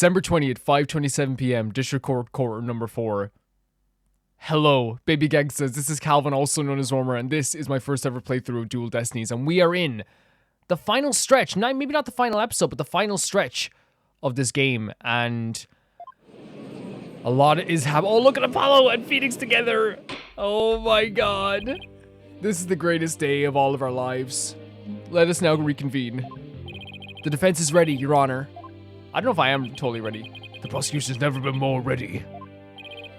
December 20th, 5:27 p.m., District Court number 4. Hello, Baby Gang says, this is Calvin, also known as Romer, and this is my first ever playthrough of Dual Destinies, and we are in the final stretch, maybe not the final episode, but the final stretch of this game, and a lot is happening. Oh, look at Apollo and Phoenix together. Oh my god. This is the greatest day of all of our lives. Let us now reconvene. The defense is ready, Your Honor. I don't know if I am totally ready. The prosecution's never been more ready.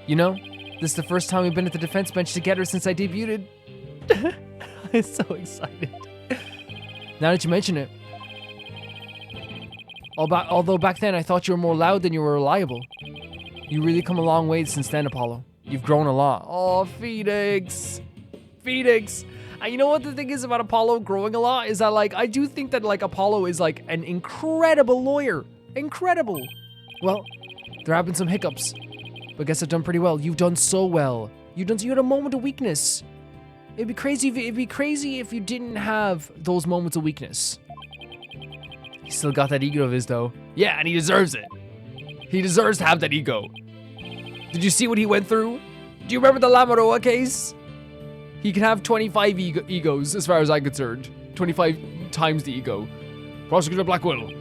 You know, this is the first time we've been at the defense bench together since I debuted. I'm so excited. Now that you mention it. Although back then I thought you were more loud than you were reliable. You really come a long way since then, Apollo. You've grown a lot. Oh, Phoenix. Phoenix. And you know what the thing is about Apollo growing a lot? Is that, like, I do think that, like, Apollo is, like, an incredible lawyer. Incredible. Well, there have been some hiccups. But I guess I've done pretty well. You've done so well. You had a moment of weakness. It'd be crazy if you didn't have those moments of weakness. He still got that ego of his, though. Yeah, and he deserves it. He deserves to have that ego. Did you see what he went through? Do you remember the Lamaroa case? He can have 25 egos, as far as I'm concerned. 25 times the ego. Prosecutor Blackwell,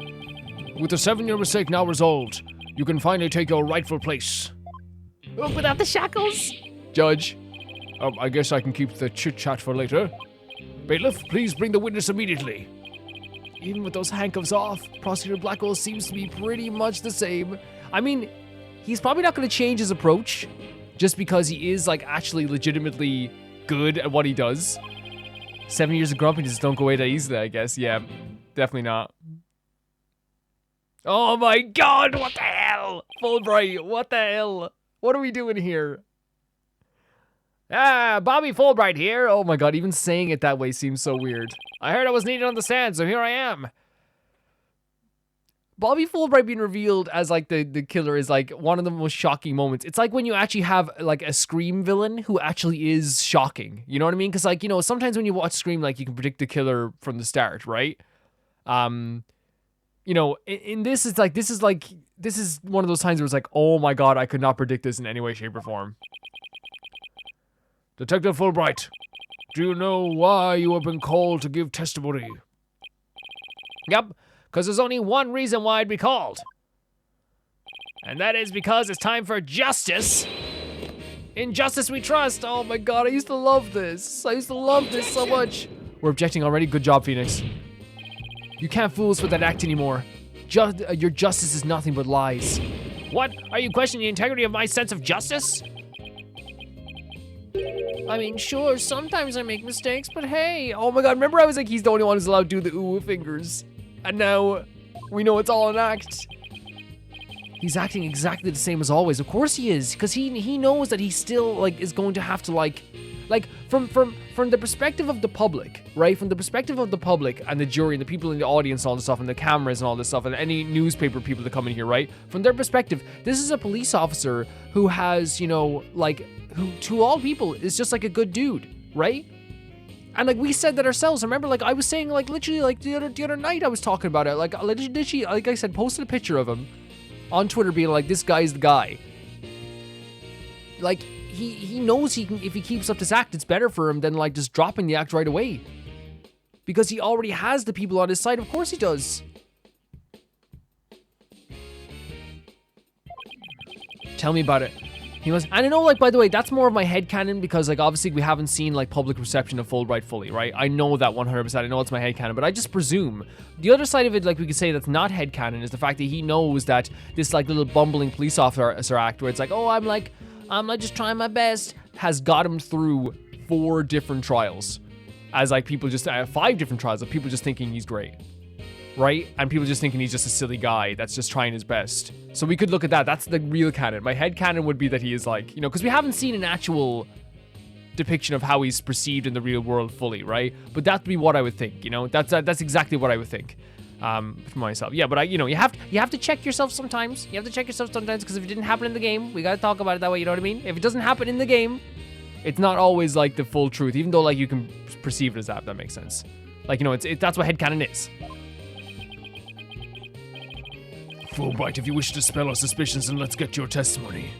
with the 7-year mistake now resolved, you can finally take your rightful place. Without the shackles? Judge. I guess I can keep the chit-chat for later. Bailiff, please bring the witness immediately. Even with those handcuffs off, Prosecutor Blackwell seems to be pretty much the same. I mean, he's probably not going to change his approach just because he is, like, actually legitimately good at what he does. 7 years of grumpiness don't go away that easily, I guess. Yeah, definitely not. Oh my god, what the hell? Fulbright, what the hell? What are we doing here? Bobby Fulbright here. Oh my god, even saying it that way seems so weird. I heard I was needed on the stand, so here I am. Bobby Fulbright being revealed as, like, the killer is, like, one of the most shocking moments. It's like when you actually have, like, a Scream villain who actually is shocking. You know what I mean? Because, like, you know, sometimes when you watch Scream, like, you can predict the killer from the start, right? You know, in this, it's like, this is one of those times where it's like, oh my god, I could not predict this in any way, shape, or form. Detective Fulbright, do you know why you have been called to give testimony? Yep, because there's only one reason why I'd be called. And that is because it's time for justice. In justice we trust. Oh my god, I used to love this. I used to love this so much. We're objecting already. Good job, Phoenix. You can't fool us with that act anymore. Your justice is nothing but lies. What? Are you questioning the integrity of my sense of justice? I mean, sure, sometimes I make mistakes, but hey. Oh my god, remember I was like, he's the only one who's allowed to do the ooh fingers. And now, we know it's all an act. He's acting exactly the same as always. Of course he is, because he knows that he still, like, is going to have to, like from the perspective of the public, right? From the perspective of the public and the jury and the people in the audience and all this stuff and the cameras and all this stuff and any newspaper people that come in here, right? From their perspective, this is a police officer who has, you know, like, who to all people is just like a good dude, right? And like we said that ourselves. Remember, like I was saying, like literally, like the other night I was talking about it. Like literally, like I said, posted a picture of him on Twitter, being like, "This guy's the guy." Like he knows he can, if he keeps up this act, it's better for him than like just dropping the act right away, because he already has the people on his side. Of course he does. Tell me about it. He was, and I know, like, by the way, that's more of my headcanon because, like, obviously we haven't seen, like, public reception of Fulbright fully, right? I know that 100%. I know it's my headcanon, but I just presume. The other side of it, like, we could say that's not headcanon is the fact that he knows that this, like, little bumbling police officer act where it's like, oh, I'm like just trying my best, has got him through 4 different trials. As, like, people just, 5 different trials of people just thinking he's great. Right? And people just thinking he's just a silly guy that's just trying his best. So we could look at that. That's the real canon. My head canon would be that he is like, you know, because we haven't seen an actual depiction of how he's perceived in the real world fully, right? But that'd be what I would think, you know? That's exactly what I would think for myself. Yeah, but you know, you have to check yourself sometimes. You have to check yourself sometimes because if it didn't happen in the game, we got to talk about it that way, you know what I mean? If it doesn't happen in the game, it's not always like the full truth, even though like you can perceive it as that, if that makes sense. Like, you know, that's what headcanon is. Fulbright, if you wish to dispel our suspicions, then let's get your testimony.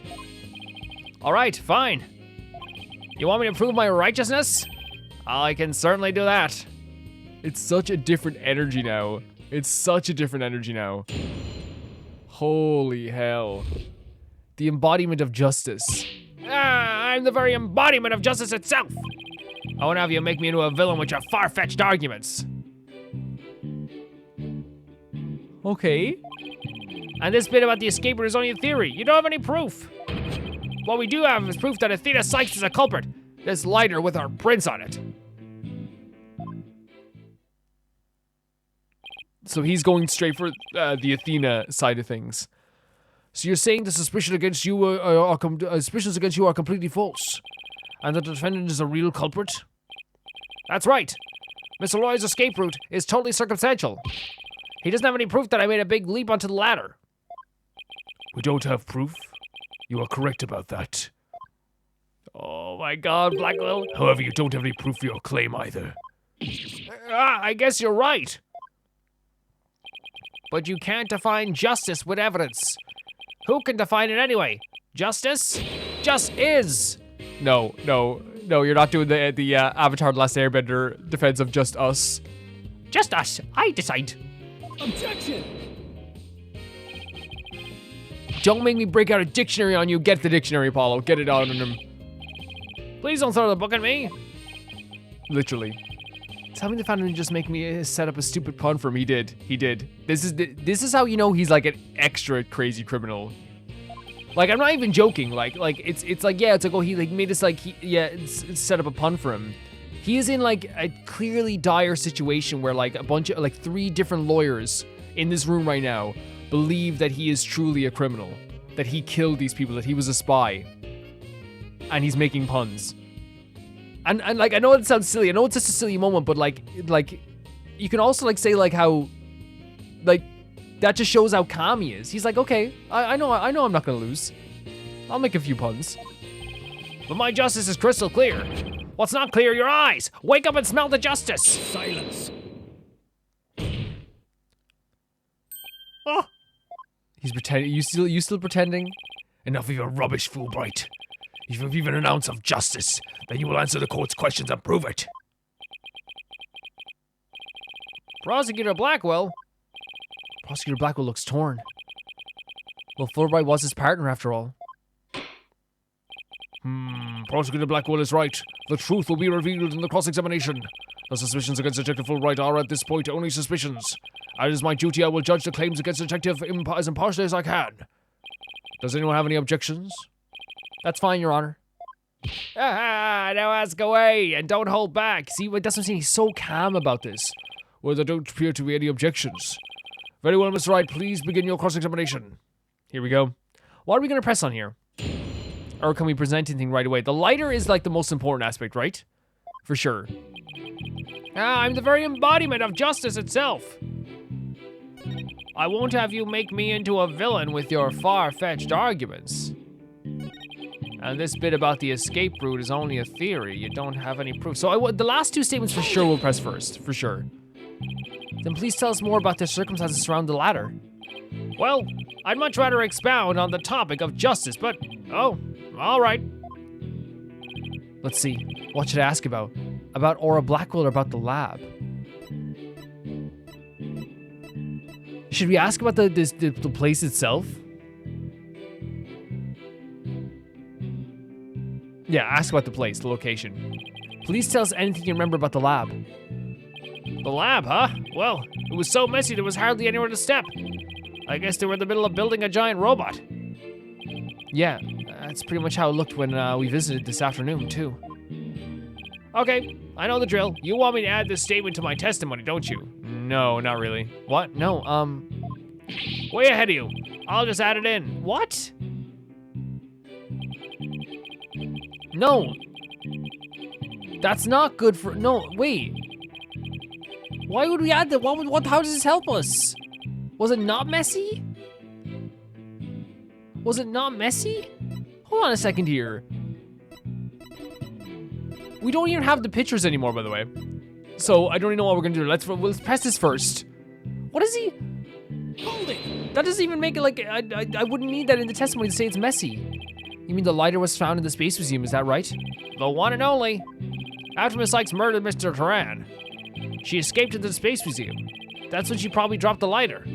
All right, fine. You want me to prove my righteousness? I can certainly do that. It's such a different energy now. It's such a different energy now. Holy hell. The embodiment of justice. I'm the very embodiment of justice itself. I won't have you make me into a villain with your far-fetched arguments. Okay. And this bit about the escape route is only a theory. You don't have any proof. What we do have is proof that Athena Sykes is a culprit. This lighter with our prints on it. So he's going straight for the Athena side of things. So you're saying the suspicions against you are completely false, and that the defendant is a real culprit? That's right. Mr. Loy's escape route is totally circumstantial. He doesn't have any proof that I made a big leap onto the ladder. We don't have proof. You are correct about that. Oh my God, Blackwell. However, you don't have any proof for your claim either. I guess you're right. But you can't define justice with evidence. Who can define it anyway? Justice just is. No, you're not doing the Avatar The Last Airbender defense of just us. Just us. I decide. Objection! Don't make me break out a dictionary on you. Get the dictionary, Apollo. Get it out on him. Please don't throw the book at me. Literally. Tell me the fountain didn't just make me set up a stupid pun for him. He did. This is how you know he's like an extra crazy criminal. Like, I'm not even joking. Like it's like, yeah, it's like, oh, he like made us like it's set up a pun for him. He is in like a clearly dire situation where like a bunch of like 3 different lawyers in this room right now believe that he is truly a criminal, that he killed these people, that he was a spy, and he's making puns. And like, I know it sounds silly. I know it's just a silly moment, but like you can also like say like how like that just shows how calm he is. He's like, okay, I know I'm not gonna lose. I'll make a few puns. But my justice is crystal clear. What's not clear are your eyes. Wake up and smell the justice. Silence. Oh, He's pretending. You still pretending? Enough of your rubbish, Fulbright. If you have even an ounce of justice, then you will answer the court's questions and prove it. Prosecutor Blackwell. Prosecutor Blackwell looks torn. Well, Fulbright was his partner after all. Prosecutor Blackwell is right. The truth will be revealed in the cross-examination. The suspicions against Detective Fulbright are at this point only suspicions. As is my duty, I will judge the claims against Detective as impartially as I can. Does anyone have any objections? That's fine, Your Honor. Now ask away and don't hold back. See, that's what I'm saying. He's so calm about this. Well, there don't appear to be any objections. Very well, Mr. Wright, please begin your cross-examination. Here we go. What are we going to press on here? Or can we present anything right away? The lighter is like the most important aspect, right? For sure. I'm the very embodiment of justice itself. I won't have you make me into a villain with your far-fetched arguments. And this bit about the escape route is only a theory. You don't have any proof. So the last 2 statements for sure we'll press first. For sure. Then please tell us more about the circumstances surrounding the ladder. Well, I'd much rather expound on the topic of justice, but, oh, all right. Let's see. What should I ask about? About Aura Blackwell or about the lab? Should we ask about the place itself? Yeah, ask about the place, the location. Please tell us anything you remember about the lab. The lab, huh? Well, it was so messy there was hardly anywhere to step. I guess they were in the middle of building a giant robot. Yeah, that's pretty much how it looked when we visited this afternoon, too. Okay, I know the drill. You want me to add this statement to my testimony, don't you? No, not really. What? No, Way ahead of you. I'll just add it in. What? No. That's not good for... No, wait. Why would we add that? How does this help us? Was it not messy? Was it not messy? Hold on a second here. We don't even have the pictures anymore, by the way. So I don't even know what we're gonna do. Let's press this first. What is he? Hold it! That doesn't even make it like, I wouldn't need that in the testimony to say it's messy. You mean the lighter was found in the Space Museum, is that right? The one and only. After Miss Sykes murdered Mr. Turan, she escaped to the Space Museum. That's when she probably dropped the lighter.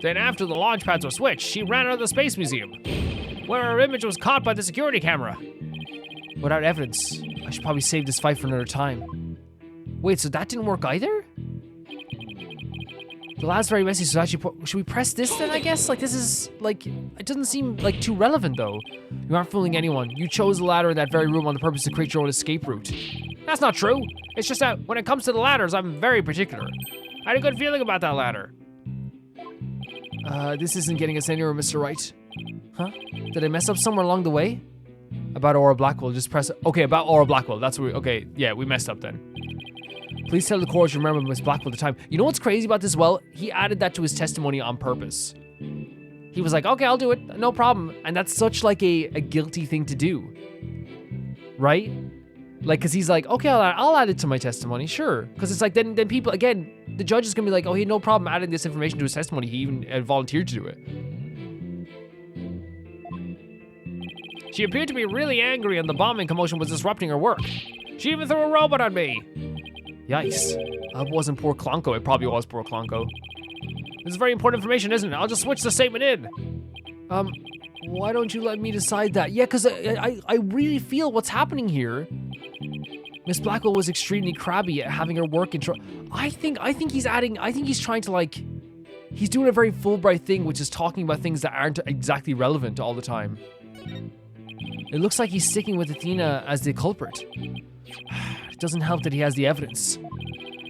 Then after the launch pads were switched, she ran out of the Space Museum, where her image was caught by the security camera. Without evidence, I should probably save this fight for another time. Wait, so that didn't work either? The lad's very messy, so actually, should we press this then, I guess? Like, this is, like, it doesn't seem, like, too relevant, though. You aren't fooling anyone. You chose the ladder in that very room on the purpose to create your own escape route. That's not true. It's just that when it comes to the ladders, I'm very particular. I had a good feeling about that ladder. This isn't getting us anywhere, Mr. Wright. Huh? Did I mess up somewhere along the way? About Aura Blackwell, just press it. Okay, about Aura Blackwell, that's what we, okay, yeah, we messed up then. Please tell the court you remember Miss Blackwell at the time. You know what's crazy about this? Well, he added that to his testimony on purpose. He was like, okay, I'll do it, no problem. And that's such like a guilty thing to do. Right? Like, cause he's like, okay, I'll add it to my testimony, sure. Cause it's like, then people, again, the judge is gonna be like, oh, he had no problem adding this information to his testimony. He even volunteered to do it. She appeared to be really angry and the bombing commotion was disrupting her work. She even threw a robot at me. Yikes. That wasn't poor Klonko. It probably was poor Klonko. This is very important information, isn't it? I'll just switch the statement in. Why don't you let me decide that? Yeah, because I really feel what's happening here. Miss Blackwell was extremely crabby at having her work in I think he's trying to like, he's doing a very Fulbright thing, which is talking about things that aren't exactly relevant all the time. It looks like he's sticking with Athena as the culprit. It doesn't help that he has the evidence.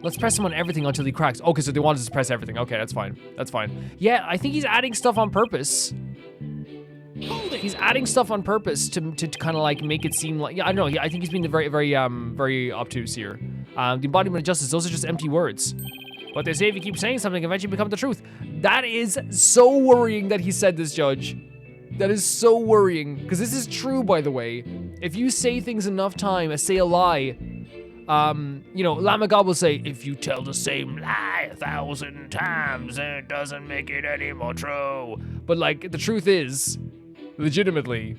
Let's press him on everything until he cracks. Okay, so they wanted us to press everything. Okay, that's fine. That's fine. Yeah, I think he's adding stuff on purpose. He's adding stuff on purpose to kind of like make it seem like, yeah, I don't know. I think he's being very, very obtuse here. The embodiment of justice, those are just empty words. But they say if you keep saying something, eventually become the truth. That is so worrying that he said this, Judge. That is so worrying. Because this is true, by the way. If you say things enough time, say a lie, you know, Lama God will say, if you tell the same lie 1,000 times, it doesn't make it any more true. But like, the truth is, legitimately,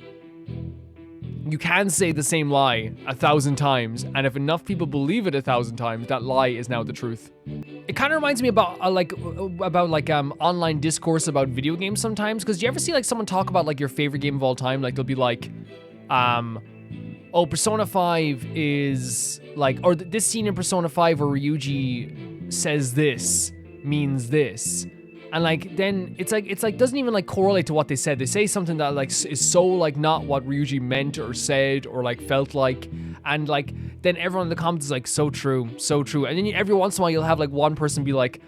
you can say the same lie 1,000 times, and if enough people believe it 1,000 times, that lie is now the truth. It kind of reminds me about online discourse about video games sometimes, because you ever see like someone talk about like your favorite game of all time? Like they'll be like, oh, Persona 5 is like, or this scene in Persona 5 where Ryuji says this means this. And like, then it's like doesn't even like correlate to what they said. They say something that like is so like not what Ryuji meant or said or like felt like. And like, then everyone in the comments is like, so true, so true. And then every once in a while you'll have like one person be like,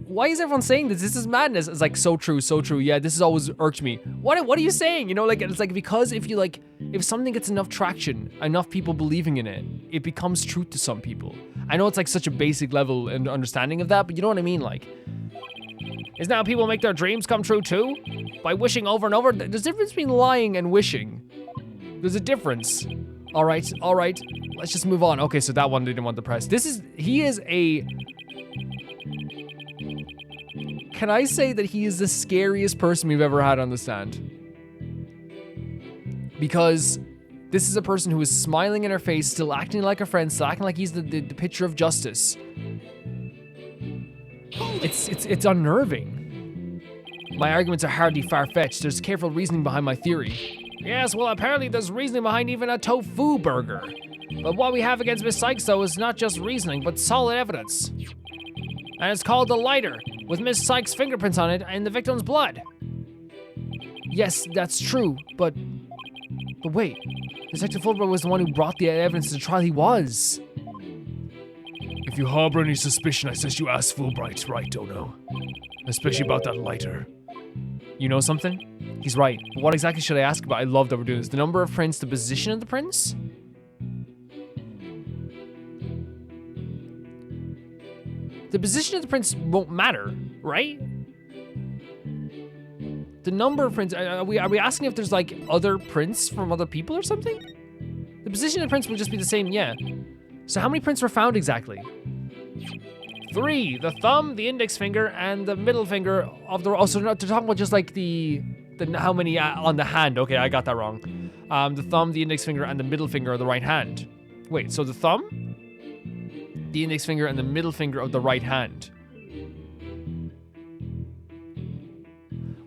why is everyone saying this? This is madness. It's like, so true, so true. Yeah, this has always irked me. What are you saying? You know, like, it's like, because if something gets enough traction, enough people believing in it, it becomes truth to some people. I know it's like such a basic level and understanding of that, but you know what I mean? Like, isn't that how people make their dreams come true too? By wishing over and over? There's a difference between lying and wishing. There's a difference. All right. Let's just move on. Okay, so that one didn't want the press. Can I say that he is the scariest person we've ever had on the stand? Because this is a person who is smiling in her face, still acting like a friend, still acting like he's the picture of justice. It's unnerving. My arguments are hardly far-fetched. There's careful reasoning behind my theory. Yes, well, apparently there's reasoning behind even a tofu burger. But what we have against Miss Sykes, though, is not just reasoning, but solid evidence. And it's called the lighter, with Miss Sykes' fingerprints on it and the victim's blood. Yes, that's true, but wait. Detective Fulbright was the one who brought the evidence to the trial. He was. If you harbor any suspicion, I suggest you ask Fulbright, right, Dono? Especially about that lighter. You know something? He's right. But what exactly should I ask about? I love that we're doing this. The number of prints, the position of the prints? The position of the prints won't matter, right? The number of prints, are we asking if there's like other prints from other people or something? The position of the prints will just be the same, yeah. So how many prints were found exactly? 3, the thumb, the index finger, and the middle finger of the... Oh, so they're talking about just like the how many on the hand. Okay, I got that wrong. The thumb, the index finger, and the middle finger of the right hand. Wait, so the thumb, the index finger, and the middle finger of the right hand.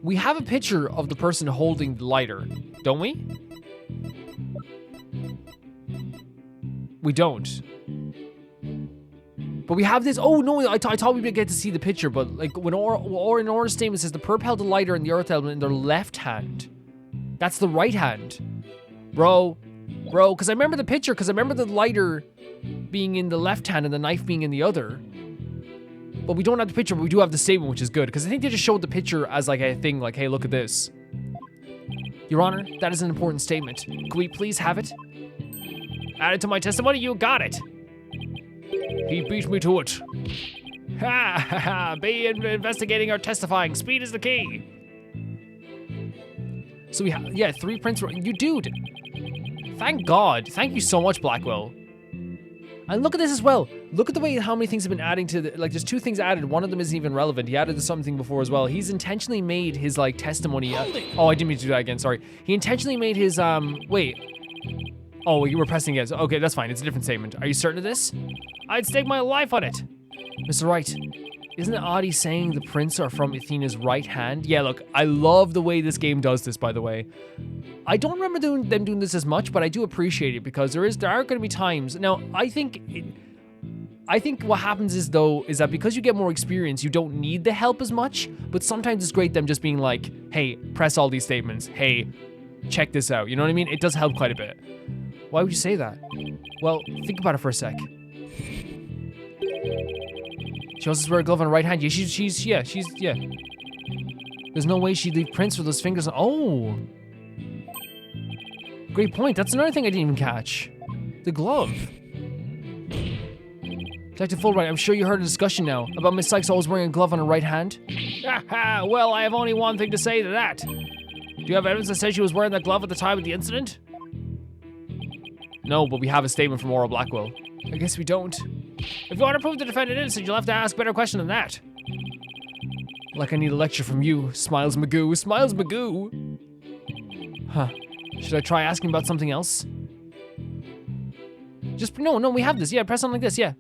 We have a picture of the person holding the lighter, don't we? We don't. But we have this. Oh no! I thought we'd get to see the picture, but like when in Aura's statement says the perp held the lighter and the earth element in their left hand. That's the right hand, bro. Because I remember the picture. Because I remember the lighter being in the left hand and the knife being in the other. But we don't have the picture, but we do have the statement, which is good. Because I think they just showed the picture as like a thing, like, hey, look at this. Your Honor, that is an important statement. Could we please have it? Add it to my testimony. You got it. He beat me to it. Ha ha ha! Be investigating or testifying. Speed is the key. So we have, yeah, 3 prints. You dude. Thank God. Thank you so much, Blackwell. And look at this as well. Look at the way how many things have been adding to the, like there's 2 things added. One of them isn't even relevant. He added something before as well. He's intentionally made his like testimony. Oh, I didn't mean to do that again. Sorry. He intentionally made his wait. Oh, you were pressing yes. Okay, that's fine. It's a different statement. Are you certain of this? I'd stake my life on it. Mr. Wright, isn't it odd he's saying the prints are from Athena's right hand? Yeah, look, I love the way this game does this, by the way. I don't remember them doing this as much, but I do appreciate it because there are going to be times. Now, I think what happens is that because you get more experience, you don't need the help as much, but sometimes it's great them just being like, hey, press all these statements. Hey, check this out. You know what I mean? It does help quite a bit. Why would you say that? Well, think about it for a sec. She also wear a glove on her right hand. Yeah, she's There's no way she'd leave prints with those fingers. Oh. Great point. That's another thing I didn't even catch. The glove. Detective Fulbright, I'm sure you heard a discussion now about Miss Sykes always wearing a glove on her right hand. Haha, well, I have only one thing to say to that. Do you have evidence that says she was wearing that glove at the time of the incident? No, but we have a statement from Aura Blackwell. I guess we don't. If you want to prove the defendant innocent, you'll have to ask a better question than that. Like I need a lecture from you, Smiles Magoo. Smiles Magoo! Huh. Should I try asking about something else? Just, no, we have this. Yeah, press on like this, yeah.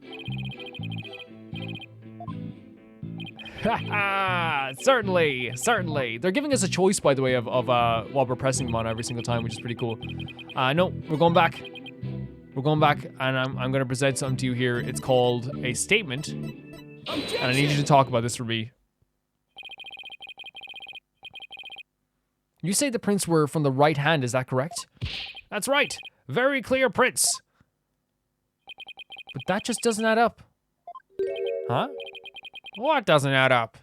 Haha, certainly. They're giving us a choice, by the way, of what we're pressing them on every single time, which is pretty cool. No, we're going back. And I'm going to present something to you here. It's called a statement. Objection! And I need you to talk about this for me. You say the prints were from the right hand, is that correct? That's right. Very clear prints. But that just doesn't add up. Huh? What doesn't add up?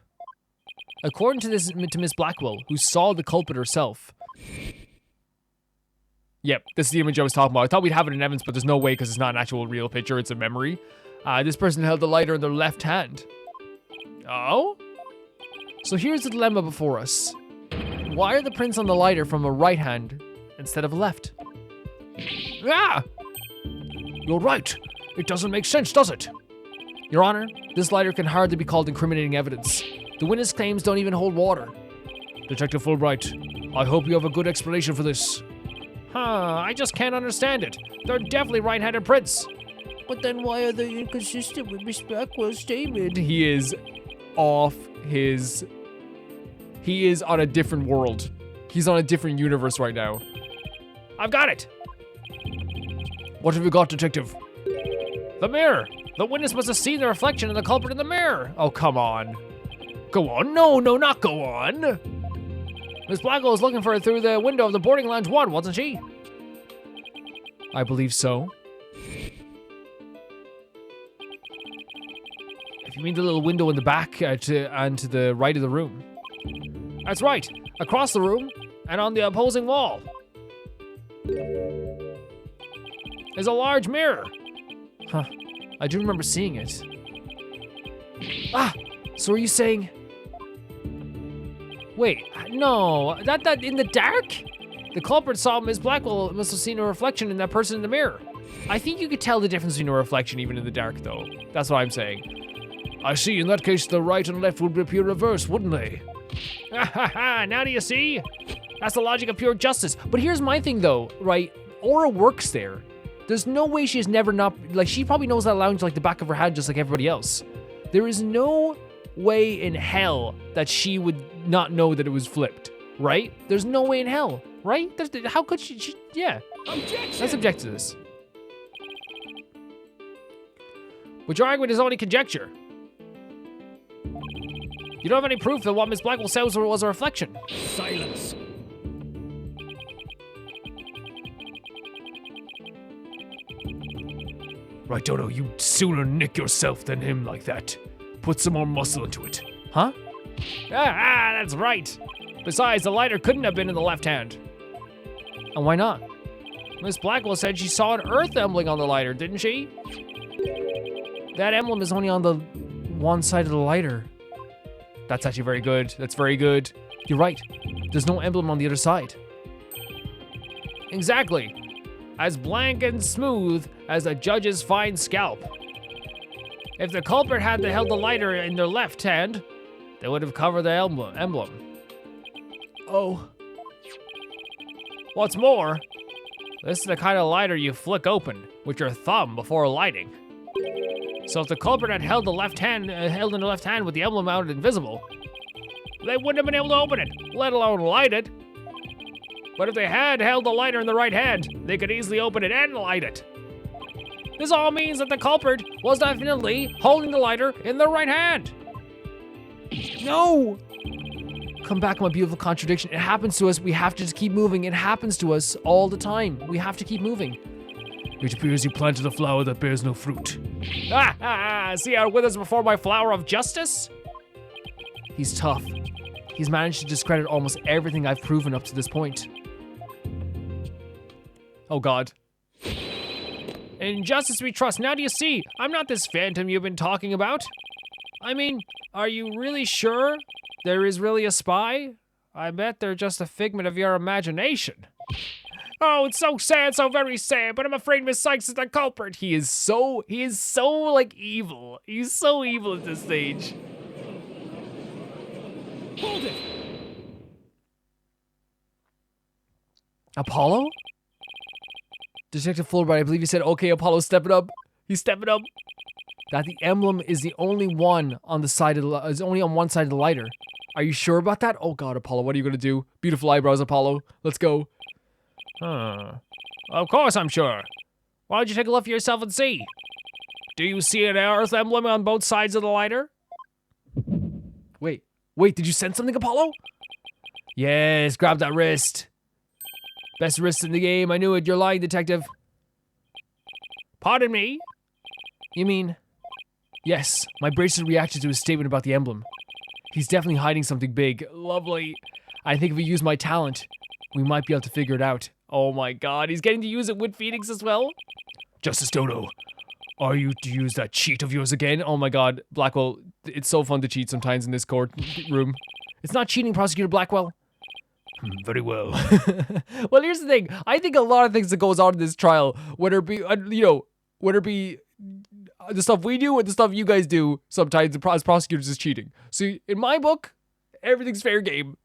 According to Miss Blackwell, who saw the culprit herself. Yep, this is the image I was talking about. I thought we'd have it in evidence, but there's no way because it's not an actual real picture, it's a memory. This person held the lighter in their left hand. Oh? So here's the dilemma before us. Why are the prints on the lighter from a right hand instead of a left? Ah! You're right. It doesn't make sense, does it? Your Honor, this lighter can hardly be called incriminating evidence. The witness claims don't even hold water. Detective Fulbright, I hope you have a good explanation for this. I just can't understand it. They're definitely right-handed prints. But then why are they inconsistent with Miss Blackwell's statement? He is on a different world. He's on a different universe right now. I've got it. What have you got, Detective? The mirror. The witness must have seen the reflection of the culprit in the mirror. Oh, come on. Go on. No, not go on. Miss Blackwell was looking for it through the window of the boarding lounge 1, wasn't she? I believe so. If you mean the little window in the back and to the right of the room. That's right. Across the room and on the opposing wall is a large mirror. Huh. I do remember seeing it. Ah! So are you saying... Wait, no, that in the dark? The culprit saw Miss Blackwell must have seen a reflection in that person in the mirror. I think you could tell the difference between a reflection even in the dark, though. That's what I'm saying. I see. In that case, the right and left would appear reversed, wouldn't they? Ha ha ha, now do you see? That's the logic of pure justice. But here's my thing though, right? Aura works there. There's no way she's never not, like, she probably knows that lounge like the back of her hand just like everybody else. There is no way in hell that she would not know that it was flipped, right? There's no way in hell, right? How could she yeah. Objection! Let's object to this. But your argument is only conjecture. You don't have any proof that what Miss Blackwell said was a reflection. Silence. Right, Dodo, you'd sooner nick yourself than him like that. Put some more muscle into it. Huh? That's right. Besides, the lighter couldn't have been in the left hand. And why not? Miss Blackwell said she saw an Earth emblem on the lighter, didn't she? That emblem is only on the one side of the lighter. That's actually very good. That's very good. You're right. There's no emblem on the other side. Exactly. As blank and smooth as a judge's fine scalp. If the culprit had held the lighter in their left hand, they would have covered the emblem. Oh. What's more, this is the kind of lighter you flick open with your thumb before lighting. So if the culprit had held in the left hand with the emblem mounted invisible, they wouldn't have been able to open it, let alone light it. But if they had held the lighter in the right hand, they could easily open it and light it. This all means that the culprit was definitely holding the lighter in the right hand. No! Come back, my beautiful contradiction. It happens to us. We have to just keep moving. It happens to us all the time. We have to keep moving. It appears you planted a flower that bears no fruit. See how it withers before my flower of justice? He's tough. He's managed to discredit almost everything I've proven up to this point. Oh God. In justice we trust. Now do you see? I'm not this phantom you've been talking about. I mean, are you really sure there is really a spy? I bet they're just a figment of your imagination. Oh, it's so sad, so very sad, but I'm afraid Miss Sykes is the culprit. He is so like evil. He's so evil at this stage. Hold it! Apollo? Detective Fulbright, I believe he said, okay, Apollo, step it up. He's stepping up. That the emblem is the only one on the side of is only on one side of the lighter. Are you sure about that? Oh God, Apollo, what are you gonna do? Beautiful eyebrows, Apollo. Let's go. Of course I'm sure. Why don't you take a look for yourself and see? Do you see an Earth emblem on both sides of the lighter? Wait, did you sense something, Apollo? Yes, grab that wrist. Best wrist in the game. I knew it. You're lying, detective. Pardon me? You mean? Yes, my bracelet reacted to his statement about the emblem. He's definitely hiding something big. Lovely. I think if we use my talent, we might be able to figure it out. Oh my God, he's getting to use it with Phoenix as well? Justice Dodo, are you to use that cheat of yours again? Oh my God, Blackwell, it's so fun to cheat sometimes in this courtroom. It's not cheating, Prosecutor Blackwell. Very well. Well, here's the thing. I think a lot of things that goes on in this trial, whether it be, whether it be the stuff we do and the stuff you guys do, sometimes as prosecutors is cheating. See, in my book, everything's fair game.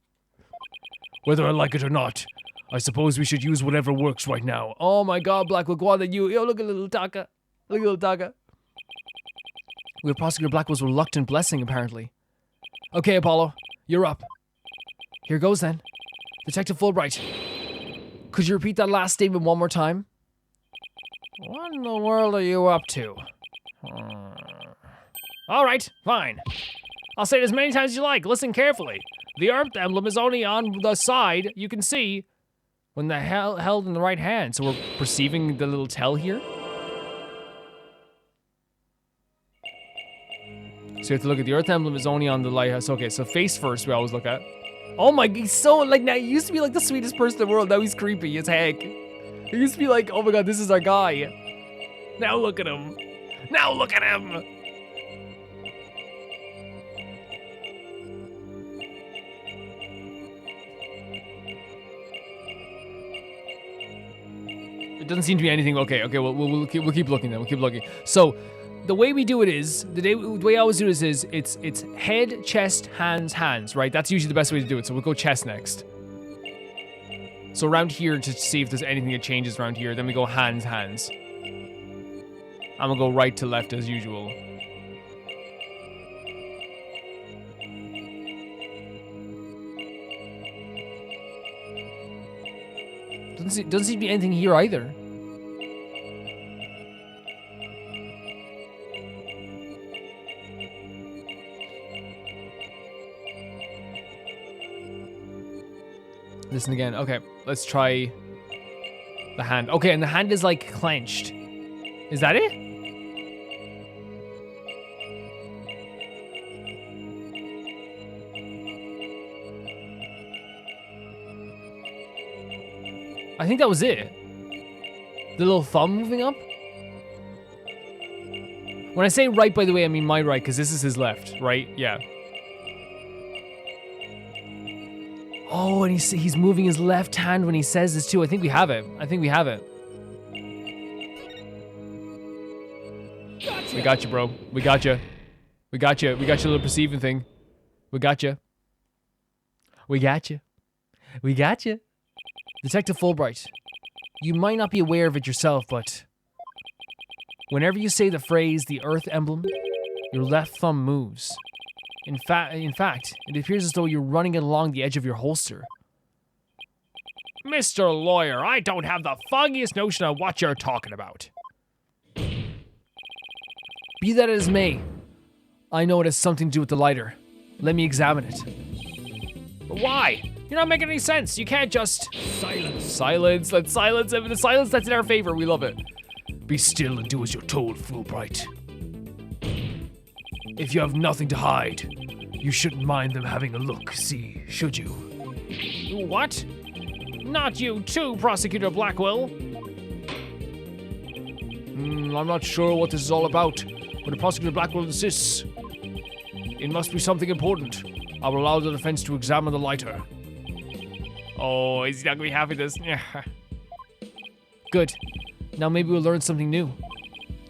Whether I like it or not, I suppose we should use whatever works right now. Oh my God, Blackwell, go on then you. Yo, look at little Taka. Look at little Taka. We have Prosecutor Blackwell's reluctant blessing, apparently. Okay, Apollo, you're up. Here goes then. Detective Fulbright, could you repeat that last statement one more time? What in the world are you up to? All right, fine. I'll say it as many times as you like. Listen carefully. The Earth emblem is only on the side you can see when the held in the right hand. So we're perceiving the little tell here? So you have to look at the Earth emblem is only on the lighthouse. Okay, so face first we always look at. Oh my, he's so, like, now he used to be like the sweetest person in the world. Now he's creepy as heck. He used to be like, oh my God, this is our guy. Now look at him. Now look at him. It doesn't seem to be anything. Okay, we'll keep looking then. We'll keep looking. So the way we do it is, the way I always do this is, it's head, chest, hands, hands, right? That's usually the best way to do it, so we'll go chest next. So around here, to see if there's anything that changes around here, then we go hands, hands. I'm gonna go right to left as usual. Doesn't seem to be anything here either. Listen again. Okay, let's try the hand. Okay, and the hand is like clenched. Is that it? I think that was it. The little thumb moving up. When I say right, by the way, I mean my right, because this is his left, right? Yeah. Oh, and he's moving his left hand when he says this too. I think we have it. I think we have it. Gotcha. We got you, bro. We got you. We got you. We got your little perceiving thing. We got you. We got you. We got you. Detective Fulbright, you might not be aware of it yourself, but whenever you say the phrase, the Earth emblem, your left thumb moves. In fact, it appears as though you're running it along the edge of your holster. Mr. Lawyer, I don't have the foggiest notion of what you're talking about. Be that as may, I know it has something to do with the lighter. Let me examine it. But why? You're not making any sense. You can't just... Silence. Silence, let's silence him. The silence that's in our favor, we love it. Be still and do as you're told, Fulbright. If you have nothing to hide, you shouldn't mind them having a look, see, should you? What? Not you too, Prosecutor Blackwell. I'm not sure what this is all about, but if Prosecutor Blackwell insists, it must be something important. I will allow the defense to examine the lighter. Oh, he's not gonna be happy with this. Good. Now maybe we'll learn something new.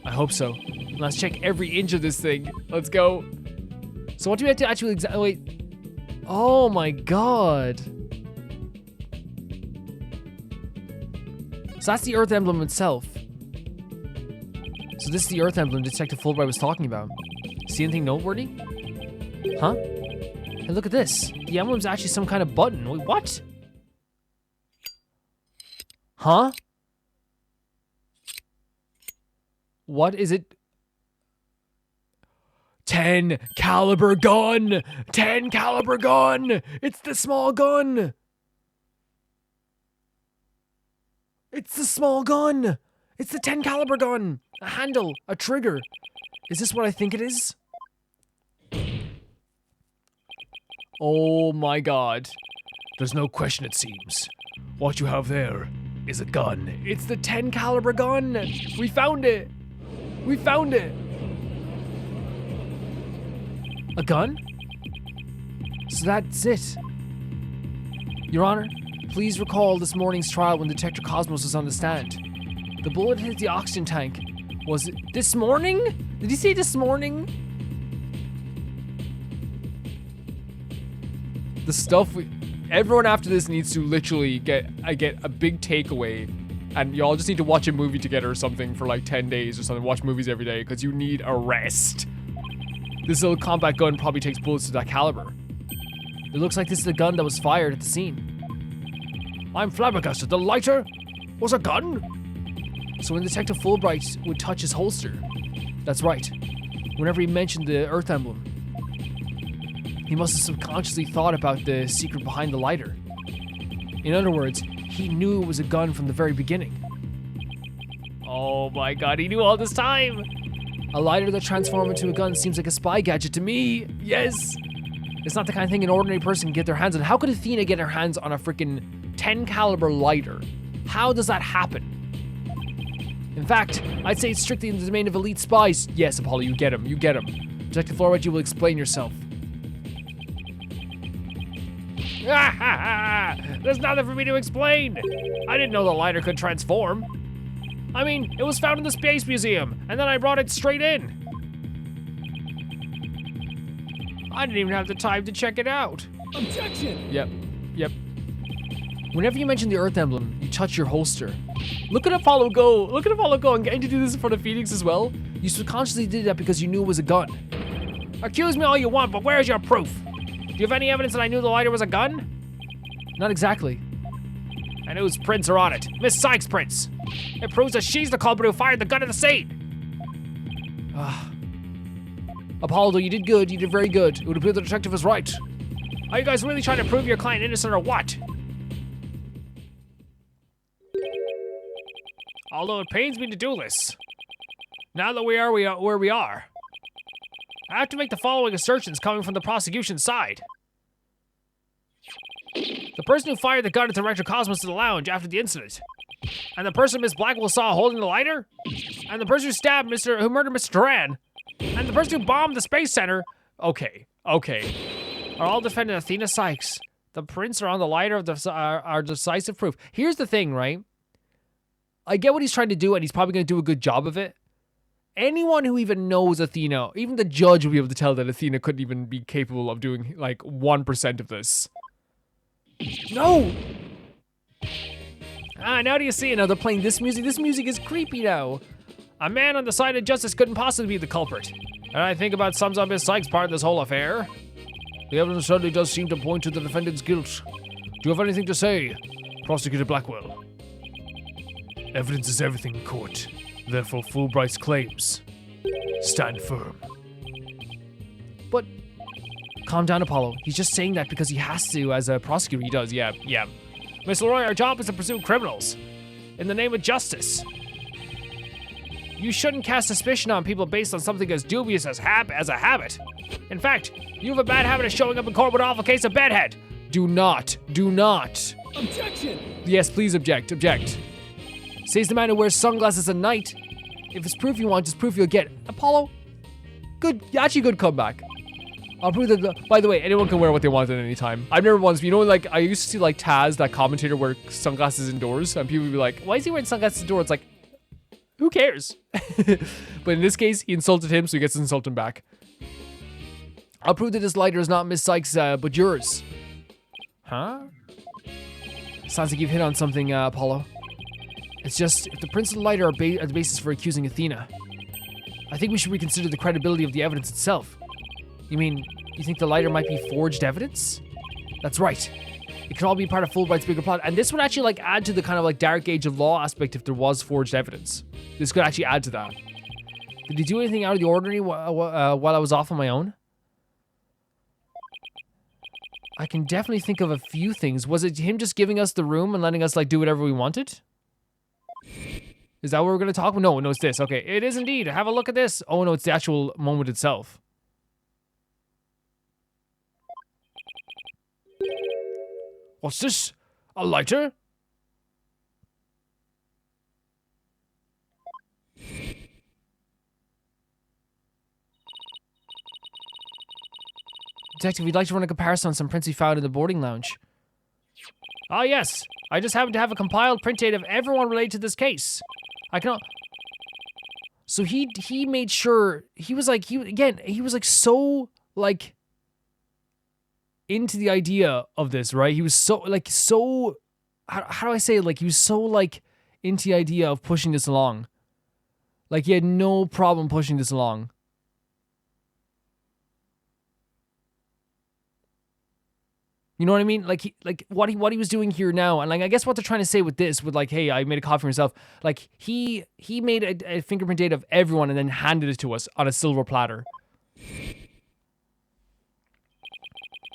I hope so. Let's check every inch of this thing. Let's go. So what do we have to actually wait. Oh my god. So that's the Earth emblem itself. So this is the Earth emblem Detective Fulbright was talking about. See anything noteworthy? Huh? Hey, look at this. The emblem's actually some kind of button. Wait, what? Huh? What is it? 10 caliber gun! 10 caliber gun! It's the small gun! It's the small gun! It's the 10 caliber gun! A handle, a trigger. Is this what I think it is? Oh my god. There's no question, it seems. What you have there is a gun. It's the 10 caliber gun! We found it! We found it! A gun? So that's it. Your Honor, please recall this morning's trial when Detective Cosmos was on the stand. The bullet hit the oxygen tank. Was it this morning? Did he say this morning? The stuff everyone after this needs to literally get a big takeaway, and y'all just need to watch a movie together or something for like 10 days or something. Watch movies every day because you need a rest. This little combat gun probably takes bullets to that caliber. It looks like this is the gun that was fired at the scene. I'm flabbergasted. The lighter was a gun? So when Detective Fulbright would touch his holster, that's right, whenever he mentioned the Earth emblem, he must have subconsciously thought about the secret behind the lighter. In other words, he knew it was a gun from the very beginning. Oh my god, he knew all this time! A lighter that transformed into a gun seems like a spy gadget to me. Yes! It's not the kind of thing an ordinary person can get their hands on. How could Athena get her hands on a freaking 10 caliber lighter? How does that happen? In fact, I'd say it's strictly in the domain of elite spies. Yes, Apollo, you get him. You get him. Detective Fulbright, you will explain yourself. There's nothing for me to explain. I didn't know the lighter could transform. I mean, it was found in the Space Museum, and then I brought it straight in. I didn't even have the time to check it out. Objection! Yep. Whenever you mention the Earth emblem, you touch your holster. Look at Apollo go. Look at Apollo go. And getting to do this in front of Phoenix as well. You subconsciously did that because you knew it was a gun. Accuse me all you want, but where's your proof? Do you have any evidence that I knew the lighter was a gun? Not exactly. And whose prints are on it? Miss Sykes' prints. It proves that she's the culprit who fired the gun at the scene. Apollo, you did good. You did very good. It would appear the detective is right. Are you guys really trying to prove your client innocent or what? Although it pains me to do this. Now that we are where we are, I have to make the following assertions coming from the prosecution side. The person who fired the gun at Director Cosmos to the lounge after the incident, and the person Miss Blackwell saw holding the lighter, and the person who murdered Mr. Duran, and the person who bombed the Space Center, okay, are all defendant Athena Sykes. The prints are on the lighter of are decisive proof. Here's the thing, right? I get what he's trying to do, and he's probably going to do a good job of it. Anyone who even knows Athena, even the judge will be able to tell that Athena couldn't even be capable of doing, like, 1% of this. No! Now do you see it? Now they're playing this music. This music is creepy now. A man on the side of justice couldn't possibly be the culprit. And I think about sums up Miss Sykes' part in this whole affair. The evidence certainly does seem to point to the defendant's guilt. Do you have anything to say, Prosecutor Blackwell? Evidence is everything in court. Therefore, Fulbright's claims stand firm. But calm down, Apollo. He's just saying that because he has to as a prosecutor. He does, yeah. Miss Leroy, our job is to pursue criminals in the name of justice. You shouldn't cast suspicion on people based on something as dubious as a habit. In fact, you have a bad habit of showing up in court with an awful case of bedhead. Do not. Objection! Yes, please object. Says the man who wears sunglasses at night. If it's proof you want, just proof you'll get. Apollo, good comeback. I'll prove that, by the way, anyone can wear what they want at any time. I've never once, like, I used to see, like, Taz, that commentator, wear sunglasses indoors, and people would be like, why is he wearing sunglasses indoors? It's like, who cares? But in this case, he insulted him, so he gets to insult him back. I'll prove that this lighter is not Miss Sykes, but yours. Huh? Sounds like you've hit on something, Apollo. It's just, if the prints of the lighter are the basis for accusing Athena, I think we should reconsider the credibility of the evidence itself. You mean, you think the lighter might be forged evidence? That's right. It could all be part of Fulbright's bigger plot, and this would actually, like, add to the kind of, like, dark age of law aspect if there was forged evidence. This could actually add to that. Did he do anything out of the ordinary while I was off on my own? I can definitely think of a few things. Was it him just giving us the room and letting us, like, do whatever we wanted? Is that what we're going to talk about? No, it's this. Okay, it is indeed. Have a look at this. Oh, no, it's the actual moment itself. What's this? A lighter? Detective, we'd like to run a comparison on some prints we found in the boarding lounge. Ah, yes. I just happen to have a compiled print data of everyone related to this case. I cannot... So he made sure... He was like so, like... into the idea of this, right? He was so how do I say it? Like, he was so, like, into the idea of pushing this along. Like, he had no problem pushing this along. You know what I mean? Like, what he was doing here now, and, like, I guess what they're trying to say with this, with, like, hey, I made a copy for myself. Like, he made a fingerprint data of everyone and then handed it to us on a silver platter.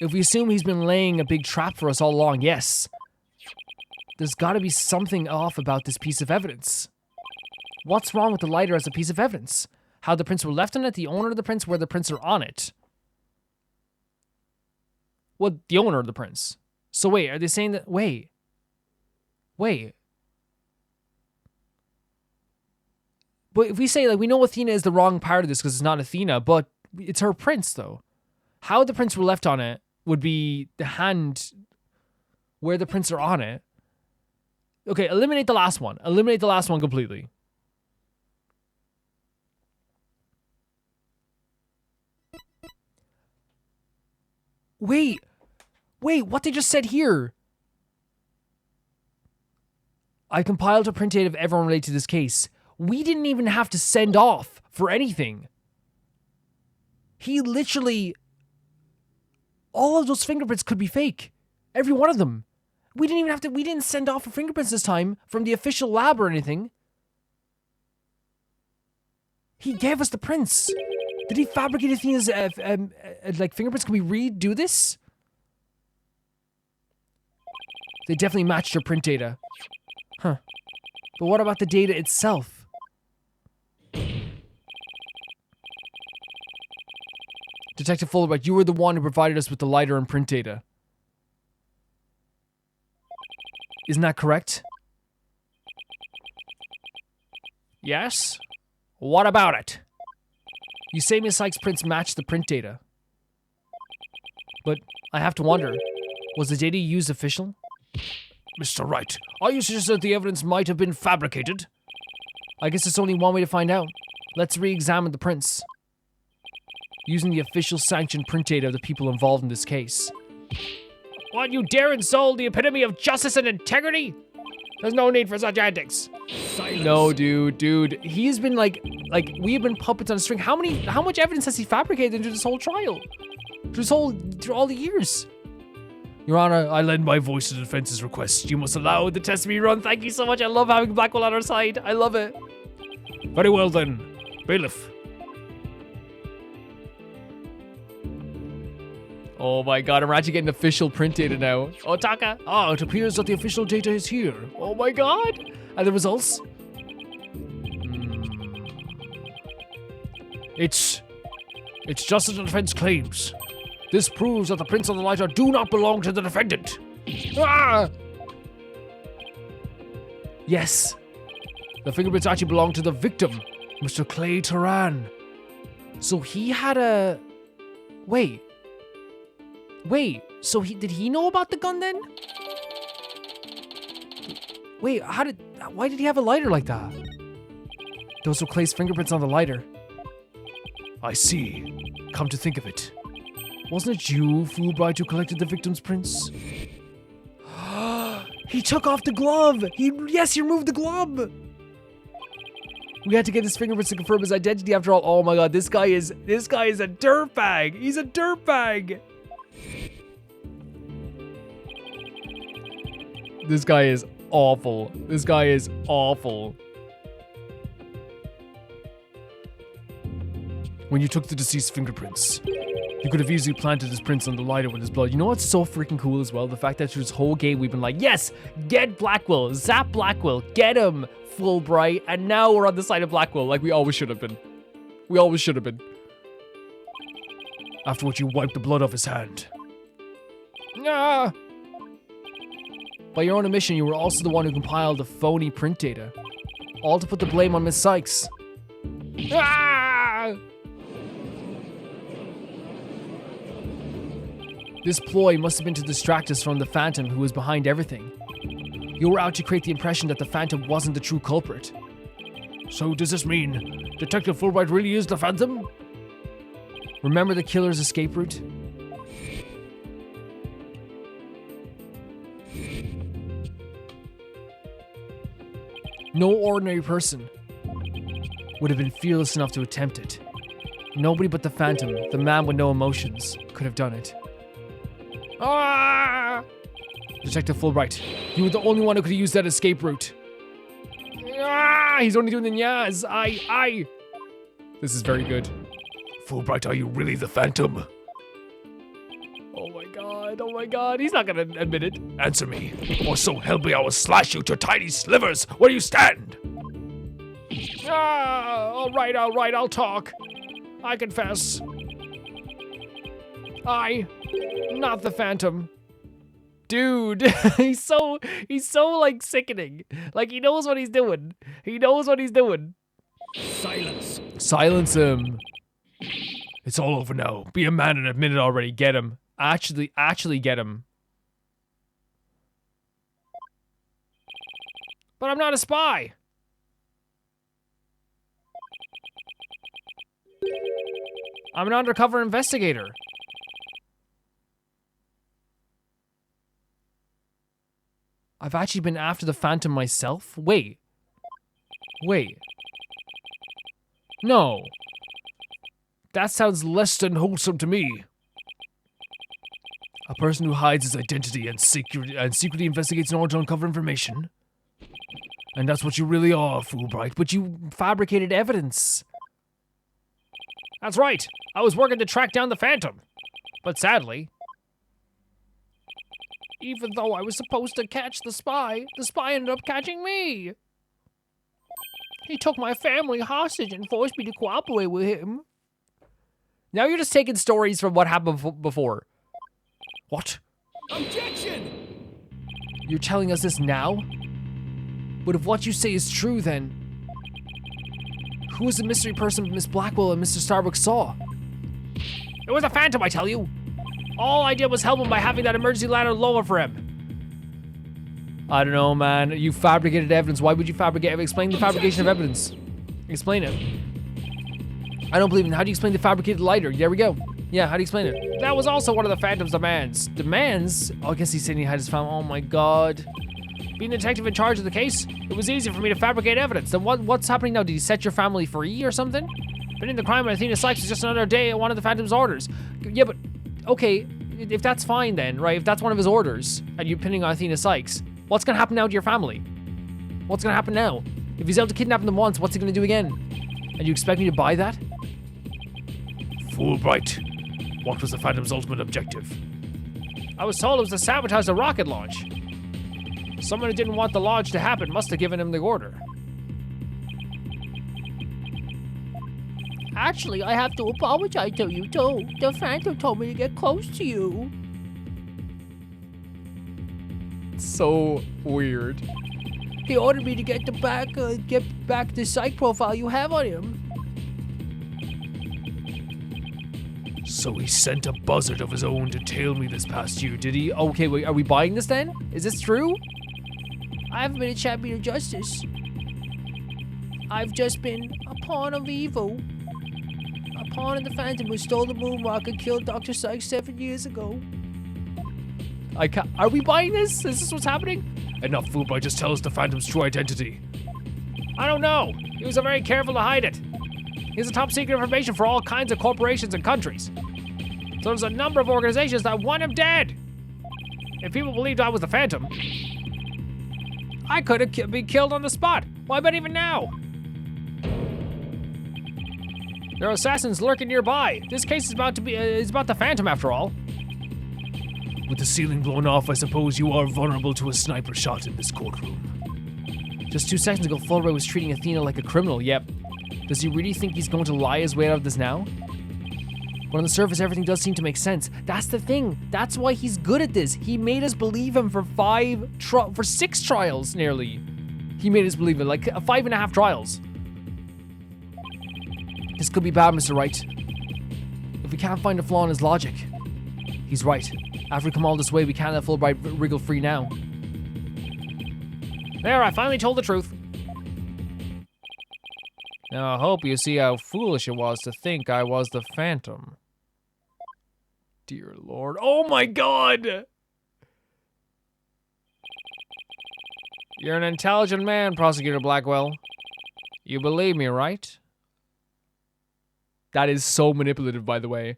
If we assume he's been laying a big trap for us all along, yes. There's got to be something off about this piece of evidence. What's wrong with the lighter as a piece of evidence? How the prints were left on it, the owner of the prints, where the prints are on it. Well, the owner of the prints. So wait, are they saying that... Wait. But if we say, like, we know Athena is the wrong part of this because it's not Athena, but it's her prints, though. How the prints were left on it would be the hand where the prints are on it. Okay, eliminate the last one. Eliminate the last one completely. Wait, what they just said here? I compiled a print data of everyone related to this case. We didn't even have to send off for anything. He literally... All of those fingerprints could be fake. Every one of them. We didn't send off for fingerprints this time from the official lab or anything. He gave us the prints. Did he fabricate things, like fingerprints? Can we redo this? They definitely matched your print data. Huh. But what about the data itself? Detective Fulbright, you were the one who provided us with the lighter and print data. Isn't that correct? Yes? What about it? You say Miss Sykes' prints match the print data. But I have to wonder, was the data you used official? Mr. Wright, are you suggesting that the evidence might have been fabricated? I guess it's only one way to find out. Let's re-examine the prints. Using the official sanctioned print data of the people involved in this case. What, you dare insult the epitome of justice and integrity? There's no need for such antics. Silence. No, dude. He's been like we've been puppets on a string. How much evidence has he fabricated into this whole trial? Through all the years? Your Honor, I lend my voice to the defense's request. You must allow the test to be run. Thank you so much. I love having Blackwell on our side. I love it. Very well then. Bailiff. Oh my god, I'm actually getting official print data now. Otaka. Ah, it appears that the official data is here. Oh my god. And the results? It's just as the defense claims. This proves that the prints on the lighter do not belong to the defendant. Ah! Yes. The fingerprints actually belong to the victim, Mr. Clay Turan. So he had a... Wait, so did he know about the gun then? Wait, why did he have a lighter like that? Those were Clay's fingerprints on the lighter. I see. Come to think of it. Wasn't it you, Fulbright, who collected the victim's prints? He took off the glove! He removed the glove! We had to get his fingerprints to confirm his identity after all. Oh my god, this guy is a dirtbag! He's a dirtbag! This guy is awful. This guy is awful. When you took the deceased's fingerprints, you could have easily planted his prints on the lighter with his blood. You know what's so freaking cool as well? The fact that through this whole game we've been like, yes, get Blackwell, zap Blackwell, get him, Fulbright, and now we're on the side of Blackwell like we always should have been. We always should have been. After which you wiped the blood off his hand. Ah! By your own admission, you were also the one who compiled the phony print data. All to put the blame on Miss Sykes. Ah! This ploy must have been to distract us from the Phantom who was behind everything. You were out to create the impression that the Phantom wasn't the true culprit. So does this mean Detective Fulbright really is the Phantom? Remember the killer's escape route? No ordinary person would have been fearless enough to attempt it. Nobody but the Phantom, the man with no emotions, could have done it. Ah! Detective Fulbright, you were the only one who could have used that escape route. Ah! He's only doing the nyas. I. This is very good. Fulbright, are you really the Phantom? Oh my god, he's not gonna admit it. Answer me, or so help me I will slash you to tiny slivers where you stand. Ah! Alright, I'll talk. I confess. Not the Phantom. Dude, he's so like sickening. Like he knows what he's doing. Silence. Silence him. It's all over now. Be a man and admit it already. Get him. Actually get him. But I'm not a spy. I'm an undercover investigator. I've actually been after the Phantom myself? Wait. No. That sounds less than wholesome to me. A person who hides his identity and secretly investigates in order to uncover information. And that's what you really are, Fulbright, but you fabricated evidence. That's right. I was working to track down the Phantom. But sadly, even though I was supposed to catch the spy ended up catching me. He took my family hostage and forced me to cooperate with him. Now you're just taking stories from what happened before. What? Objection! You're telling us this now? But if what you say is true, then who is the mystery person Miss Blackwell and Mr. Starbucks saw? It was a Phantom, I tell you. All I did was help him by having that emergency ladder lower for him. I don't know, man. You fabricated evidence. Why would you fabricate? Explain the fabrication of evidence. Explain it. I don't believe in. How do you explain the fabricated lighter? There we go. Yeah, how do you explain it? That was also one of the Phantom's demands. Demands? Oh, I guess he's saying he had his family. Oh my god. Being the detective in charge of the case, it was easy for me to fabricate evidence. Then what's happening now? Did he set your family free or something? Pinning the crime on Athena Sykes is just another day at one of the Phantom's orders. Yeah, but okay, if that's fine then, right? If that's one of his orders and you're pinning on Athena Sykes, what's gonna happen now to your family? What's gonna happen now? If he's able to kidnap them once, what's he gonna do again? And you expect me to buy that? Fulbright, what was the Phantom's ultimate objective? I was told it was to sabotage the rocket launch. Someone who didn't want the launch to happen must have given him the order. Actually, I have to apologize to you too. The Phantom told me to get close to you. So weird. He ordered me to get back the psych profile you have on him. So he sent a buzzard of his own to tail me this past year, did he? Okay, wait, are we buying this then? Is this true? I haven't been a champion of justice. I've just been a pawn of evil. A pawn of the Phantom who stole the moon rock and killed Dr. Sykes 7 years ago. Are we buying this? Is this what's happening? Enough, Fulbright, just tell us the Phantom's true identity. I don't know. He was very careful to hide it. He has a top secret information for all kinds of corporations and countries. So there's a number of organizations that want him dead. If people believed I was the Phantom, I could have been killed on the spot. Why, but even now. There are assassins lurking nearby. This case is about the Phantom after all. With the ceiling blown off, I suppose you are vulnerable to a sniper shot in this courtroom. Just 2 seconds ago, Fulbright was treating Athena like a criminal. Yep. Does he really think he's going to lie his way out of this now? But on the surface, everything does seem to make sense. That's the thing. That's why he's good at this. He made us believe him for 6 trials, nearly. He made us believe it, like 5.5 trials. This could be bad, Mr. Wright. If we can't find a flaw in his logic. He's right. After we come all this way, we can't let Fulbright wriggle free now. There, I finally told the truth. Now I hope you see how foolish it was to think I was the Phantom. Dear Lord. Oh my god! You're an intelligent man, Prosecutor Blackwell. You believe me, right? That is so manipulative, by the way.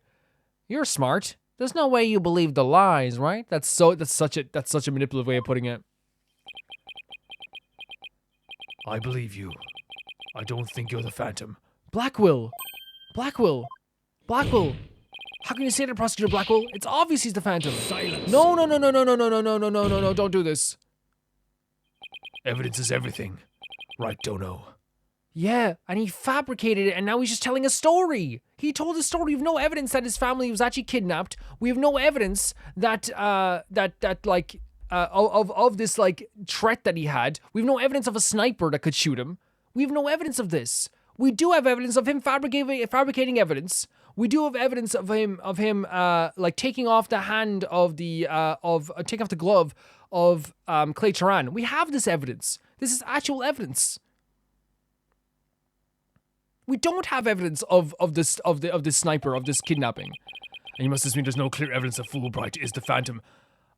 You're smart. There's no way you believe the lies, right? That's such a manipulative way of putting it. I believe you. I don't think you're the Phantom. Blackwell! Blackwell! Blackwell! How can you say that, Prosecutor Blackwell? It's obvious he's the Phantom. Silence. No, don't do this. Evidence is everything. Right, Dono? Yeah, and he fabricated it, and now he's just telling a story. He told a story. We have no evidence that his family was actually kidnapped. We have no evidence that of this like threat that he had. We have no evidence of a sniper that could shoot him. We have no evidence of this. We do have evidence of him fabricating evidence. We do have evidence of him like taking off the hand of taking off the glove of Clay Turan. We have this evidence. This is actual evidence. We don't have evidence of this sniper, of this kidnapping. And you must assume there's no clear evidence that Fulbright is the Phantom.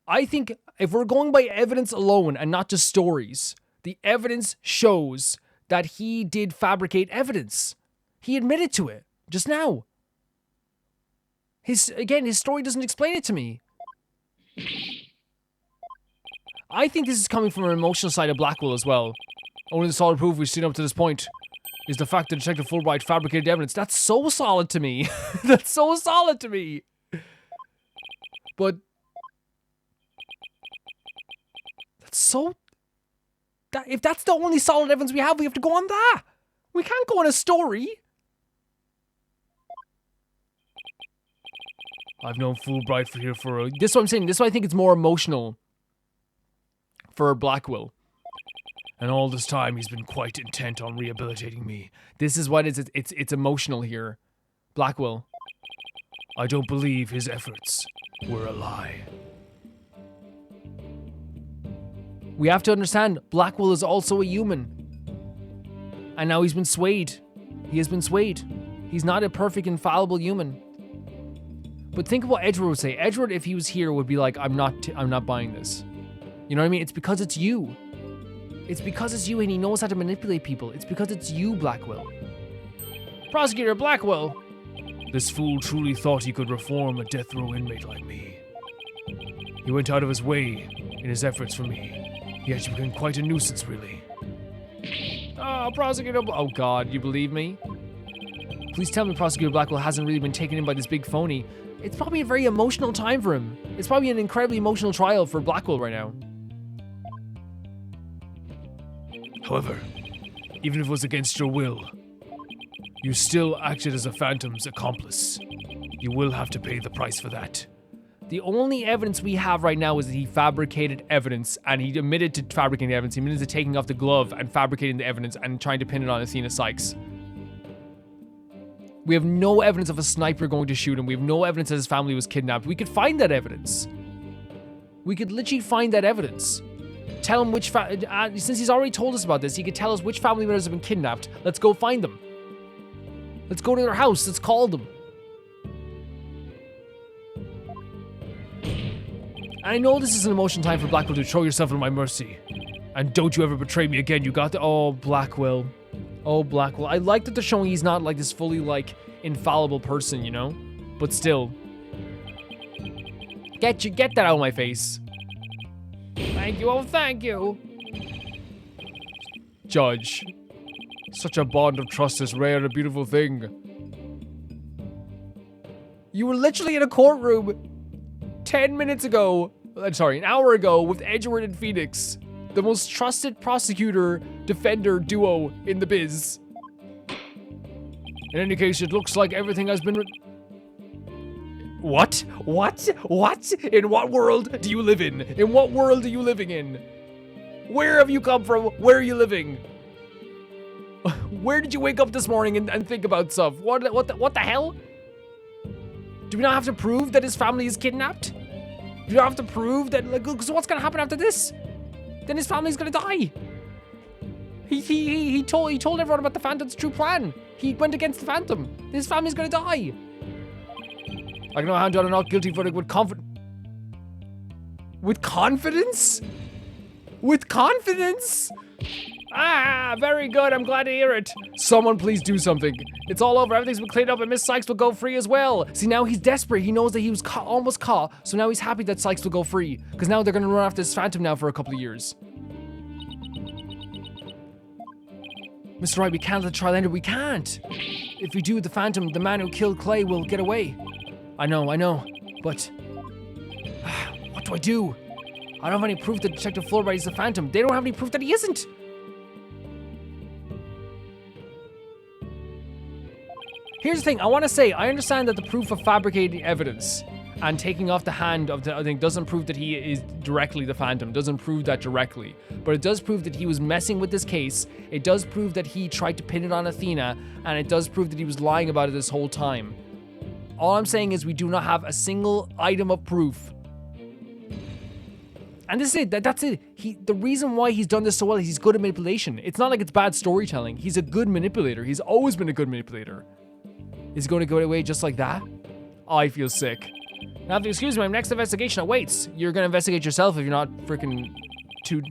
I think if we're going by evidence alone and not just stories, the evidence shows that he did fabricate evidence. He admitted to it just now. His story doesn't explain it to me. I think this is coming from an emotional side of Blackwell as well. Only the solid proof we've seen up to this point is the fact that Detective Fulbright fabricated evidence. That's so solid to me. That's so solid to me. But that's so... if that's the only solid evidence we have to go on that. We can't go on a story. I've known Fulbright for This is what I'm saying. This is why I think it's more emotional for Blackwell. and all this time he's been quite intent on rehabilitating me. This is what it's emotional here. Blackwell. I don't believe his efforts were a lie. We have to understand, Blackwell is also a human. And now he's been swayed. He has been swayed. He's not a perfect, infallible human. But think of what Edward would say. Edward, if he was here, would be like, I'm not buying this. You know what I mean? It's because it's you. It's because it's you and he knows how to manipulate people. It's because it's you, Blackwell. Prosecutor Blackwell. This fool truly thought he could reform a death row inmate like me. He went out of his way in his efforts for me. He actually became quite a nuisance, really. Oh, Prosecutor Oh God, you believe me? Please tell me Prosecutor Blackwell hasn't really been taken in by this big phony. It's probably a very emotional time for him. It's probably an incredibly emotional trial for Blackwell right now. However, even if it was against your will, you still acted as a Phantom's accomplice. You will have to pay the price for that. The only evidence we have right now is that he fabricated evidence, and he admitted to fabricating evidence. He admitted to taking off the glove and fabricating the evidence and trying to pin it on Athena Sykes. We have no evidence of a sniper going to shoot him. We have no evidence that his family was kidnapped. We could find that evidence. We could literally find that evidence. Tell him which since he's already told us about this, he could tell us which family members have been kidnapped. Let's go find them. Let's go to their house. Let's call them. I know this is an emotional time for Blackwell to Throw yourself at my mercy. And don't you ever betray me again, you got the— Oh, Blackwell. Oh, Blackwell. I like that they're showing he's not like this fully like infallible person, you know? But still. Get that out of my face. Thank you, oh thank you. Judge. Such a bond of trust is rare and a beautiful thing. You were literally in a courtroom 10 minutes ago. Sorry, an hour ago with Edward and Phoenix. The most trusted prosecutor-defender duo in the biz. In any case, it looks like everything has been What? What? What? In what world do you live in? In what world are you living in? Where have you come from? Where are you living? Where did you wake up this morning and think about stuff? What the hell? Do we not have to prove that his family is kidnapped? Do we not have to prove that, like, so what's gonna happen after this? Then his family's gonna die. He told everyone about the Phantom's true plan. He went against the Phantom. His family's gonna die. I can now hand down a not guilty verdict with confidence. With confidence? With confidence? Ah, very good. I'm glad to hear it. Someone please do something. It's all over. Everything's been cleaned up and Miss Sykes will go free as well. See, now he's desperate. He knows that he was almost caught. So now he's happy that Sykes will go free. Because now they're going to run after this Phantom now for a couple of years. Mr. Wright, we can't let the trial end. We can't. If we do, the Phantom, the man who killed Clay, will get away. I know. But what do I do? I don't have any proof that Detective Fulbright is the Phantom. They don't have any proof that he isn't. Here's the thing, I want to say, I understand that the proof of fabricating evidence and taking off the hand of the other thing doesn't prove that he is directly the Phantom, doesn't prove that directly. But it does prove that he was messing with this case, it does prove that he tried to pin it on Athena, and it does prove that he was lying about it this whole time. All I'm saying is we do not have a single item of proof. And this is it, that's it. The reason why he's done this so well is he's good at manipulation. It's not like it's bad storytelling, he's a good manipulator, he's always been a good manipulator. Is he going to go away just like that? Oh, I feel sick. Now, if you excuse me, my next investigation awaits. You're gonna investigate yourself if you're not freaking too,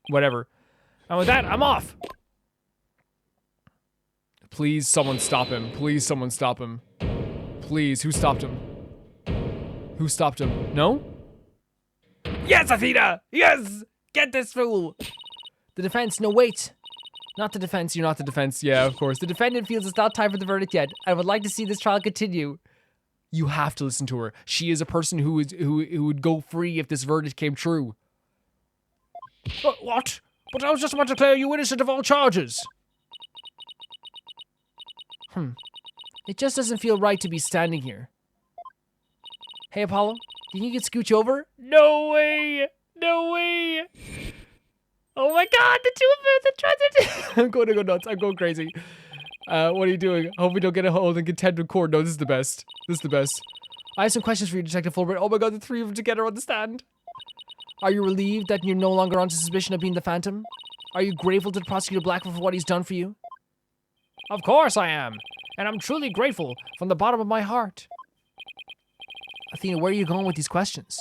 whatever. And with that, I'm off. Please, someone stop him. Please, someone stop him. Please, who stopped him? Who stopped him? No? Yes, Athena! Yes! Get this fool! The defense, no wait. Not the defense, you're not the defense. Yeah, of course. The defendant feels it's not time for the verdict yet. I would like to see this trial continue. You have to listen to her. She is a person who would go free if this verdict came true. What? But I was just about to declare you innocent of all charges. It just doesn't feel right to be standing here. Hey, Apollo, do you think you could scooch over? No way! No way! Oh my god, the two of them, the transit. I'm going to go nuts. I'm going crazy. What are you doing? I hope we don't get a hold in contempt of court. No, this is the best. This is the best. I have some questions for you, Detective Fulbright. Oh my god, the three of them together on the stand. Are you relieved that you're no longer under suspicion of being the Phantom? Are you grateful to the prosecutor Blackwell for what he's done for you? Of course I am. And I'm truly grateful from the bottom of my heart. Athena, where are you going with these questions?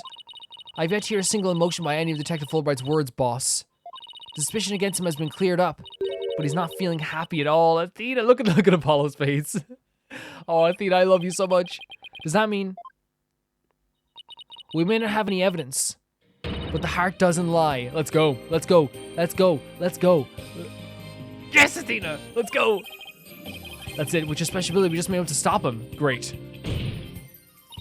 I've yet to hear a single emotion by any of Detective Fulbright's words, boss. The suspicion against him has been cleared up, but he's not feeling happy at all. Athena, look at Apollo's face. Oh, Athena, I love you so much. Does that mean we may not have any evidence, but the heart doesn't lie? Let's go. Let's go. Let's go. Let's go. Yes, Athena! Let's go! That's it. With your special ability, we just made able to stop him. Great.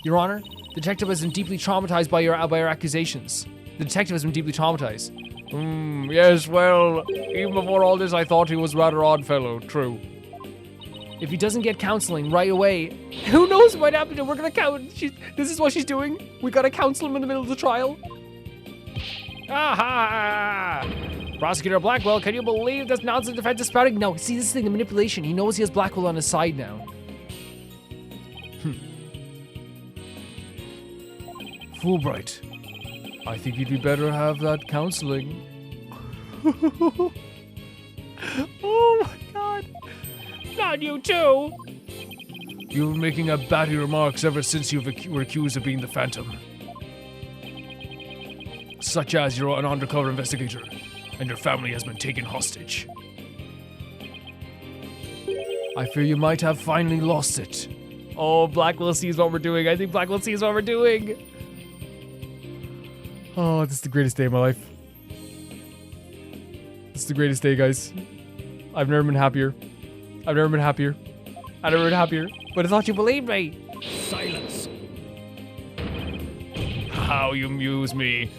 Your Honor, the detective has been deeply traumatized by your accusations. The detective has been deeply traumatized. Yes, well, even before all this, I thought he was rather odd fellow, true. If he doesn't get counseling right away, who knows what might happen to him? We're gonna this is what she's doing. We gotta counsel him in the middle of the trial. Aha! Prosecutor Blackwell, can you believe this nonsense defense is spouting? No, see, this thing, the manipulation. He knows he has Blackwell on his side now. Fulbright, I think you'd be better to have that counseling. Oh my god. Not you too! You've been making batty remarks ever since you were accused of being the Phantom. Such as you're an undercover investigator, and your family has been taken hostage. I fear you might have finally lost it. Oh, Blackwell sees what we're doing. I think Blackwell sees what we're doing. Oh, this is the greatest day of my life. This is the greatest day, guys. I've never been happier. I've never been happier. I've never been happier. But I thought you believed me. Silence. How you amuse me.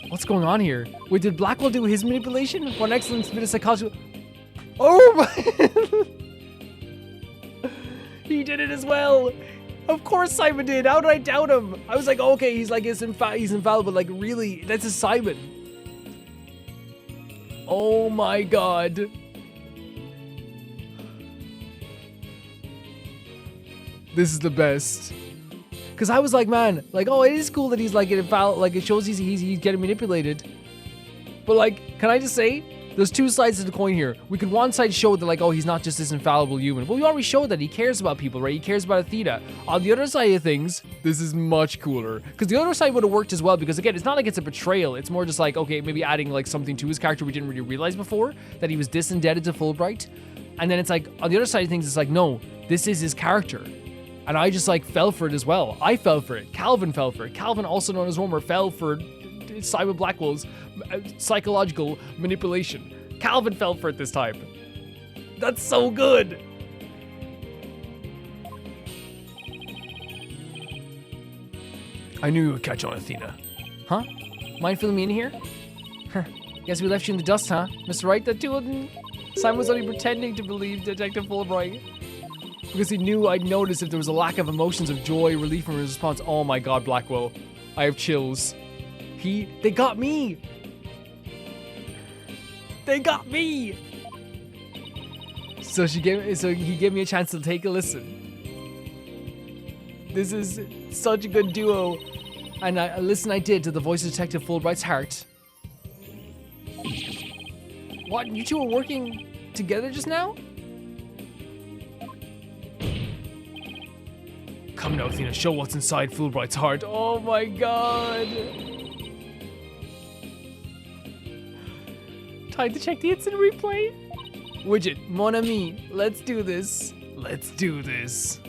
What's going on here? Wait, did Blackwell do his manipulation? What an excellent bit of psychology. Oh my! He did it as well. Of course Simon did. How did I doubt him? I was like, oh, okay, he's infallible. Like, really? That's a Simon. Oh my god. This is the best. Cause I was like, man, like, oh, it is cool that he's like like it shows he's getting manipulated. But like, can I just say, there's two sides to the coin here. We could one side show that like, oh, he's not just this infallible human. But we already showed that he cares about people, right? He cares about Athena. On the other side of things, this is much cooler. Because the other side would have worked as well. Because again, it's not like it's a betrayal. It's more just like, okay, maybe adding like something to his character we didn't really realize before. That he was disindebted to Fulbright. And then it's like, on the other side of things, it's like, no, this is his character. And I just like fell for it as well. I fell for it. Calvin fell for it. Calvin, also known as Romer, fell for Simon Blackwell's psychological manipulation. Calvin fell for it this time. That's so good. I knew you would catch on, Athena. Huh? Mind filling me in here? Guess we left you in the dust, huh? Mr. Wright, the two of them. Simon was only pretending to believe Detective Fulbright. Because he knew I'd notice if there was a lack of emotions of joy, relief from his response. Oh my god, Blackwell. I have chills. They got me! They got me! So he gave me a chance to take a listen. This is such a good duo. And I did to the voice of Detective Fulbright's heart. What? You two were working together just now? Come now, Athena, show what's inside Fulbright's heart. Oh my god. Time to check the instant replay. Widget, mon ami, let's do this. Let's do this.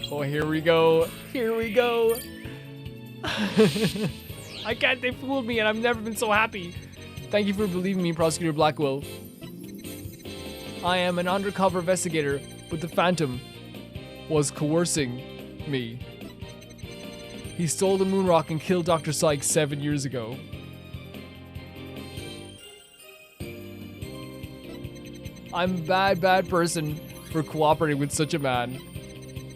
Oh, here we go. Here we go. I can't, they fooled me and I've never been so happy. Thank you for believing me, Prosecutor Blackwell. I am an undercover investigator, but the Phantom was coercing me. He stole the moon rock and killed Dr. Sykes 7 years ago. I'm a bad person for cooperating with such a man.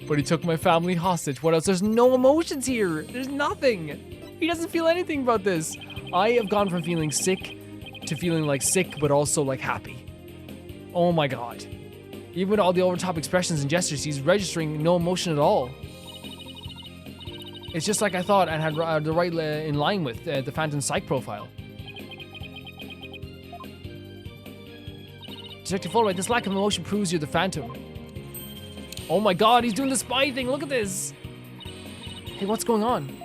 But he took my family hostage. What else? There's no emotions here. There's nothing. He doesn't feel anything about this. I have gone from feeling sick to feeling like sick, but also like happy. Oh my god. Even with all the over-top expressions and gestures, he's registering no emotion at all. It's just like I thought and had the right in line with the Phantom Psych profile. Detective Fulbright, this lack of emotion proves you're the Phantom. Oh my god, he's doing the spy thing, look at this! Hey, what's going on?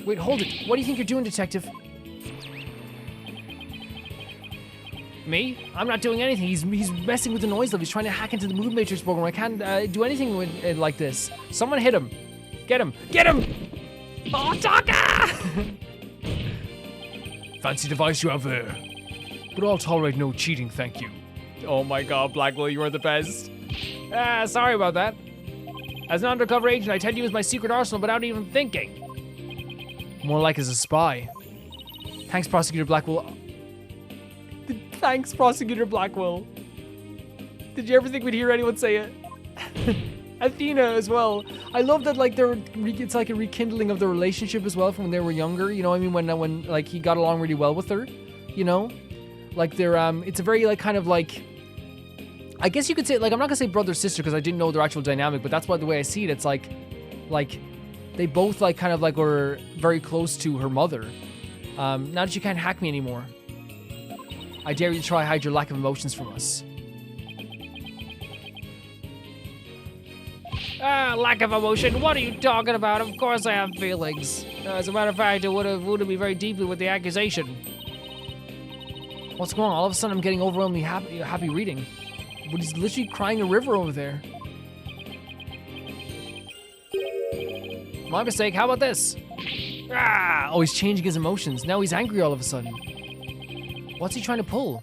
Wait, hold it. What do you think you're doing, Detective? Me? I'm not doing anything. He's messing with the noise level. He's trying to hack into the Mood Matrix program. I can't do anything with it like this. Someone hit him. Get him. Get him! Oh, Taka! Fancy device you have there. But I'll tolerate no cheating, thank you. Oh my god, Blackwell, you are the best. Sorry about that. As an undercover agent, I tend to use my secret arsenal without even thinking. More like as a spy. Thanks, Prosecutor Blackwell. Thanks, Prosecutor Blackwell. Did you ever think we'd hear anyone say it? Athena as well. I love that, like, it's like a rekindling of the relationship as well from when they were younger. You know what I mean? When like he got along really well with her. You know, like they're it's a very like kind of like. I guess you could say, like, I'm not gonna say brother sister because I didn't know their actual dynamic, but that's why the way I see it, it's like they both like kind of like were very close to her mother. Now that you can't hack me anymore, I dare you to try hide your lack of emotions from us. Lack of emotion? What are you talking about? Of course I have feelings. As a matter of fact, it would have wounded me very deeply with the accusation. What's going on? All of a sudden I'm getting overwhelmingly happy reading. But he's literally crying a river over there. My mistake, how about this? Oh, he's changing his emotions. Now he's angry all of a sudden. What's he trying to pull?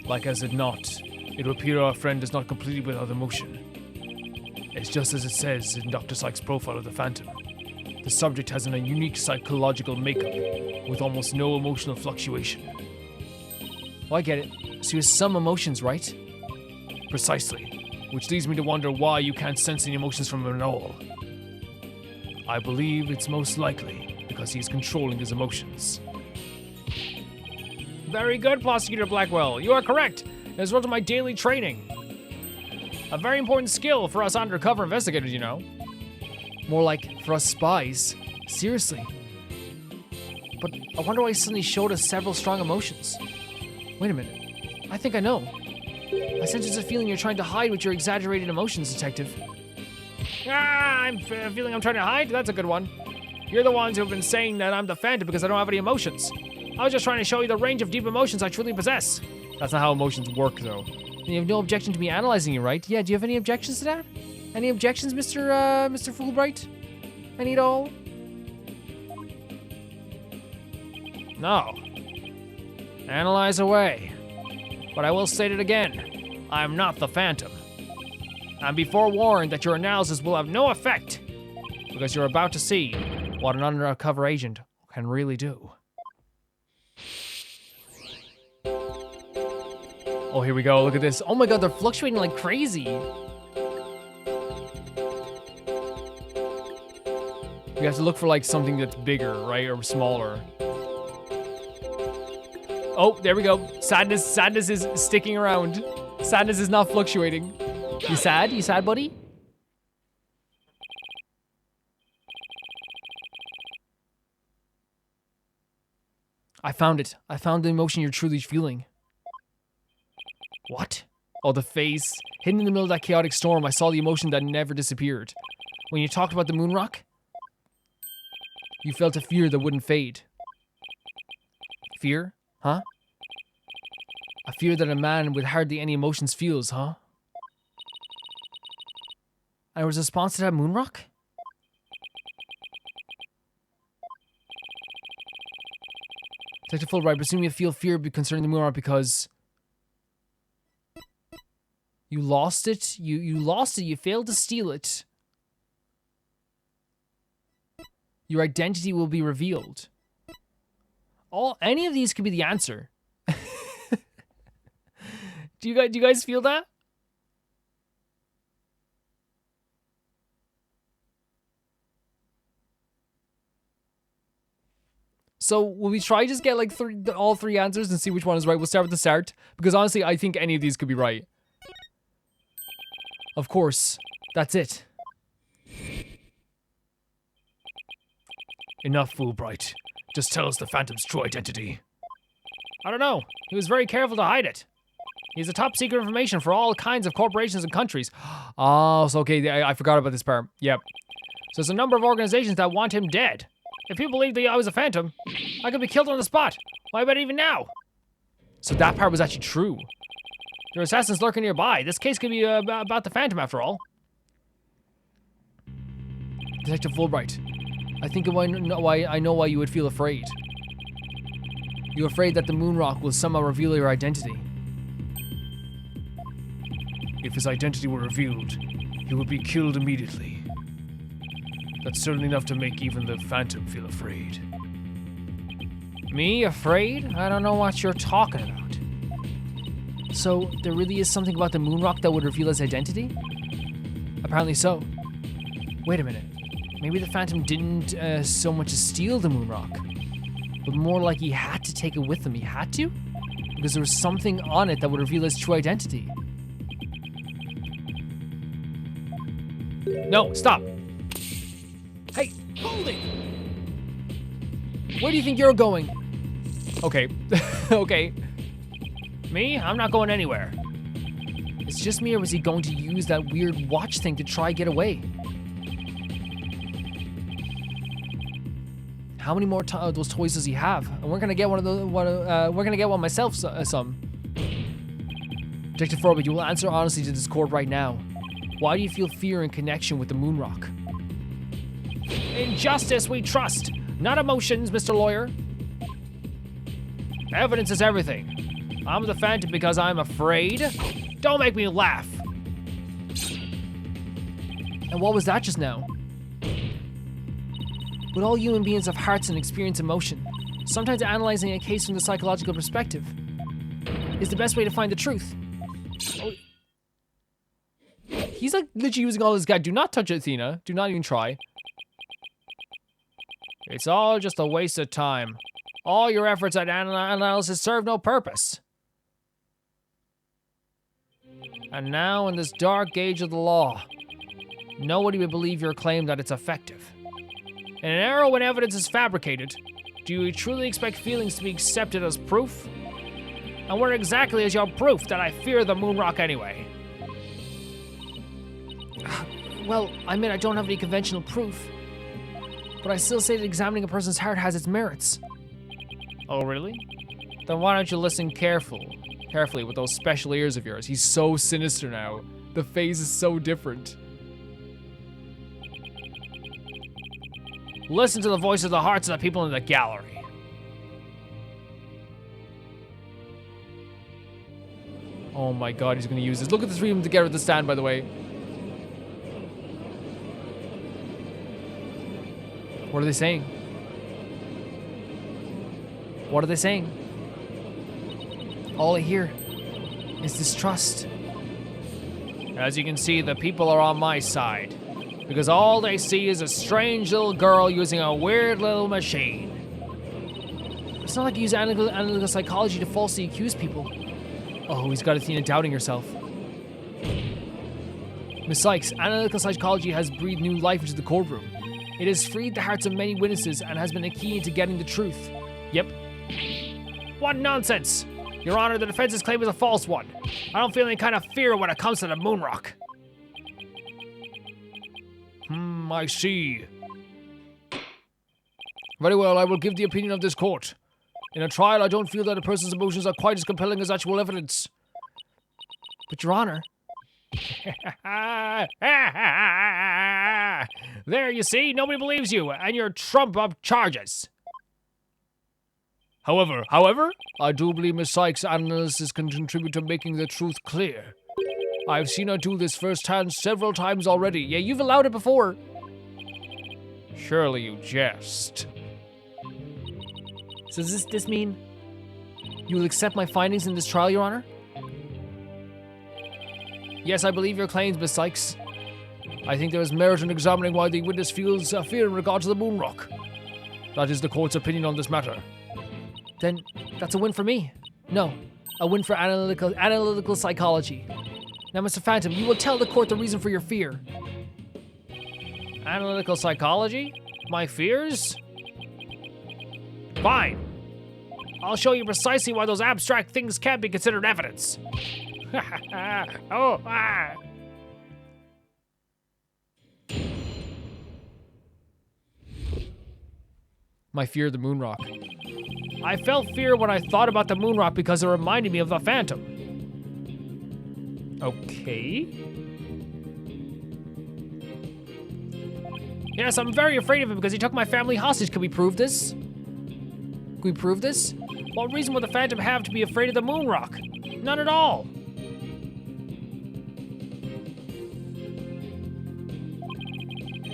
Like as it not, it would appear our friend is not completely without emotion. It's just as it says in Dr. Sykes' profile of the Phantom. The subject has a unique psychological makeup with almost no emotional fluctuation. Oh, I get it. So he has some emotions, right? Precisely, which leads me to wonder why you can't sense any emotions from him at all. I believe it's most likely because he's controlling his emotions. Very good, Prosecutor Blackwell. You are correct. As a result of my daily training. A very important skill for us undercover investigators, you know. More like for us spies. Seriously. But I wonder why he suddenly showed us several strong emotions. Wait a minute. I think I know. I sense there's a feeling you're trying to hide with your exaggerated emotions, Detective. I'm feeling I'm trying to hide? That's a good one. You're the ones who have been saying that I'm the Phantom because I don't have any emotions. I was just trying to show you the range of deep emotions I truly possess. That's not how emotions work, though. And you have no objection to me analyzing you, right? Yeah, do you have any objections to that? Any objections, Mr. Fulbright? Any at all? No. Analyze away. But I will state it again. I'm not the Phantom. And be forewarned that your analysis will have no effect, because you're about to see what an undercover agent can really do. Oh, here we go. Look at this. Oh my god, they're fluctuating like crazy. We have to look for like something that's bigger, right? Or smaller. Oh, there we go. Sadness is sticking around. Sadness is not fluctuating. You sad? You sad, buddy? I found it. I found the emotion you're truly feeling. What? Oh, the face. Hidden in the middle of that chaotic storm, I saw the emotion that never disappeared. When you talked about the moon rock, you felt a fear that wouldn't fade. Fear? Huh? A fear that a man with hardly any emotions feels, huh? And it was a response to that moon rock? Detective Fulbright, presume you feel fear concerning the moon rock because you lost it. You lost it. You failed to steal it. Your identity will be revealed. Any of these could be the answer. Do you guys feel that? So will we try just get like all three answers and see which one is right? We'll start with the start because honestly, I think any of these could be right. Of course, that's it. Enough, Fulbright. Just tell us the Phantom's true identity. I don't know. He was very careful to hide it. He's a top secret information for all kinds of corporations and countries. Oh, so okay, I forgot about this part. Yep. So there's a number of organizations that want him dead. If people believed that I was a Phantom, I could be killed on the spot. Why bet even now? So that part was actually true. There are assassins lurking nearby. This case could be about the Phantom after all. Detective Fulbright, I think I know why you would feel afraid. You're afraid that the moon rock will somehow reveal your identity. If his identity were revealed, he would be killed immediately. That's certainly enough to make even the Phantom feel afraid. Me afraid? I don't know what you're talking about. So, there really is something about the moon rock that would reveal his identity? Apparently so. Wait a minute. Maybe the Phantom didn't so much as steal the moon rock, but more like he had to take it with him. He had to? Because there was something on it that would reveal his true identity. No, stop. Hey, Hold it! where do you think you're going? Okay. Okay. Me? I'm not going anywhere. It's just me, or was he going to use that weird watch thing to try get away? How many more of those toys does he have? And we're gonna get one of those. We're gonna get one myself. Some. Detective Fulbright, you will answer honestly to this court right now. Why do you feel fear in connection with the moon rock? In justice we trust, not emotions, Mr. Lawyer. Evidence is everything. I'm the Phantom because I'm afraid. Don't make me laugh. And what was that just now? But all human beings have hearts and experience emotion. Sometimes analyzing a case from the psychological perspective is the best way to find the truth. Oh. He's like literally using all this guy. Do not touch it, Athena. Do not even try. It's all just a waste of time. All your efforts at analysis serve no purpose. And now, in this dark age of the law, nobody would believe your claim that it's effective. In an era when evidence is fabricated, do you truly expect feelings to be accepted as proof? And where exactly is your proof that I fear the moon rock anyway? Well, I mean, I don't have any conventional proof. But I still say that examining a person's heart has its merits. Oh, really? Then why don't you listen carefully with those special ears of yours? He's so sinister now. The face is so different. Listen to the voice of the hearts of the people in the gallery. Oh my god, he's gonna use this. Look at the three of them together at the stand, by the way. What are they saying? What are they saying? All I hear is distrust. As you can see, the people are on my side. Because all they see is a strange little girl using a weird little machine. It's not like you use analytical psychology to falsely accuse people. Oh, he's got Athena doubting herself. Miss Sykes, analytical psychology has breathed new life into the courtroom. It has freed the hearts of many witnesses and has been a key to getting the truth. Yep, What nonsense! Your Honor, the defense's claim is a false one. I don't feel any kind of fear when it comes to the moon rock. I see. Very well, I will give the opinion of this court. In a trial, I don't feel that a person's emotions are quite as compelling as actual evidence. But Your Honor, There, you see, nobody believes you and your trump-up charges. However, I do believe Miss Sykes' analysis can contribute to making the truth clear. I've seen her do this firsthand several times already. yeah, you've allowed it before. Surely you jest. So does this mean you will accept my findings in this trial, Your Honor? Yes, I believe your claims, Miss Sykes. I think there is merit in examining why the witness feels fear in regard to the moon rock. That is the court's opinion on this matter. Then that's a win for me. No, a win for analytical psychology. Now, Mr. Phantom, you will tell the court the reason for your fear. Analytical psychology? My fears? Fine. I'll show you precisely why those abstract things can't be considered evidence. Oh, ah. My fear of the moon rock. I felt fear when I thought about the moon rock because it reminded me of the Phantom. Okay. Yes, I'm very afraid of him because he took my family hostage. Can we prove this? Can we prove this? What reason would the Phantom have to be afraid of the moon rock? None at all.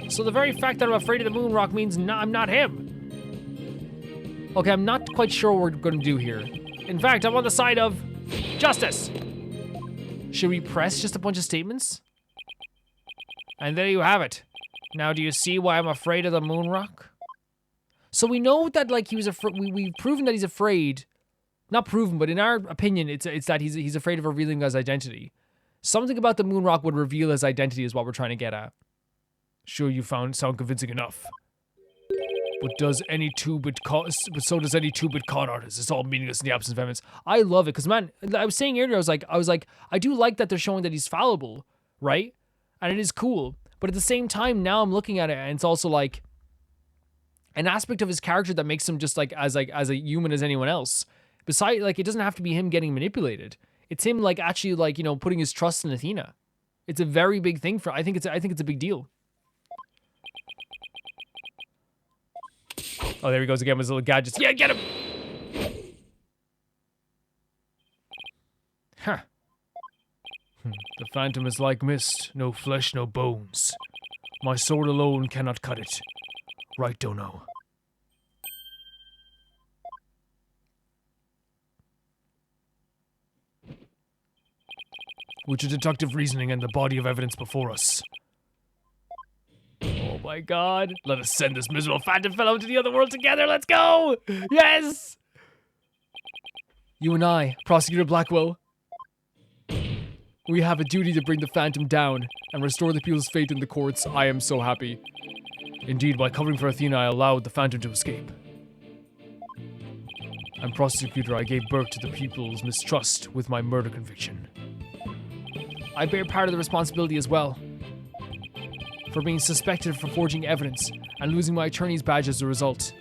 So the very fact that I'm afraid of the moon rock means I'm not him. Okay, I'm not quite sure what we're going to do here. In fact, I'm on the side of justice. Should we press just a bunch of statements? And there you have it. Now, do you see why I'm afraid of the moon rock? So we know that, like, he was we've proven that he's afraid. Not proven, but in our opinion, it's that he's afraid of revealing his identity. Something about the moon rock would reveal his identity is what we're trying to get at. Sure, you sound convincing enough. But so does any two-bit con artist. It's all meaningless in the absence of evidence. I love it because, man, I was saying earlier, I was like, I do like that they're showing that he's fallible, right? And it is cool. But at the same time, now I'm looking at it, and it's also like an aspect of his character that makes him just like as a human as anyone else. Besides, like, it doesn't have to be him getting manipulated. It's him, like, actually, like, you know, putting his trust in Athena. It's a very big thing I think it's a big deal. Oh, there he goes again with his little gadgets. Yeah, get him! Huh. The Phantom is like mist, no flesh, no bones. My sword alone cannot cut it. Right, don't know. With your deductive reasoning and the body of evidence before us, oh my god. Let us send this miserable Phantom fellow to the other world together. Let's go! Yes! You and I, Prosecutor Blackwell, we have a duty to bring the Phantom down and restore the people's faith in the courts. I am so happy. Indeed, by covering for Athena, I allowed the Phantom to escape. And Prosecutor, I gave birth to the people's mistrust with my murder conviction. I bear part of the responsibility as well for being suspected for forging evidence and losing my attorney's badge as a result.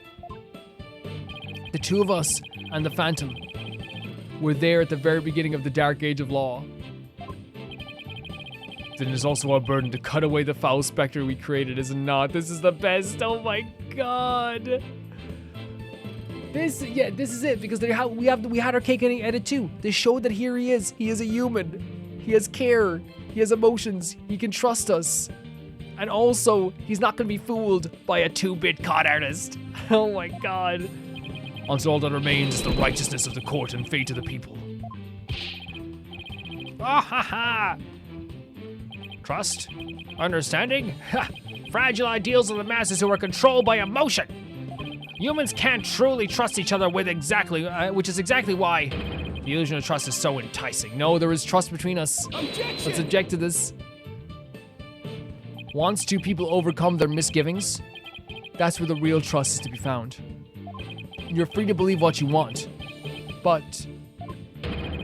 The two of us and the Phantom were there at the very beginning of the dark age of law. Then it is also our burden to cut away the foul specter we created, is it not? This is the best, oh my god! This is it, because we had our cake and edit too. They showed that here he is a human. He has care, he has emotions, he can trust us. And also, he's not gonna be fooled by a 2-bit con artist. Oh my god. Until all that remains is the righteousness of the court and fate of the people. Ah ha ha! Trust? Understanding? Ha! Fragile ideals of the masses who are controlled by emotion! Humans can't truly trust each other which is exactly why the illusion of trust is so enticing. No, there is trust between us. Objection! Let's object to this. Once two people overcome their misgivings, that's where the real trust is to be found. You're free to believe what you want. But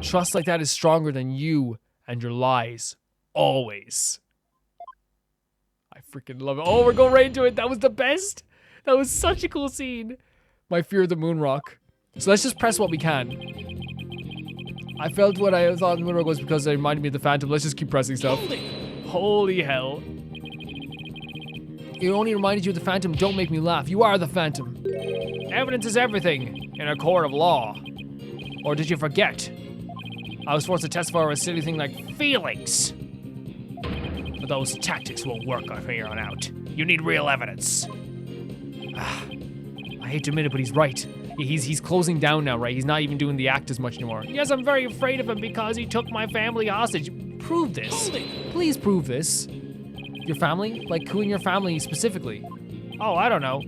trust like that is stronger than you and your lies. Always. I freaking love it. Oh, we're going right into it. That was the best. That was such a cool scene. My fear of the moon rock. So let's just press what we can. I felt what I thought the moon rock was because it reminded me of the Phantom. Let's just keep pressing stuff. Holy hell. It only reminded you of the Phantom. Don't make me laugh. You are the Phantom. Evidence is everything in a court of law. Or did you forget? I was forced to testify over a silly thing like feelings. But those tactics won't work from here on out. You need real evidence. I hate to admit it, but he's right. He's closing down now, right? He's not even doing the act as much anymore. Yes, I'm very afraid of him because he took my family hostage. Prove this. Please prove this. Your family? Like who in your family specifically? Oh, I don't know.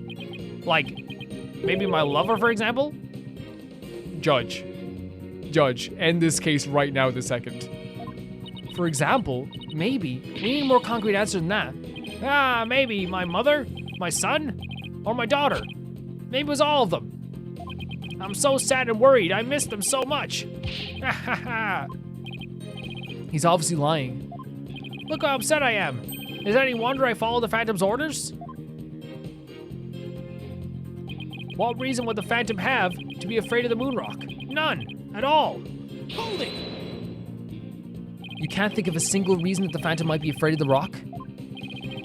Like, maybe my lover, for example? Judge, end this case right now this second. For example, maybe. We need a more concrete answer than that. Maybe my mother, my son, or my daughter. Maybe it was all of them. I'm so sad and worried. I miss them so much. He's obviously lying. Look how upset I am. Is it any wonder I follow the Phantom's orders? What reason would the Phantom have to be afraid of the moon rock? None at all. Hold it! You can't think of a single reason that the Phantom might be afraid of the rock?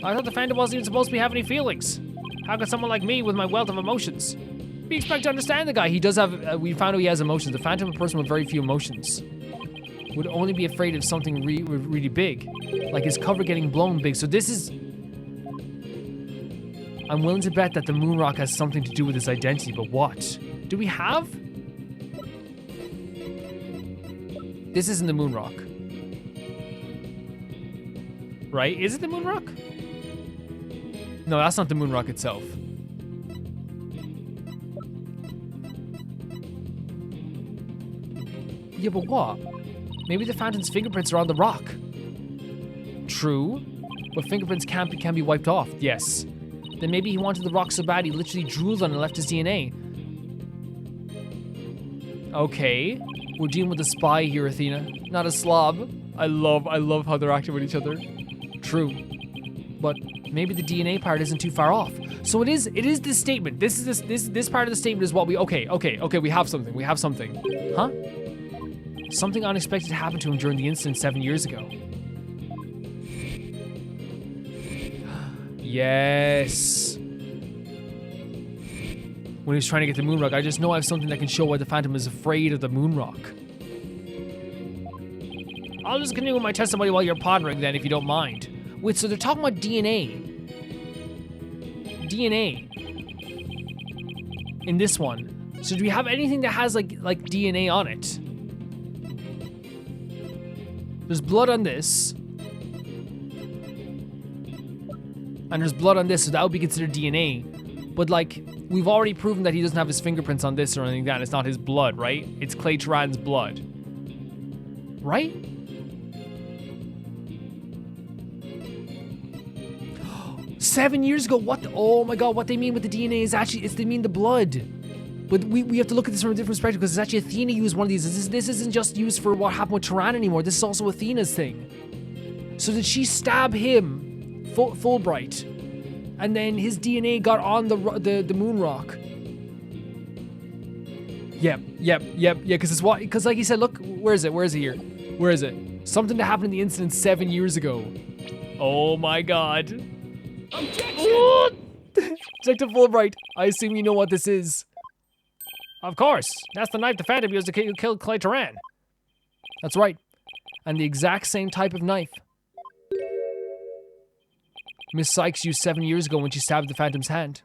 I thought the Phantom wasn't even supposed to be having any feelings. How could someone like me with my wealth of emotions be expected to understand the guy? He does have, we found out he has emotions. The Phantom, a person with very few emotions, would only be afraid of something really big. Like his cover getting blown big. So this is... I'm willing to bet that the moon rock has something to do with his identity, but what? Do we have? This isn't the moon rock. Right? Is it the moon rock? No, that's not the moon rock itself. Yeah, but what? Maybe the Phantom's fingerprints are on the rock. True, but fingerprints can be wiped off. Yes. Then maybe he wanted the rock so bad he literally drooled on it and left his DNA. Okay, we're dealing with a spy here, Athena, not a slob. I love how they're acting with each other. True, but maybe the DNA part isn't too far off. So it is this statement. This part of the statement is what we okay, we have something. Huh? Something unexpected happened to him during the incident 7 years ago. Yes. When he was trying to get the moon rock, I just know I have something that can show why the Phantom is afraid of the moon rock. I'll just continue with my testimony while you're pondering then, if you don't mind. Wait, so they're talking about DNA. DNA. In this one. So do we have anything that has like DNA on it? There's blood on this. And there's blood on this, so that would be considered DNA. But like, we've already proven that he doesn't have his fingerprints on this or anything like that. It's not his blood, right? It's Clay Turan's blood. Right? $7 years ago, what the, oh my god, what they mean with the DNA is actually, they mean the blood. But we have to look at this from a different perspective because it's actually Athena used one of these. This isn't just used for what happened with Turan anymore. This is also Athena's thing. So did she stab him, Fulbright, and then his DNA got on the moon rock? Yep, because it's what, because like he said, look, where is it here? Where is it? Something that happened in the incident 7 years ago. Oh my god. Objection! Detective Fulbright, I assume you know what this is. Of course. That's the knife the Phantom used to kill Clay Turan. That's right. And the exact same type of knife Miss Sykes used 7 years ago when she stabbed the Phantom's hand.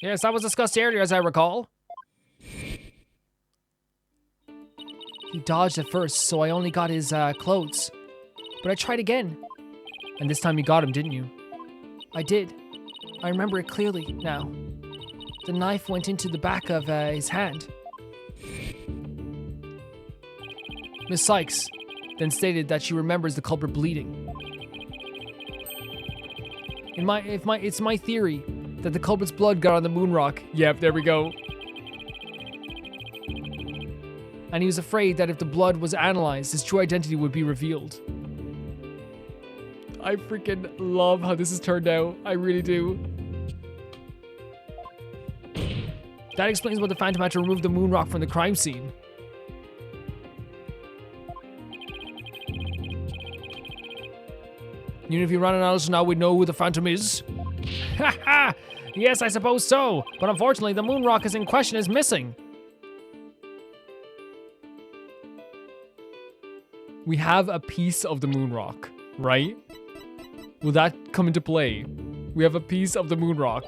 Yes, that was discussed earlier, as I recall. He dodged at first, so I only got his clothes. But I tried again. And this time you got him, didn't you? I did. I remember it clearly now. The knife went into the back of his hand. Miss Sykes then stated that she remembers the culprit bleeding. It's my theory that the culprit's blood got on the moon rock. Yep, there we go. And he was afraid that if the blood was analyzed, his true identity would be revealed. I freaking love how this has turned out. I really do. That explains why the Phantom had to remove the moon rock from the crime scene. Even if you ran analysis now, we'd know who the Phantom is. Haha! Yes, I suppose so. But unfortunately, the moon rock is in question is missing. We have a piece of the moon rock, right? Will that come into play? We have a piece of the moon rock.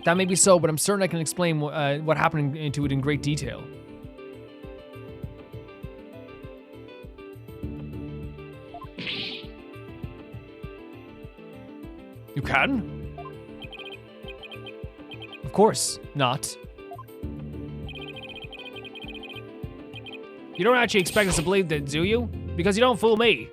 That may be so, but I'm certain I can explain what happened into it in great detail. You can? Of course not. You don't actually expect us to believe that, do you? Because you don't fool me.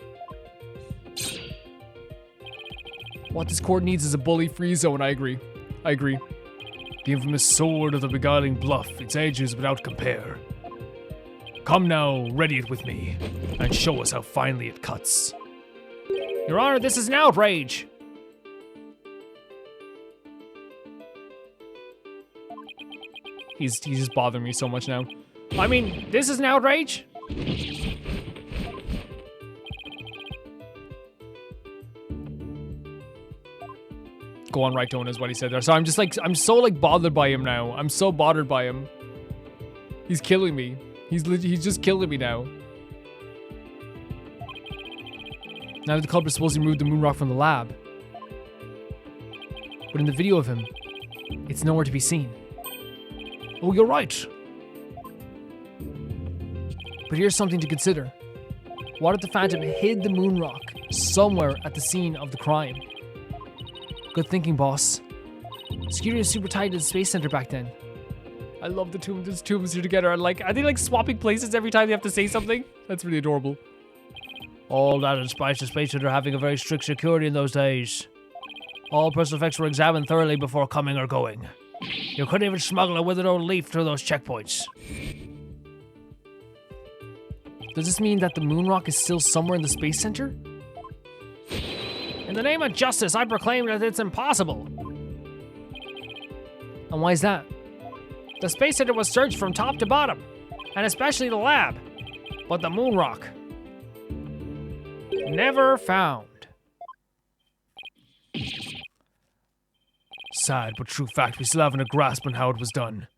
What this court needs is a bully-free zone, I agree. The infamous sword of the beguiling bluff, its edge is without compare. Come now, ready it with me, and show us how finely it cuts. Your Honor, this is an outrage. He's just bothering me so much now. I mean, this is an outrage? Go on, Wright, don't is what he said there. So I'm so like bothered by him now. I'm so bothered by him. He's killing me. He's just killing me now. Now the culprit supposedly removed the moon rock from the lab. But in the video of him, it's nowhere to be seen. Oh, you're right. But here's something to consider. What if the Phantom hid the moon rock somewhere at the scene of the crime? Good thinking, boss. Security was super tight at the Space Center back then. I love the two of us here together. Are they like swapping places every time they have to say something? That's really adorable. All that in spite of the Space Center having a very strict security in those days. All personal effects were examined thoroughly before coming or going. You couldn't even smuggle a withered old leaf through those checkpoints. Does this mean that the moon rock is still somewhere in the Space Center? In the name of justice, I proclaim that it's impossible. And why is that? The Space Center was searched from top to bottom, and especially the lab. But the moon rock, never found. Sad but true fact, we still haven't a grasp on how it was done.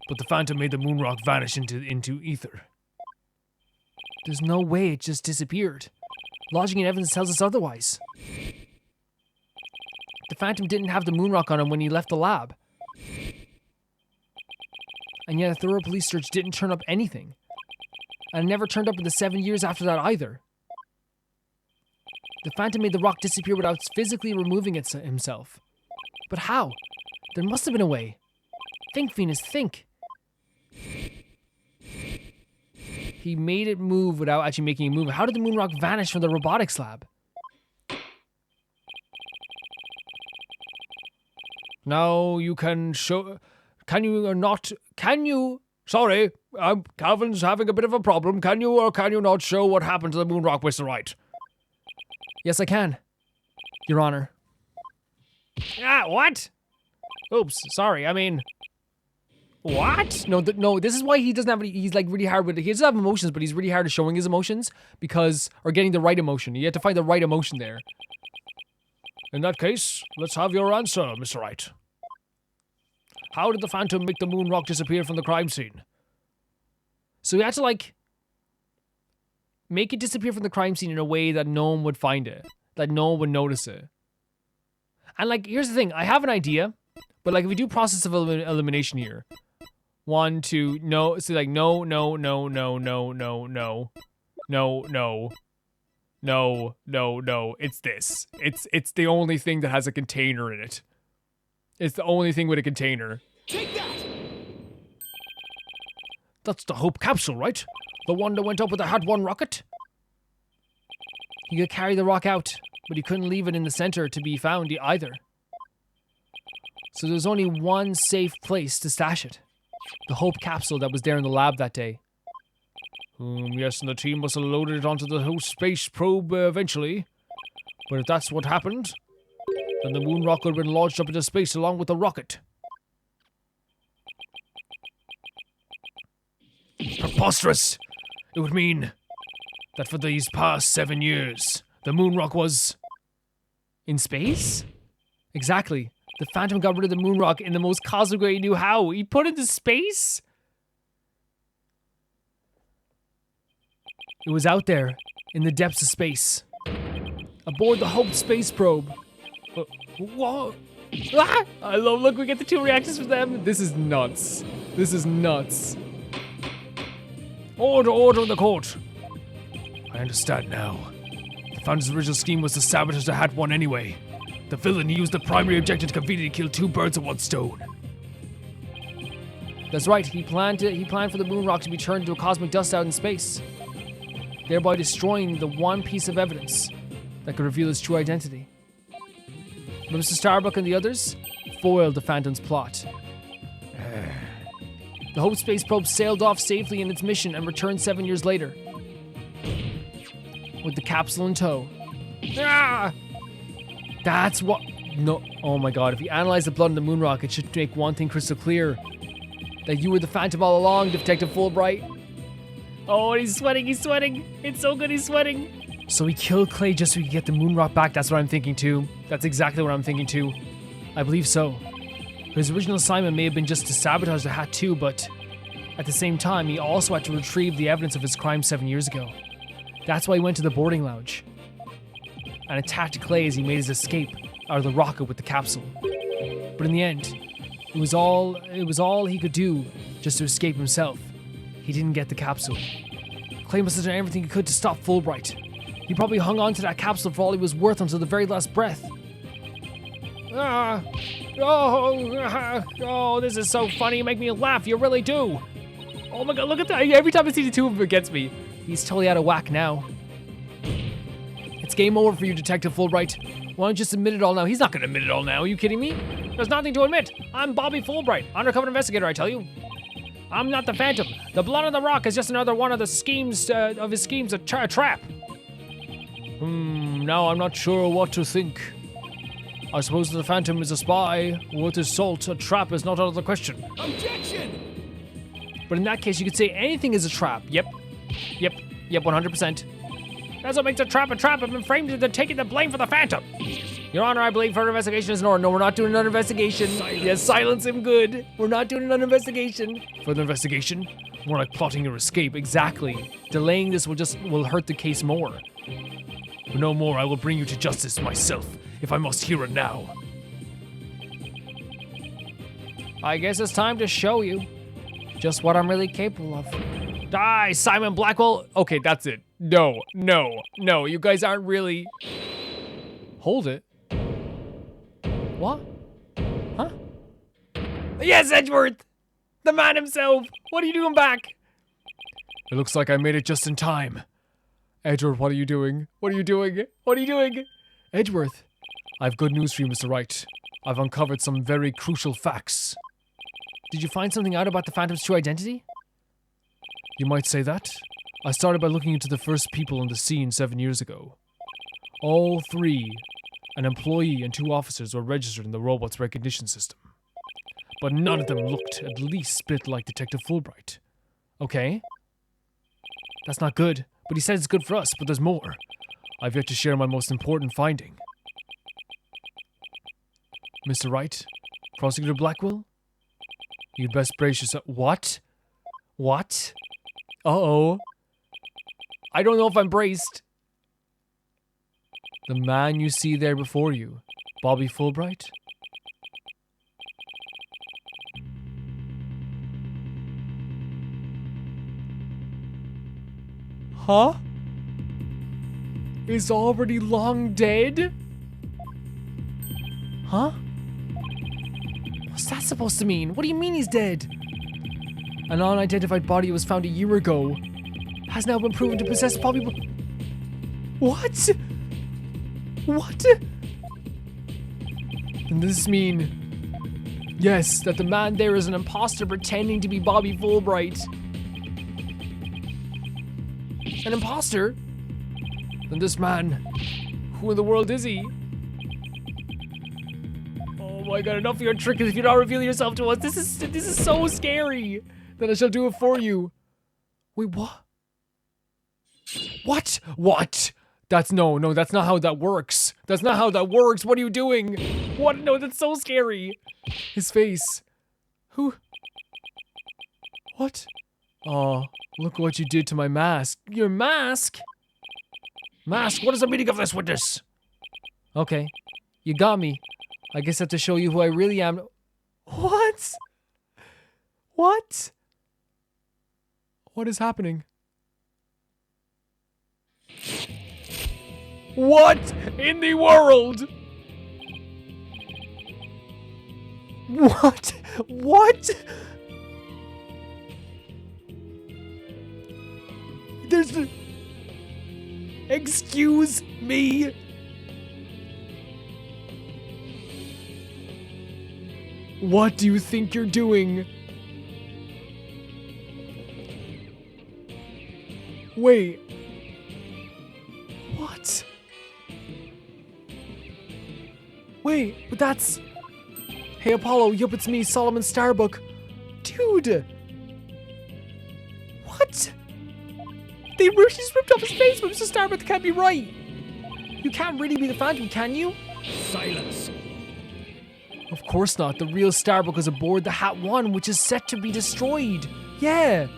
But the Phantom made the moon rock vanish into ether. There's no way it just disappeared. Logic and evidence tells us otherwise. The Phantom didn't have the moon rock on him when he left the lab. And yet a thorough police search didn't turn up anything. And it never turned up in the 7 years after that either. The Phantom made the rock disappear without physically removing it himself. But how? There must have been a way. Think, Venus, think. He made it move without actually making it move. How did the moon rock vanish from the robotics lab? Now you can show... Can you or not... Can you... Sorry, Calvin's having a bit of a problem. Can you or can you not show what happened to the moon rock, Mr. Wright? Yes, I can. Your Honor. Ah, what? Oops, sorry, I mean... What? No, this is why he doesn't have any... He's like really hard with... He doesn't have emotions, but he's really hard at showing his emotions because... Or getting the right emotion. You have to find the right emotion there. In that case, let's have your answer, Mr. Wright. How did the Phantom make the moon rock disappear from the crime scene? So he had to, like... make it disappear from the crime scene in a way that no one would find it. That no one would notice it. And, like, here's the thing. I have an idea. But, like, if we do process of elimination here... 1, 2, no. So, like, no. It's this. It's the only thing that has a container in it. It's the only thing with a container. Take that! That's the Hope capsule, right? The one that went up with the Hat 1 rocket? He could carry the rock out, but he couldn't leave it in the center to be found either. So there's only one safe place to stash it. The Hope capsule that was there in the lab that day. Yes, and the team must have loaded it onto the Hope space probe eventually. But if that's what happened, then the moon rock would have been launched up into space along with the rocket. Preposterous! It would mean that for these past 7 years, the moon rock was... In space? Exactly. The Phantom got rid of the moon rock in the most cosmic way he knew how. He put it into space? It was out there, in the depths of space. Aboard the Hope space probe. Whoa! Ah! I love, look, we get the two reactions from them. This is nuts. This is nuts. Order in the court. I understand now. The Phantom's original scheme was to sabotage the Hat One anyway. The villain used the primary objective to conveniently kill two birds with one stone. That's right, he planned for the moon rock to be turned into a cosmic dust out in space, thereby destroying the one piece of evidence that could reveal his true identity. But Mr. Starbuck and the others foiled the Phantom's plot. The Hope space probe sailed off safely in its mission and returned 7 years later, with the capsule in tow. Ah! That's what... No. Oh my god, if you analyze the blood in the moon rock, it should make one thing crystal clear. That you were the Phantom all along, Detective Fulbright. Oh, he's sweating, he's sweating. It's so good, he's sweating. So he killed Clay just so he could get the moon rock back. That's what I'm thinking too. That's exactly what I'm thinking too. I believe so. His original assignment may have been just to sabotage the Hat too, but at the same time, he also had to retrieve the evidence of his crime 7 years ago. That's why he went to the boarding lounge and attacked Clay as he made his escape out of the rocket with the capsule. But in the end, it was all he could do just to escape himself. He didn't get the capsule. Clay must have done everything he could to stop Fulbright. He probably hung on to that capsule for all he was worth until the very last breath. Oh, this is so funny. You make me laugh. You really do. Oh my god, look at that. Every time I see the two of them, it gets me. He's totally out of whack now. It's game over for you, Detective Fulbright. Why don't you just admit it all now? He's not going to admit it all now. Are you kidding me? There's nothing to admit. I'm Bobby Fulbright, undercover investigator, I tell you. I'm not the Phantom. The blood on the rock is just another one of the schemes, of his schemes, a trap. Now I'm not sure what to think. I suppose the Phantom is a spy. Worth his salt, a trap is not out of the question. Objection! But in that case, you could say anything is a trap. Yep, 100%. That's what makes a trap a trap. I've been framed into taking the blame for the Phantom. Your Honor, I believe further investigation is in order. No, we're not doing another investigation. Yes, silence him, good. We're not doing another investigation. Further investigation? More like plotting your escape, exactly. Delaying this will hurt the case more. But no more, I will bring you to justice myself, if I must hear it now. I guess it's time to show you just what I'm really capable of. Die, Simon Blackwell. Okay, that's it. No, you guys aren't really... Hold it. What? Huh? Yes, Edgeworth! The man himself! What are you doing back? It looks like I made it just in time. Edgeworth, what are you doing? What are you doing? What are you doing? Edgeworth. I have good news for you, Mr. Wright. I've uncovered some very crucial facts. Did you find something out about the Phantom's true identity? You might say that. I started by looking into the first people on the scene 7 years ago. All three, an employee and 2 officers, were registered in the robot's recognition system. But none of them looked at least a bit like Detective Fulbright. Okay. That's not good. But he said it's good for us, but there's more. I've yet to share my most important finding. Mr. Wright, Prosecutor Blackwell, you'd best brace yourself. What? Uh-oh. I don't know if I'm braced. The man you see there before you, Bobby Fulbright? Huh? Is already long dead? Huh? What's that supposed to mean? What do you mean he's dead? An unidentified body was found a year ago. Has now been proven to possess Bobby... What? What? And does this mean, yes, that the man there is an imposter pretending to be Bobby Fulbright? An imposter? Then this man, who in the world is he? Oh my god, enough of your trick if you're not revealing yourself to us. This is so scary. Then I shall do it for you. Wait, what? What? What? That's no, that's not how that works. That's not how that works. What are you doing? What? No, that's so scary. His face. Who? What? Oh, look what you did to my mask. Your mask? Mask, what is the meaning of this witness? Okay, you got me. I guess I have to show you who I really am. What? What? What is happening? What in the world? What? What? There's the... Excuse me? What do you think you're doing? Wait. What? Wait, but that's... Hey Apollo, yup, it's me, Solomon Starbuck. Dude! What? They just ripped off his face, but Mr. Starbuck can't be right. You can't really be the Phantom, can you? Silence. Of course not. The real Starbuck is aboard the Hat 1, which is set to be destroyed. Yeah.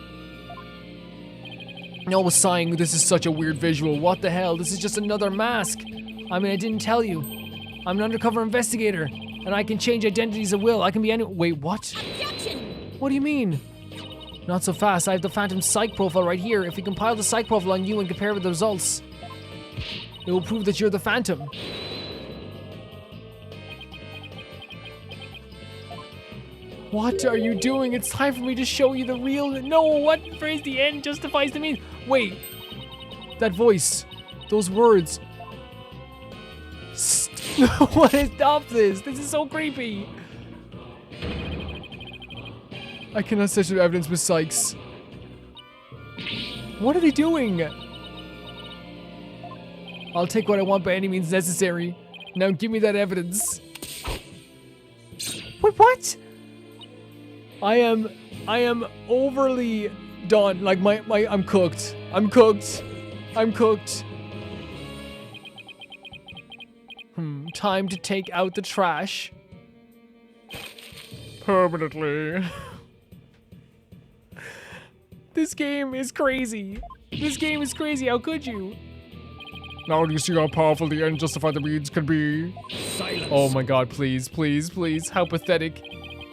No was sighing, this is such a weird visual. What the hell? This is just another mask. I mean, I didn't tell you. I'm an undercover investigator, and I can change identities at will. I can be any- Wait, what? Objection! What do you mean? Not so fast. I have the Phantom psych profile right here. If we compile the psych profile on you and compare with the results, it will prove that you're the Phantom. What are you doing? It's time for me to show you the real... No, what phrase the end justifies the means? Wait. That voice. Those words. What is... Stop this. This is so creepy. I cannot search evidence with psychs. What are they doing? I'll take what I want by any means necessary. Now give me that evidence. Wait, what? I am overly done. Like I'm cooked. I'm cooked. Time to take out the trash. Permanently. This game is crazy. How could you? Now do you see how powerful the end justify the means can be? Silence. Oh my god, please. How pathetic.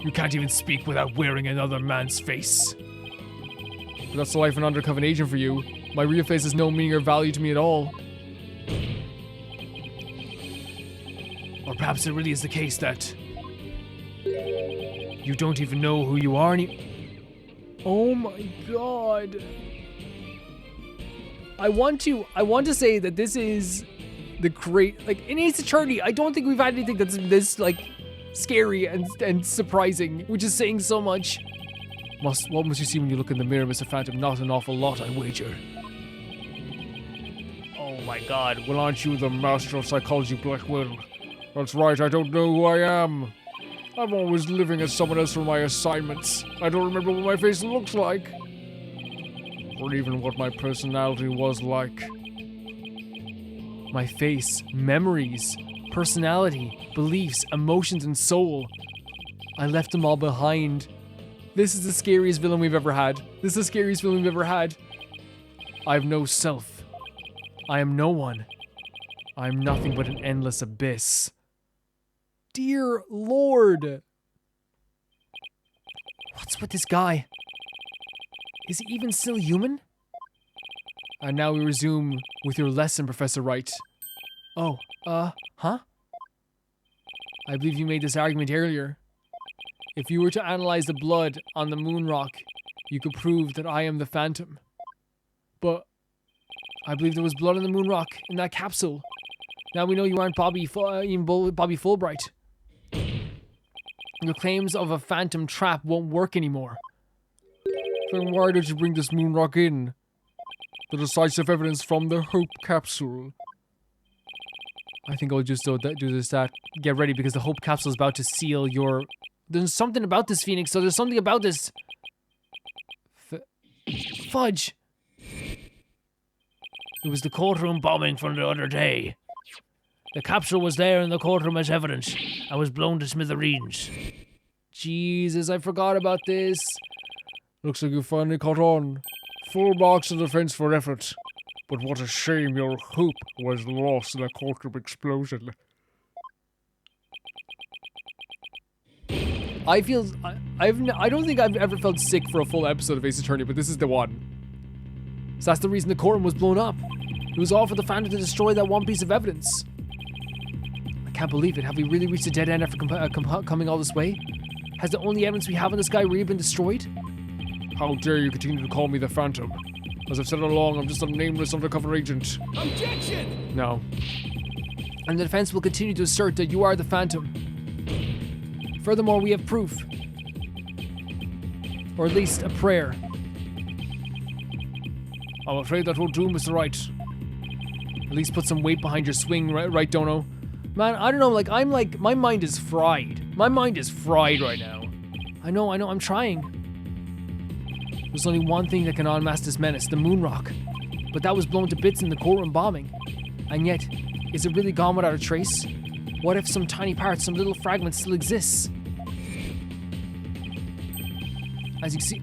You can't even speak without wearing another man's face. But that's the life of an undercover agent for you. My real face has no meaning or value to me at all. Or perhaps it really is the case that you don't even know who you are Oh my god. I want to say that this is the great, like, in Ace Attorney, I don't think we've had anything that's this, like, scary and surprising, which is saying so much. What must you see when you look in the mirror, Mr. Phantom? Not an awful lot, I wager. Oh my god, well aren't you the master of psychology, Blackwell? That's right, I don't know who I am. I'm always living as someone else for my assignments. I don't remember what my face looks like. Or even what my personality was like. My face, memories, personality, beliefs, emotions, and soul. I left them all behind. This is the scariest villain we've ever had. I have no self. I am no one. I am nothing but an endless abyss. Dear Lord. What's with this guy? Is he even still human? And now we resume with your lesson, Professor Wright. Oh, huh? I believe you made this argument earlier. If you were to analyze the blood on the moon rock, you could prove that I am the Phantom. But I believe there was blood on the moon rock in that capsule. Now we know you aren't Bobby Fulbright. Your claims of a phantom trap won't work anymore. Then why did you bring this moon rock in? The decisive evidence from the Hope capsule. I think I'll just do this, get ready, because the Hope capsule is about to seal your... There's something about this, Phoenix, so there's something about this... Fudge! It was the courtroom bombing from the other day. The capsule was there in the courtroom as evidence. I was blown to smithereens. Jesus, I forgot about this. Looks like you finally caught on. Full marks of defense for effort. But what a shame your hope was lost in a courtroom explosion. I don't think I've ever felt sick for a full episode of Ace Attorney, but this is the one. So that's the reason the courtroom was blown up. It was all for the Phantom to destroy that one piece of evidence. I can't believe it. Have we really reached a dead end after coming all this way? Has the only evidence we have on this guy really been destroyed? How dare you continue to call me the Phantom? As I've said all along, I'm just a nameless undercover agent. Objection! No. And the defense will continue to assert that you are the Phantom. Furthermore, we have proof. Or at least a prayer. I'm afraid that will do, Mr. Wright. At least put some weight behind your swing, right, Dono? Man, I don't know, my mind is fried. My mind is fried right now. I know, I'm trying. There's only one thing that can unmask this menace, the moon rock. But that was blown to bits in the courtroom bombing. And yet, is it really gone without a trace? What if some tiny part, some little fragment still exists? As you can see...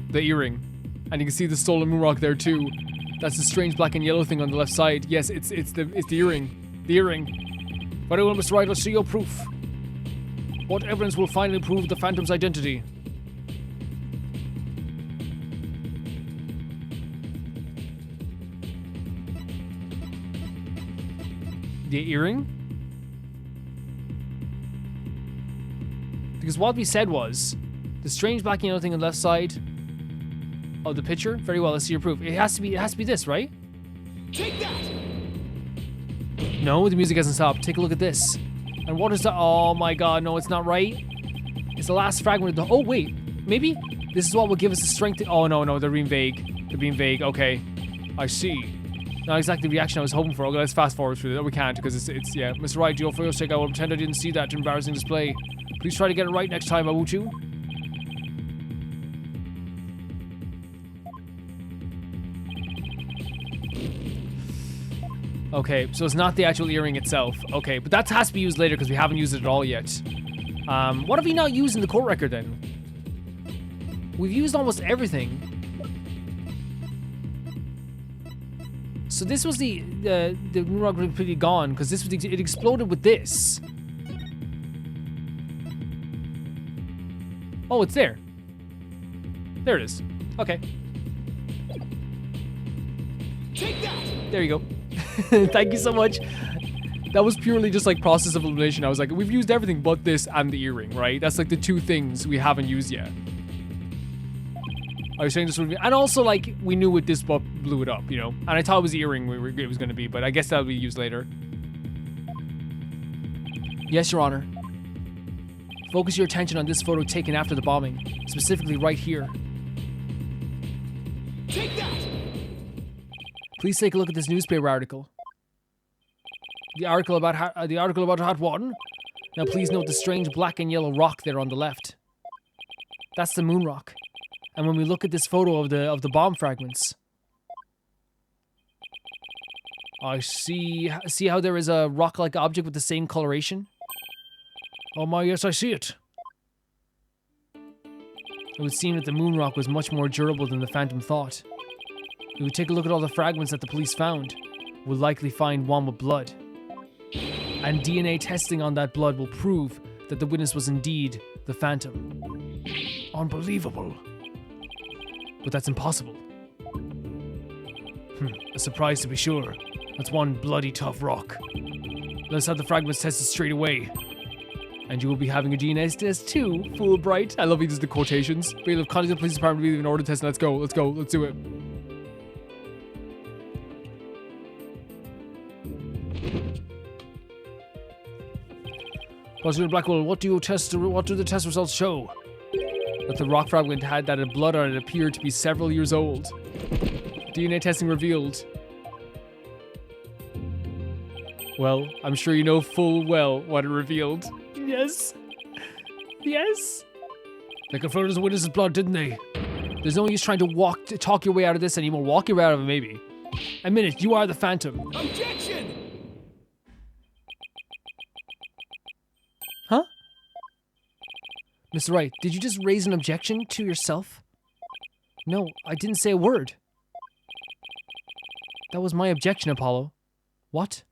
The earring. And you can see the stolen moon rock there too. That's the strange black and yellow thing on the left side. Yes, it's the earring. The earring. Very well, Mr. Wright, let's see your proof. What evidence will finally prove the Phantom's identity? The earring? Because what we said was the strange black and yellow thing on the left side of the picture. Very well, let's see your proof. It has to be this, right? Take that! No, the music hasn't stopped. Take a look at this. And what is that? Oh my god, no, it's not right. It's the last fragment of the... Oh, wait. Maybe? This is what will give us the strength to... Oh, no, they're being vague. They're being vague. Okay. I see. Not exactly the reaction I was hoping for. Okay, let's fast forward through that. We can't, because it's yeah. Mr. Wright, for your sake, I will pretend I didn't see that embarrassing display. Please try to get it right next time, won't you? Okay, so it's not the actual earring itself. Okay, but that has to be used later because we haven't used it at all yet. What have we not used in the court record then? We've used almost everything. So this was the moon rock was pretty gone because this was it exploded with this. Oh, it's there. There it is. Okay. Take that! There you go. Thank you so much. That was purely just like process of elimination. I was like, we've used everything but this and the earring, right? That's like the two things we haven't used yet. I was saying this would be, and also like we knew with this what blew it up, you know. And I thought it was the earring it was going to be, but I guess that'll be used later. Yes, Your Honor. Focus your attention on this photo taken after the bombing, specifically right here. Take that! Please take a look at this newspaper article. The article about Hot One. Now please note the strange black and yellow rock there on the left. That's the moon rock. And when we look at this photo of the bomb fragments, I see how there is a rock-like object with the same coloration? Oh my, yes, I see it. It would seem that the moon rock was much more durable than the Phantom thought. If we take a look at all the fragments that the police found, we'll likely find one with blood. And DNA testing on that blood will prove that the witness was indeed the Phantom. Unbelievable. But that's impossible. A surprise to be sure. That's one bloody tough rock. Let's have the fragments tested straight away. And you will be having a DNA test too, Fulbright. I love these the quotations. Bailiff, contact the police department, leave an order test. Let's go, let's go, let's do it. Prosecutor Blackwell, what do the test results show? That the rock fragment had blood on it appeared to be several years old. DNA testing revealed. Well, I'm sure you know full well what it revealed. Yes. Yes. They confronted as a witness's blood, didn't they? There's no use trying to talk your way out of this anymore. Walk your way out of it, maybe. Admit it, you are the Phantom. Objection! Huh? Mr. Wright, did you just raise an objection to yourself? No, I didn't say a word. That was my objection, Apollo. What?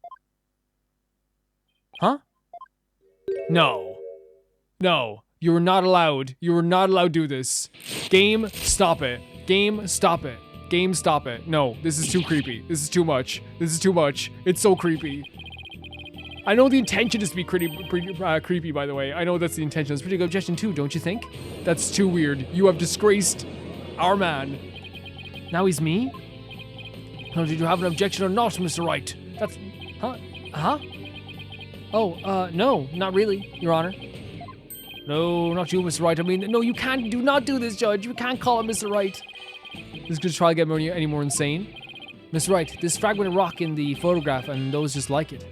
Huh? No. No. You were not allowed. You were not allowed to do this. Game, stop it. Game, stop it. Game, stop it. No, this is too creepy. This is too much. This is too much. It's so creepy. I know the intention is to be creepy, by the way. I know that's the intention. That's a pretty good objection too, don't you think? That's too weird. You have disgraced our man. Now he's me? Now, did you have an objection or not, Mr. Wright? That's... Huh? Huh? Oh, no, not really, Your Honor. No, not you, Mr. Wright. I mean, No, you can't. Do not do this, Judge. You can't call him Mr. Wright. This is going to try to get any more insane. Mr. Wright, this fragment of rock in the photograph and those just like it.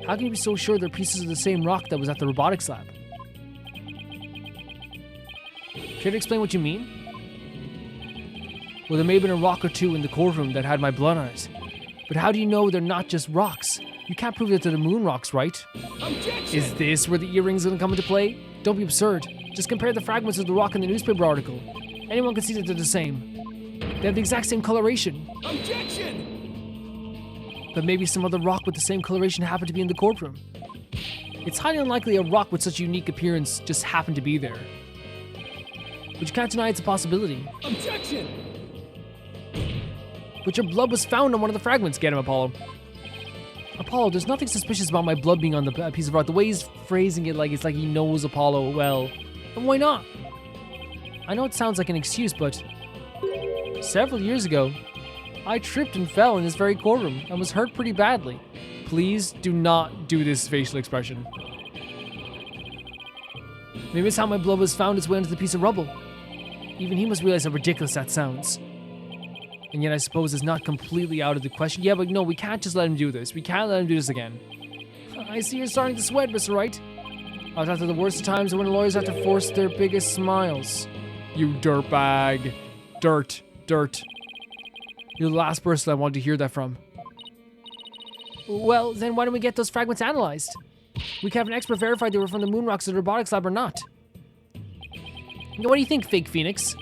How can you be so sure they're pieces of the same rock that was at the robotics lab? Care to explain what you mean? Well, there may have been a rock or two in the courtroom that had my blood on it. But how do you know they're not just rocks? You can't prove that they're the moon rocks, right? Objection! Is this where the earrings are gonna come into play? Don't be absurd. Just compare the fragments of the rock in the newspaper article. Anyone can see that they're the same. They have the exact same coloration. Objection! But maybe some other rock with the same coloration happened to be in the courtroom. It's highly unlikely a rock with such a unique appearance just happened to be there. But you can't deny it's a possibility. Objection! But your blood was found on one of the fragments. Get him, Apollo. Apollo, there's nothing suspicious about my blood being on the piece of rock. The way he's phrasing it, it's like he knows Apollo well. And why not? I know it sounds like an excuse, but several years ago, I tripped and fell in this very courtroom and was hurt pretty badly. Please do not do this facial expression. Maybe it's how my blood was found its way onto the piece of rubble. Even he must realize how ridiculous that sounds. And yet I suppose it's not completely out of the question. Yeah, but no, we can't just let him do this. We can't let him do this again. I see you're starting to sweat, Mr. Wright. I was after the worst of times when lawyers have to force their biggest smiles. You dirtbag. Dirt. You're the last person I wanted to hear that from. Well, then why don't we get those fragments analyzed? We can have an expert verify they were from the moon rocks of the robotics lab or not. What do you think, Fake Phoenix?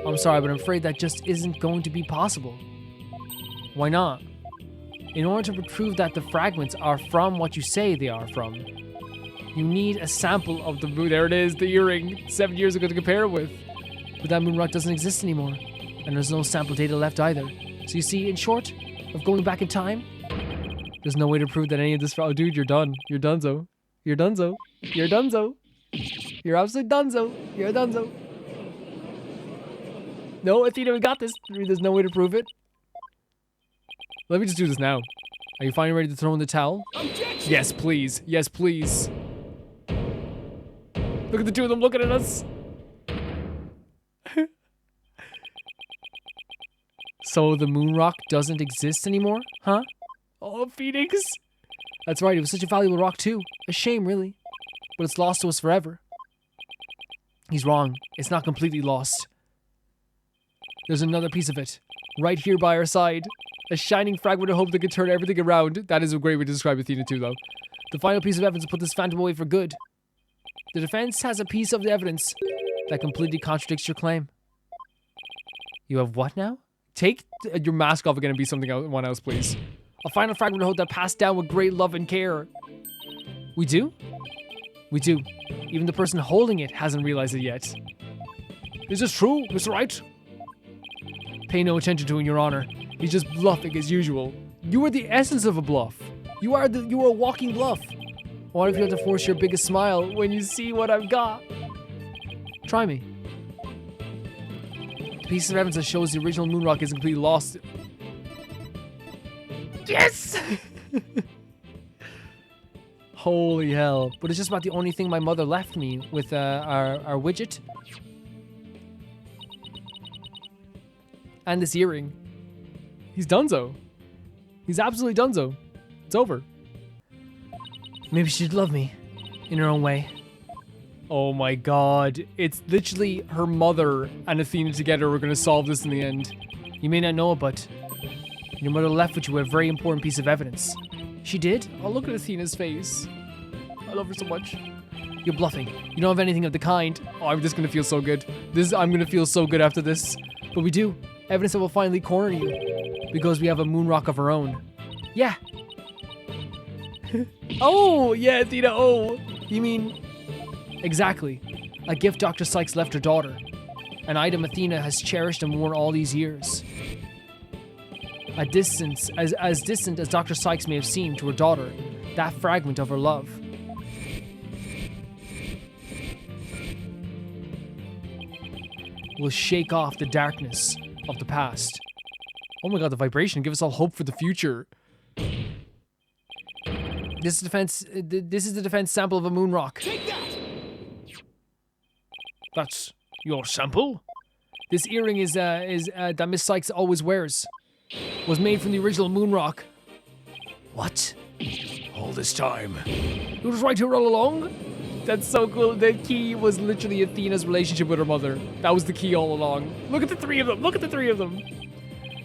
I'm sorry, but I'm afraid that just isn't going to be possible. Why not? In order to prove that the fragments are from what you say they are from, you need a sample of the moon. There it is, the earring, 7 years ago to compare it with. But that moon rock doesn't exist anymore, and there's no sample data left either. So you see, in short, of going back in time, there's no way to prove that any of this. Oh, dude, you're done. You're donezo. You're donezo. You're donezo. You're absolutely donezo. You're donezo. No, Athena, we got this. There's no way to prove it. Let me just do this now. Are you finally ready to throw in the towel? Objection! Yes, please. Yes, please. Look at the two of them looking at us. So the moon rock doesn't exist anymore? Huh? Oh, Phoenix. That's right. It was such a valuable rock, too. A shame, really. But it's lost to us forever. He's wrong. It's not completely lost. There's another piece of it, right here by our side. A shining fragment of hope that can turn everything around. That is a great way to describe Athena too, though. The final piece of evidence to put this phantom away for good. The defense has a piece of the evidence that completely contradicts your claim. You have what now? Take your mask off again and be something else, please. A final fragment of hope that passed down with great love and care. We do? We do. Even the person holding it hasn't realized it yet. Is this true, Mr. Wright? Pay no attention to him, Your Honor. He's just bluffing as usual. You are the essence of a bluff. You are a walking bluff. What if you have to force your biggest smile when you see what I've got? Try me. The piece of evidence that shows the original moon rock is completely lost. Yes! Holy hell. But it's just about the only thing my mother left me with our widget. And this earring. He's donezo. He's absolutely donezo. It's over. Maybe she'd love me in her own way. Oh my god. It's literally her mother and Athena together who are going to solve this in the end. You may not know it, but your mother left with you a very important piece of evidence. She did? Oh, look at Athena's face. I love her so much. You're bluffing. You don't have anything of the kind. Oh, I'm just going to feel so good. I'm going to feel so good after this. But we do. Evidence that will finally corner you. Because we have a moon rock of our own. Yeah. Oh, yeah, Athena, oh. You mean... Exactly. A gift Dr. Sykes left her daughter. An item Athena has cherished and worn all these years. A distance, as distant as Dr. Sykes may have seemed to her daughter, that fragment of her love. Will shake off the darkness of the past. Oh my god, the vibration, give us all hope for the future. This is the defense sample of a moon rock. Take that! That's your sample? This earring is that Miss Sykes always wears. Was made from the original moon rock. What? All this time. It was right here all along? That's so cool. The key was literally Athena's relationship with her mother. That was the key all along. Look at the three of them. Look at the three of them.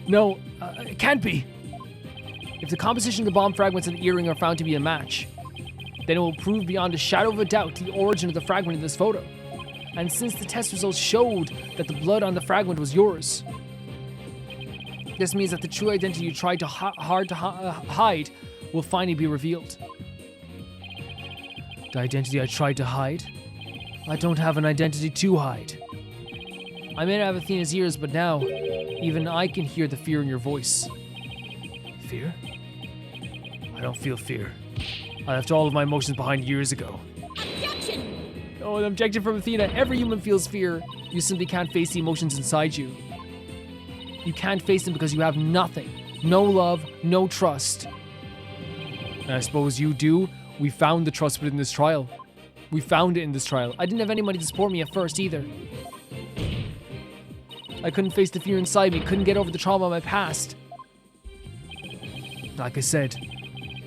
No, it can't be. If the composition of the bomb fragments and the earring are found to be a match, then it will prove beyond a shadow of a doubt the origin of the fragment in this photo. And since the test results showed that the blood on the fragment was yours, this means that the true identity you tried to hide will finally be revealed. The identity I tried to hide? I don't have an identity to hide. I may not have Athena's ears, but now, even I can hear the fear in your voice. Fear? I don't feel fear. I left all of my emotions behind years ago. Objection! Oh, an objection from Athena. Every human feels fear. You simply can't face the emotions inside you. You can't face them because you have nothing. No love, no trust. And I suppose you do. We found the trust within this trial. We found it in this trial. I didn't have anybody to support me at first either. I couldn't face the fear inside me, couldn't get over the trauma of my past. Like I said,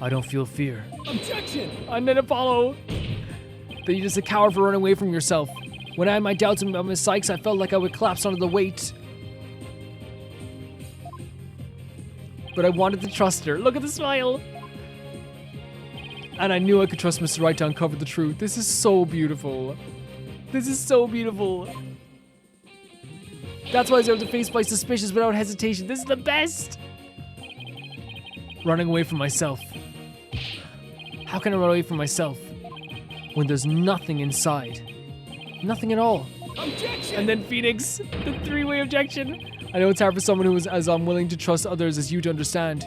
I don't feel fear. Objection! And then Apollo, that you're just a coward for running away from yourself. When I had my doubts about Miss Sykes, I felt like I would collapse under the weight. But I wanted to trust her. Look at the smile. And I knew I could trust Mr. Wright to uncover the truth. This is so beautiful. This is so beautiful. That's why I was able to face my suspicions without hesitation. This is the best. Running away from myself. How can I run away from myself when there's nothing inside? Nothing at all. Objection! And then Phoenix, the three-way objection. I know it's hard for someone who is as unwilling to trust others as you to understand,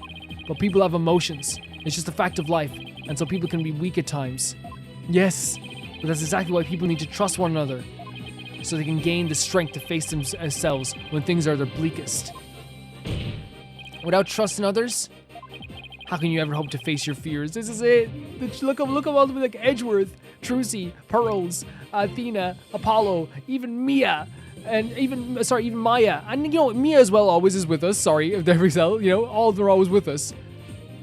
but people have emotions. It's just a fact of life, and so people can be weak at times. Yes, but that's exactly why people need to trust one another, so they can gain the strength to face themselves when things are their bleakest. Without trust in others, how can you ever hope to face your fears? This is it. Look up all the like Edgeworth, Trucy, Pearls, Athena, Apollo, even Mia, and even Maya, and Mia as well always is with us. Sorry if there is all of them are always with us.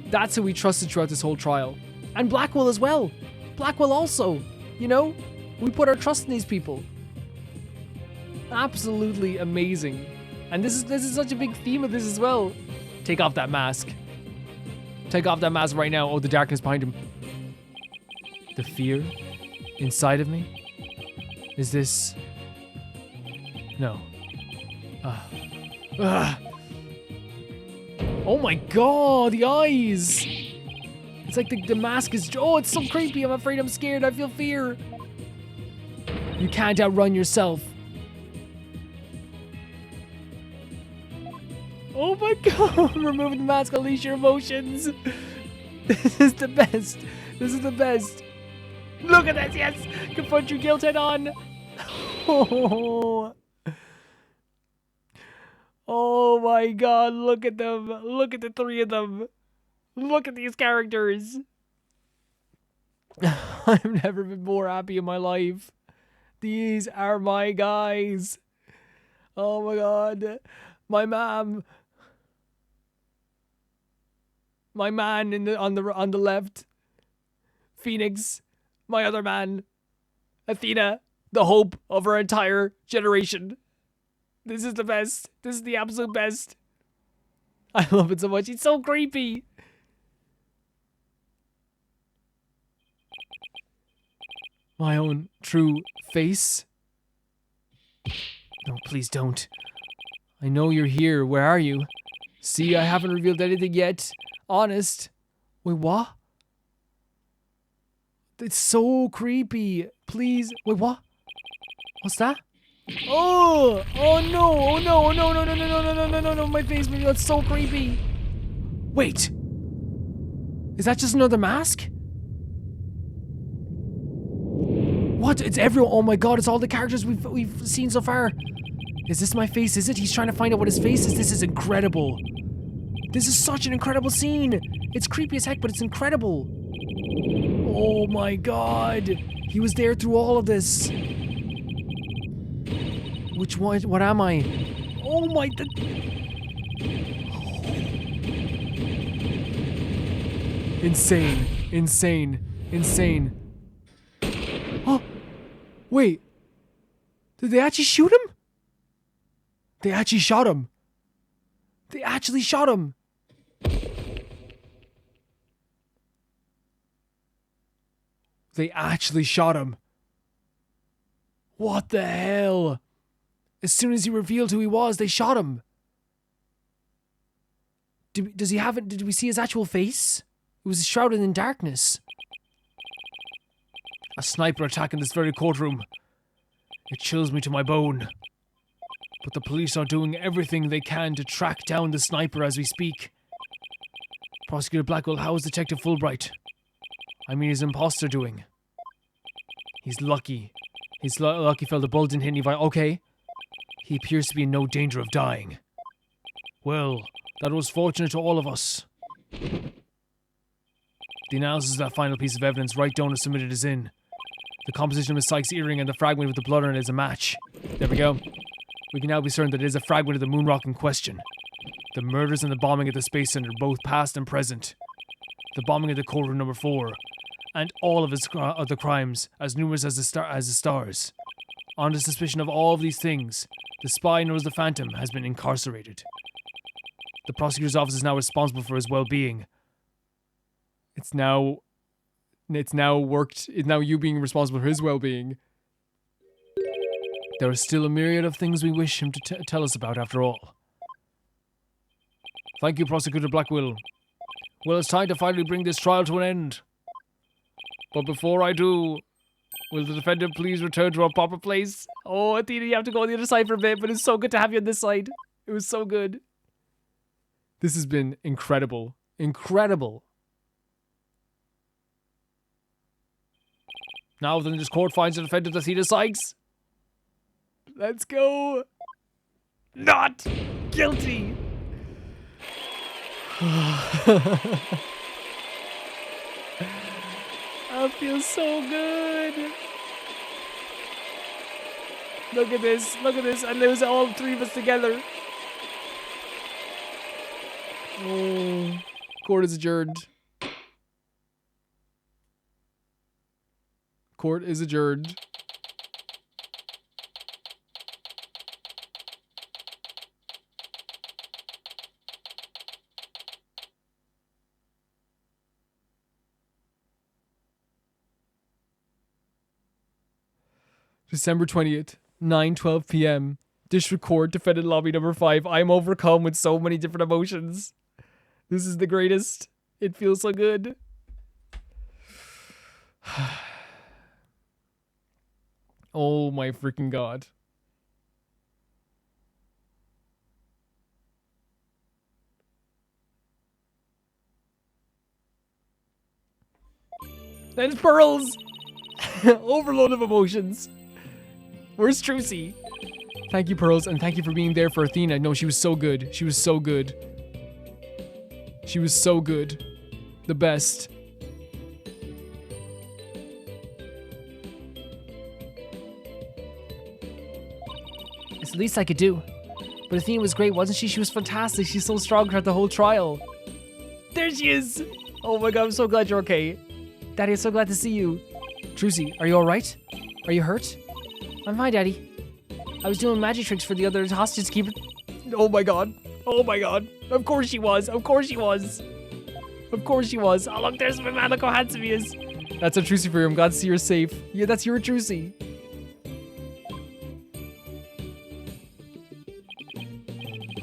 That's who we trusted throughout this whole trial, and Blackwell as well. Blackwell also, we put our trust in these people. Absolutely amazing, and this is such a big theme of this as well. Take off that mask. Take off that mask right now. Oh, the darkness behind him. The fear inside of me? Is this... No. Oh my god, the eyes! It's like the mask is... Oh, it's so creepy. I'm afraid, I'm scared. I feel fear. You can't outrun yourself. Oh my god, removing the mask, unleash your emotions. This is the best. This is the best. Look at this, yes! Confront your guilt head on! Oh. Oh my god, look at them. Look at the three of them. Look at these characters. I've never been more happy in my life. These are my guys. Oh my god. My mom. My man on the left. Phoenix. My other man. Athena. The hope of our entire generation. This is the best. This is the absolute best. I love it so much. He's so creepy. My own true face. No, please don't. I know you're here. Where are you? See, I haven't revealed anything yet. Honest. Wait, what? It's so creepy. Please. Wait, what? What's that? Oh! Oh no! Oh no! Oh no! No! No! No! No! No! No! No! No! No! My face! That's so creepy. Wait. Is that just another mask? What? It's everyone. Oh my god! It's all the characters we've seen so far. Is this my face? Is it? He's trying to find out what his face is. This is incredible. This is such an incredible scene. It's creepy as heck, but it's incredible. Oh my god! He was there through all of this. Which one? What am I? Oh my... Insane. Insane. Insane. Oh! Wait. Did they actually shoot him? They actually shot him. They actually shot him. They actually shot him. What the hell? As soon as he revealed who he was, they shot him. Does he have it? Did we see his actual face? It was shrouded in darkness. A sniper attack in this very courtroom. It chills me to my bone. But the police are doing everything they can to track down the sniper as we speak. Prosecutor Blackwell, how is Detective Fulbright? I mean, is imposter doing? He's lucky. He's lucky fell the bullet didn't hit any violence. Okay. He appears to be in no danger of dying. Well, that was fortunate to all of us. The analysis of that final piece of evidence Wright donor submitted is in. The composition of Miss Sykes' earring and the fragment with the blood on it is a match. There we go. We can now be certain that it is a fragment of the moon rock in question. The murders and the bombing at the Space Center, both past and present. The bombing at the courtroom number 4. And all of the crimes, as numerous as the stars. On the suspicion of all of these things, the spy known as the Phantom has been incarcerated. The prosecutor's office is now responsible for his well-being. It's now you being responsible for his well-being. There are still a myriad of things we wish him to tell us about after all. Thank you, Prosecutor Blackwell. Well, it's time to finally bring this trial to an end. But before I do, will the defendant please return to our proper place? Oh, Athena, you have to go on the other side for a bit, but it's so good to have you on this side. It was so good. This has been incredible. Incredible. Now then, this court finds the defendant Athena Sykes. Let's go. Not guilty. That feels so good. Look at this. Look at this. And lose all three of us together. Oh. Court is adjourned. Court is adjourned. December 20th, 9:12 p.m. District Court, Defendant Lobby number 5. I'm overcome with so many different emotions. This is the greatest. It feels so good. Oh my freaking god. There's pearls! Overload of emotions. Where's Trucy? Thank you, Pearls, and thank you for being there for Athena. No, she was so good. She was so good. She was so good. The best. It's the least I could do. But Athena was great, wasn't she? She was fantastic. She's so strong throughout the whole trial. There she is. Oh my god, I'm so glad you're okay. Daddy, I'm so glad to see you. Trucy, are you alright? Are you hurt? I'm fine, Daddy. I was doing magic tricks for the other hostage keeper. Oh my god. Oh my god. Of course she was. Of course she was. Of course she was. Oh look, there's my man. Look how handsome he is. That's a Trucy for you. I'm glad to see you're safe. Yeah, that's your Trucy.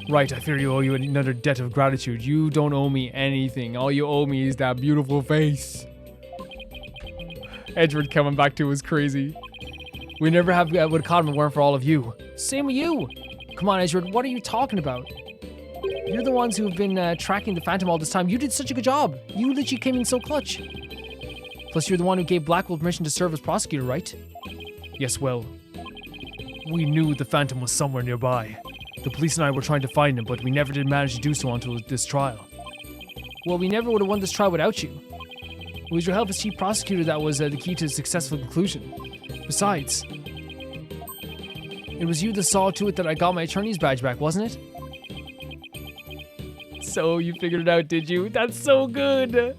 Right, I fear you owe you another debt of gratitude. You don't owe me anything. All you owe me is that beautiful face. Edward coming back to was crazy. We never would have caught him if it weren't for all of you. Same with you. Come on, Edward, what are you talking about? You're the ones who have been tracking the Phantom all this time. You did such a good job. You literally came in so clutch. Plus, you're the one who gave Blackwell permission to serve as prosecutor, right? Yes, well, we knew the Phantom was somewhere nearby. The police and I were trying to find him, but we never did manage to do so until this trial. Well, we never would have won this trial without you. It was your help as chief prosecutor that was the key to a successful conclusion. Besides, it was you that saw to it that I got my attorney's badge back, wasn't it? So you figured it out, did you? That's so good.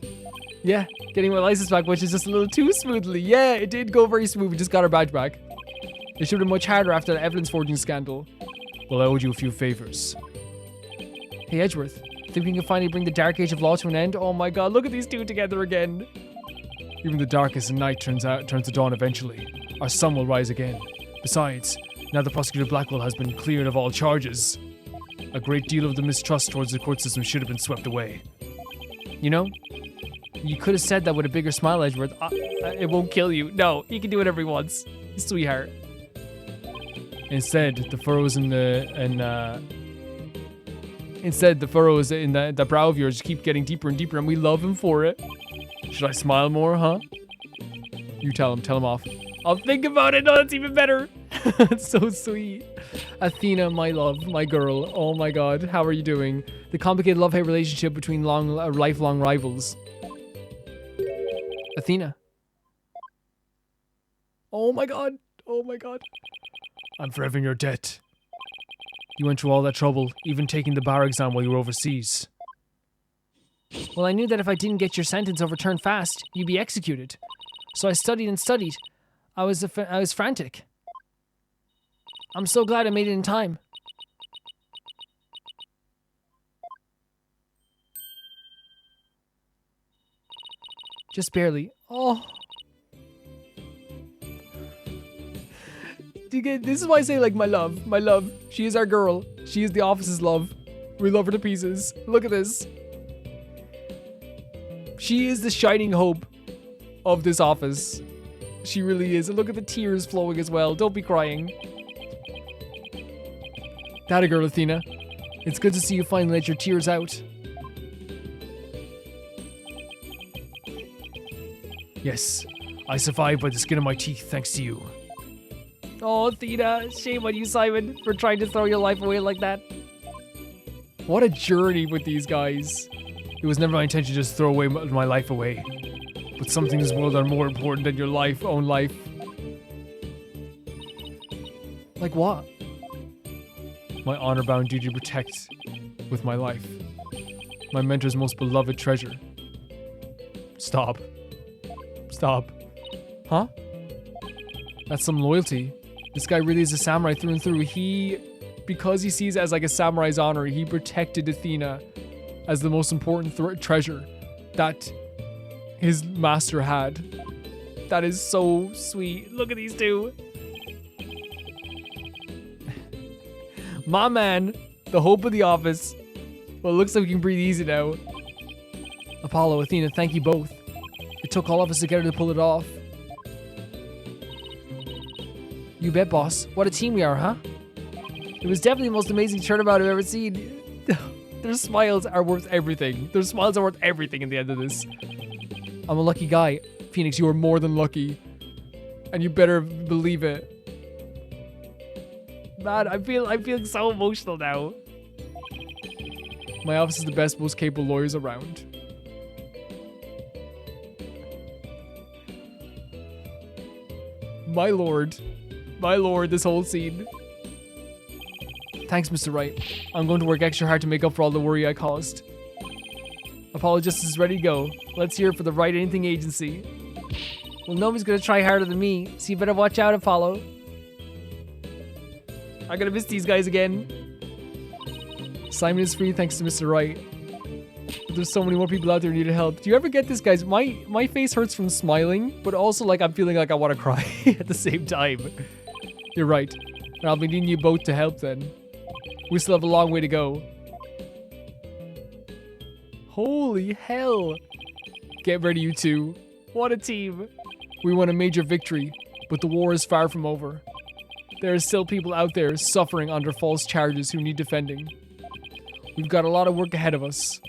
Yeah, getting my license back, which is just a little too smoothly. Yeah, it did go very smooth. We just got our badge back. It should have been much harder after the evidence forging scandal. Well, I owed you a few favors. Hey, Edgeworth, think we can finally bring the dark age of law to an end? Oh my god, look at these two together again. Even the darkest night turns to dawn eventually. Our sun will rise again. Besides, now the prosecutor Blackwell has been cleared of all charges, a great deal of the mistrust towards the court system should have been swept away. You know, you could have said that with a bigger smile, Edgeworth. It won't kill you. No, he can do whatever he wants. Sweetheart. Instead, the furrows in the brow of yours keep getting deeper and deeper, and we love him for it. Should I smile more, huh? You tell him off. I'll think about it. No, that's even better. It's so sweet. Athena, my love, my girl. Oh my god, how are you doing? The complicated love-hate relationship between lifelong rivals. Athena. Oh my god. Oh my god. I'm forever in your debt. You went through all that trouble, even taking the bar exam while you were overseas. Well, I knew that if I didn't get your sentence overturned fast, you'd be executed. So I studied and studied. I was frantic. I'm so glad I made it in time. Just barely. Oh. This is why I say, like, my love. My love. She is our girl. She is the office's love. We love her to pieces. Look at this. She is the shining hope of this office. She really is. And look at the tears flowing as well. Don't be crying. That a girl, Athena. It's good to see you finally let your tears out. Yes, I survived by the skin of my teeth thanks to you. Oh, Athena. Shame on you, Simon, for trying to throw your life away like that. What a journey with these guys. It was never my intention to just throw away my life away. But some things in this world are more important than your own life. Like what? My honor-bound duty to protect with my life. My mentor's most beloved treasure. Stop. Stop. Huh? That's some loyalty. This guy really is a samurai through and through. Because he sees it as like a samurai's honor, he protected Athena as the most important treasure that his master had. That is so sweet. Look at these two. My man, the hope of the office. Well, it looks like we can breathe easy now. Apollo, Athena, thank you both. It took all of us together to pull it off. You bet, boss. What a team we are, huh? It was definitely the most amazing turnabout I've ever seen. Their smiles are worth everything. Their smiles are worth everything in the end of this. I'm a lucky guy. Phoenix, you are more than lucky. And you better believe it. Man, I'm feeling so emotional now. My office is the best, most capable lawyers around. My lord, this whole scene. Thanks, Mr. Wright. I'm going to work extra hard to make up for all the worry I caused. Apollo Justice is ready to go. Let's hear it for the Wright Anything Agency. Well, nobody's gonna try harder than me, so you better watch out, Apollo. I'm gonna miss these guys again. Simon is free thanks to Mr. Wright. But there's so many more people out there who need help. Do you ever get this, guys? My face hurts from smiling, but also like I'm feeling like I want to cry at the same time. You're right. And I'll be needing you both to help then. We still have a long way to go. Holy hell. Get ready, you two. What a team. We won a major victory, but the war is far from over. There are still people out there suffering under false charges who need defending. We've got a lot of work ahead of us.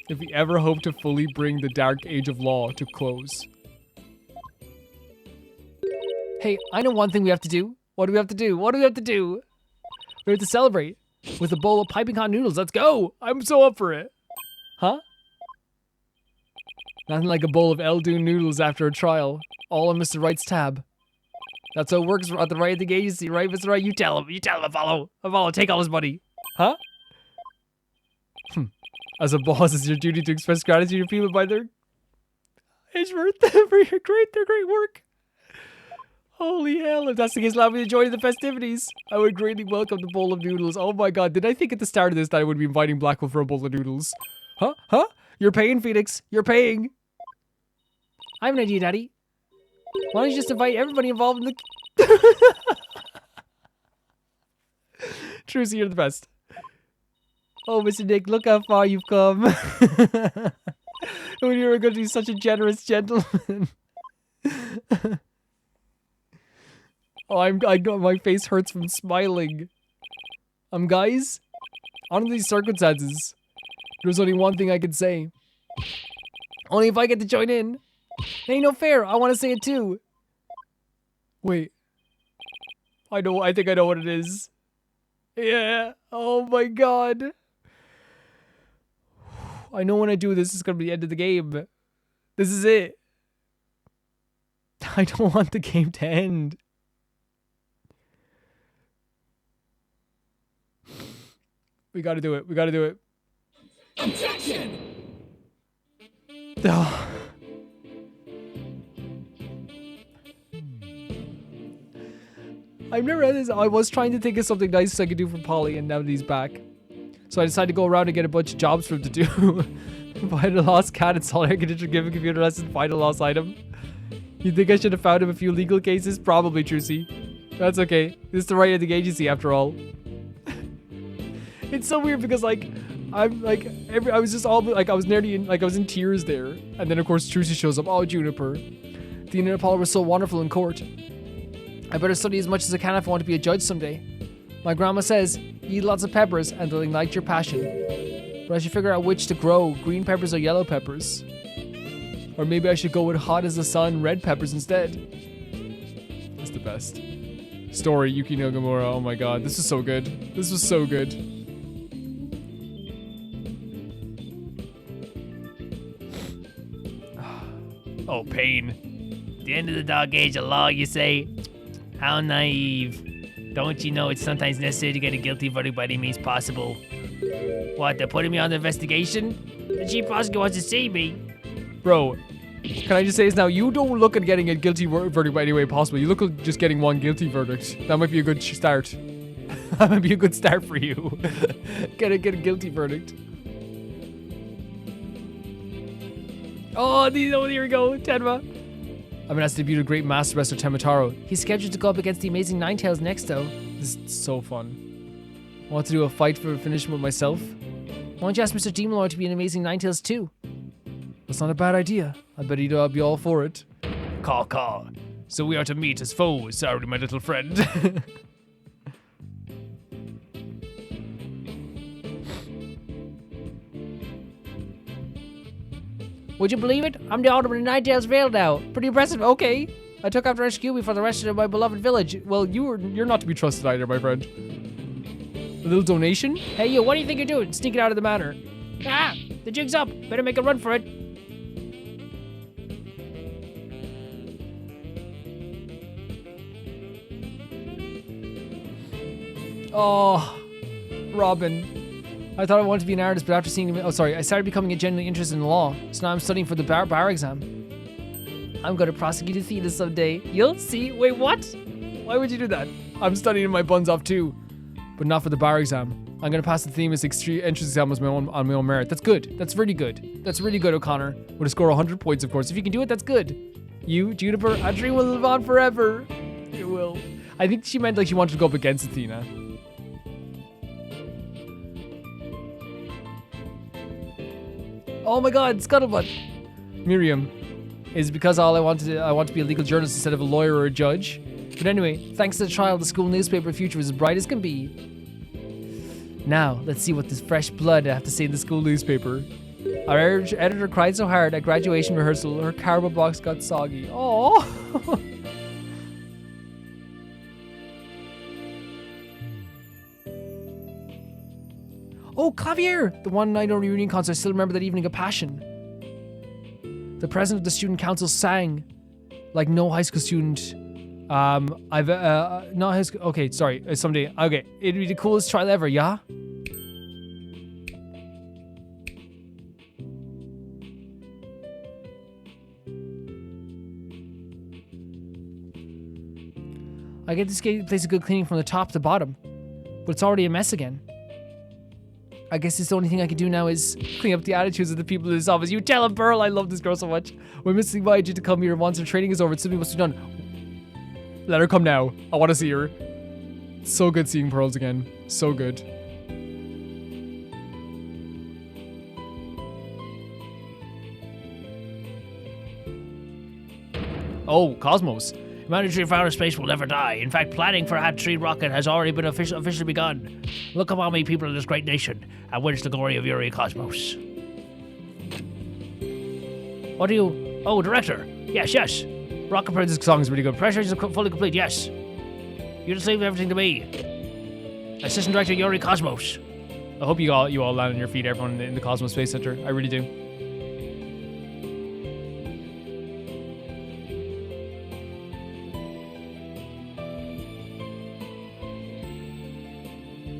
If we ever hope to fully bring the dark age of law to close. Hey, I know one thing we have to do. What do we have to do? What do we have to do? We have to celebrate with a bowl of piping hot noodles. Let's go. I'm so up for it. Huh? Nothing like a bowl of Eldoon noodles after a trial. All on Mr. Wright's tab. That's how it works at the Wright Agency, right, Mr. Wright? You tell him. You tell him, Apollo. Apollo, take all his money. Huh? As a boss, it's your duty to express gratitude to people by their for your great work. Holy hell, if that's the case, allow me to join in the festivities. I would greatly welcome the bowl of noodles. Oh my god, did I think at the start of this that I would be inviting Blackwell for a bowl of noodles? Huh? Huh? You're paying, Phoenix. You're paying. I have an idea, Daddy. Why don't you just invite everybody involved in the... Trucy, you're the best. Oh, Mr. Nick, look how far you've come. When you were going to be such a generous gentleman. Oh, I know my face hurts from smiling. Guys, under these circumstances, there's only one thing I can say. Only if I get to join in. It ain't no fair. I want to say it too. Wait. I think I know what it is. Yeah. Oh my god. I know when I do this, it's going to be the end of the game. This is it. I don't want the game to end. We gotta do it. We gotta do it. Objection! Oh. I've never had this. I was trying to think of something nice I could do for Polly, and now that he's back. So I decided to go around and get a bunch of jobs for him to do. Find a lost cat, install air conditioner, give a computer lesson, find a lost item. You think I should have found him a few legal cases? Probably, Trucy. That's okay. This is the Wright Anything Agency after all. It's so weird because I was just all like, I was nearly in, I was in tears there. And then of course Trucy shows up. Oh, Juniper. Dean and Apollo were so wonderful in court. I better study as much as I can if I want to be a judge someday. My grandma says, eat lots of peppers and they'll ignite your passion. But I should figure out which to grow, green peppers or yellow peppers. Or maybe I should go with hot as the sun, red peppers instead. That's the best. Story, Yuki no Gamura, oh my god, this is so good. This was so good. Oh, pain. The end of the dog age of law, you say? How naive. Don't you know it's sometimes necessary to get a guilty verdict by any means possible? What, they're putting me on the investigation? The chief prosecutor wants to see me. Bro, can I just say this now? You don't look at getting a guilty verdict by any way possible. You look at just getting one guilty verdict. That might be a good start. That might be a good start for you. Get a guilty verdict. Oh, here we go, Tenma. I've been asked to debut a great master wrestler, Temataro. He's scheduled to go up against the amazing Ninetales next, though. This is so fun. I want to do a fight for a finish with myself. Why don't you ask Mr. Demon Lord to be an amazing Ninetales too? That's not a bad idea. I bet he'd be all for it. Caw. So we are to meet as foes, sorry, my little friend. Would you believe it? I'm the Alderman of Ninetales Vale now. Pretty impressive. Okay. I took after HQ before the rest of my beloved village. Well, you're not to be trusted either, my friend. A little donation? Hey, you, what do you think you're doing? Sneaking out of the manor. Ah, the jig's up. Better make a run for it. Oh, Robin. I thought I wanted to be an artist, but after seeing him, I started becoming genuinely interested in law. So now I'm studying for the bar exam. I'm going to prosecute Athena someday. You'll see. Wait, what? Why would you do that? I'm studying my buns off too, but not for the bar exam. I'm going to pass the Themis entrance exam on my own merit. That's good. That's really good. That's really good, O'Connor. With a score of 100 points, of course. If you can do it, that's good. You, Juniper, our dream will live on forever. It will. I think she meant like she wanted to go up against Athena. Oh my god, scuttlebutt. Miriam. Is because I want to be a legal journalist instead of a lawyer or a judge. But anyway, thanks to the trial, the school newspaper future is as bright as can be. Now, let's see what this fresh blood I have to say in the school newspaper. Our editor cried so hard at graduation rehearsal, her cardboard box got soggy. Oh. Oh, Clavier! The one night on reunion concert, I still remember that evening of passion. The president of the student council sang like no high school student. Not high school. Okay, sorry. Someday. Okay, it'd be the coolest trial ever, yeah? I get this place a good cleaning from the top to bottom, but it's already a mess again. I guess the only thing I can do now is clean up the attitudes of the people in this office. You tell him, Pearl, I love this girl so much. We're missing my you to come here once her training is over. It's something must be done. Let her come now. I want to see her. So good seeing Pearls again. So good. Oh, Cosmos. Humanitarian from outer space will never die. In fact, planning for a Hat-Tree rocket has already been officially begun. Look upon me, people of this great nation, and witness the glory of Yuri Cosmos. What do you... Oh, director. Yes, yes. Rocket Princess song is really good. Pressure is fully complete, yes. You just leave everything to me. Assistant Director Yuri Cosmos. I hope you all land on your feet, everyone in the Cosmos Space Center. I really do.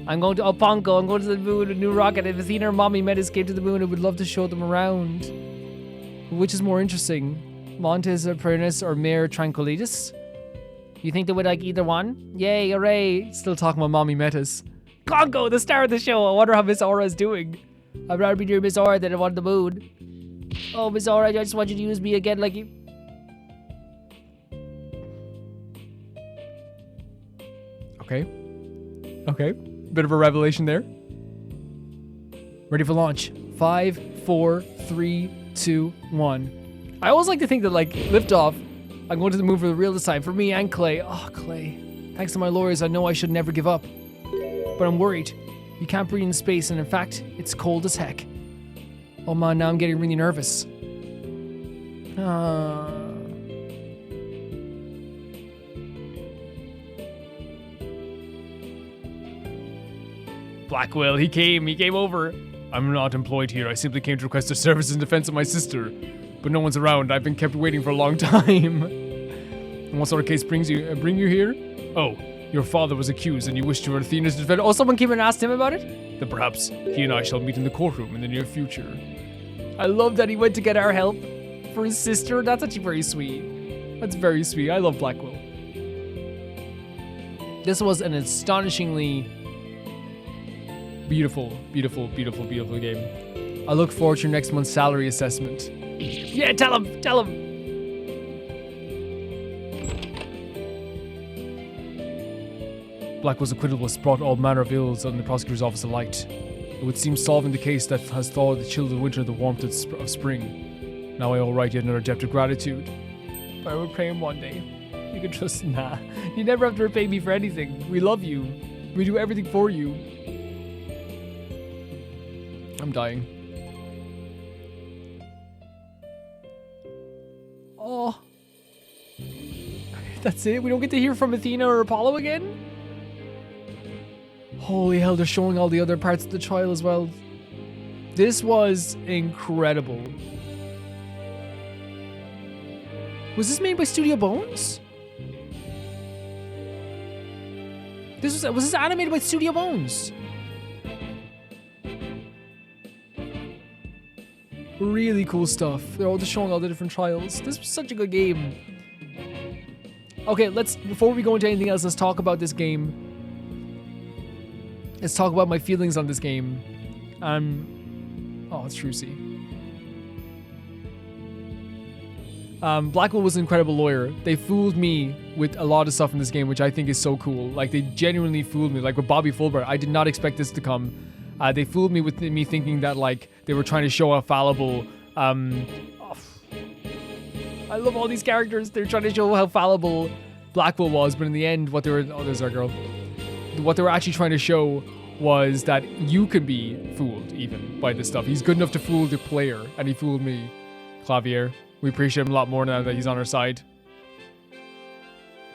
I'm going to Oponko. I'm going to the moon, a new rocket. If Athena or Mommy met escape to the moon, I would love to show them around. Which is more interesting? Montes Apernus or Mare Tranquilitas? You think they would like either one? Yay, hooray. Still talking about Mommy Metas. Congo, the star of the show. I wonder how Miss Aura is doing. I'd rather be near Miss Aura than on the moon. Oh, Miss Aura, I just want you to use me again like you... Okay. Okay. Bit of a revelation there. Ready for launch. 5, 4, 3, 2, 1. I always like to think that, like, liftoff, I'm going to the moon for the real this time. For me and Clay. Oh, Clay. Thanks to my lawyers, I know I should never give up. But I'm worried. You can't breathe in space, and in fact, it's cold as heck. Oh man, now I'm getting really nervous. Blackwell, he came over. I'm not employed here. I simply came to request a service in defense of my sister. But no one's around. I've been kept waiting for a long time. And what sort of case bring you here? Oh, your father was accused and you wished to Athena's defense. Oh, someone came and asked him about it? Then perhaps he and I shall meet in the courtroom in the near future. I love that he went to get our help for his sister. That's actually very sweet. That's very sweet. I love Blackwell. This was an astonishingly beautiful game. I look forward to your next month's salary assessment. Yeah, tell him. Blackwell's acquittal was brought all manner of ills on the prosecutor's office alight. It would seem solving the case that has thawed the chill of winter and the warmth of spring. Now I owe Wright yet another debt of gratitude. But I will pay him one day. You can trust nah. You never have to repay me for anything. We love you. We do everything for you. I'm dying. Oh. That's it? We don't get to hear from Athena or Apollo again? Holy hell, they're showing all the other parts of the trial as well. This was incredible. Was this made by Studio Bones? Was this animated by Studio Bones? Really cool stuff. They're all just showing all the different trials. This was such a good game. Okay, before we go into anything else, let's talk about this game. Let's talk about my feelings on this game. Oh, it's Trucy. Blackwell was an incredible lawyer. They fooled me with a lot of stuff in this game, which I think is so cool. Like, they genuinely fooled me. Like, with Bobby Fulbright, I did not expect this to come. They fooled me with me thinking that, like, they were trying to show how fallible... I love all these characters. They're trying to show how fallible Blackwell was, but in the end, what they were... Oh, there's our girl. What they were actually trying to show was that you can be fooled, even, by this stuff. He's good enough to fool the player, and he fooled me. Clavier. We appreciate him a lot more now that he's on our side.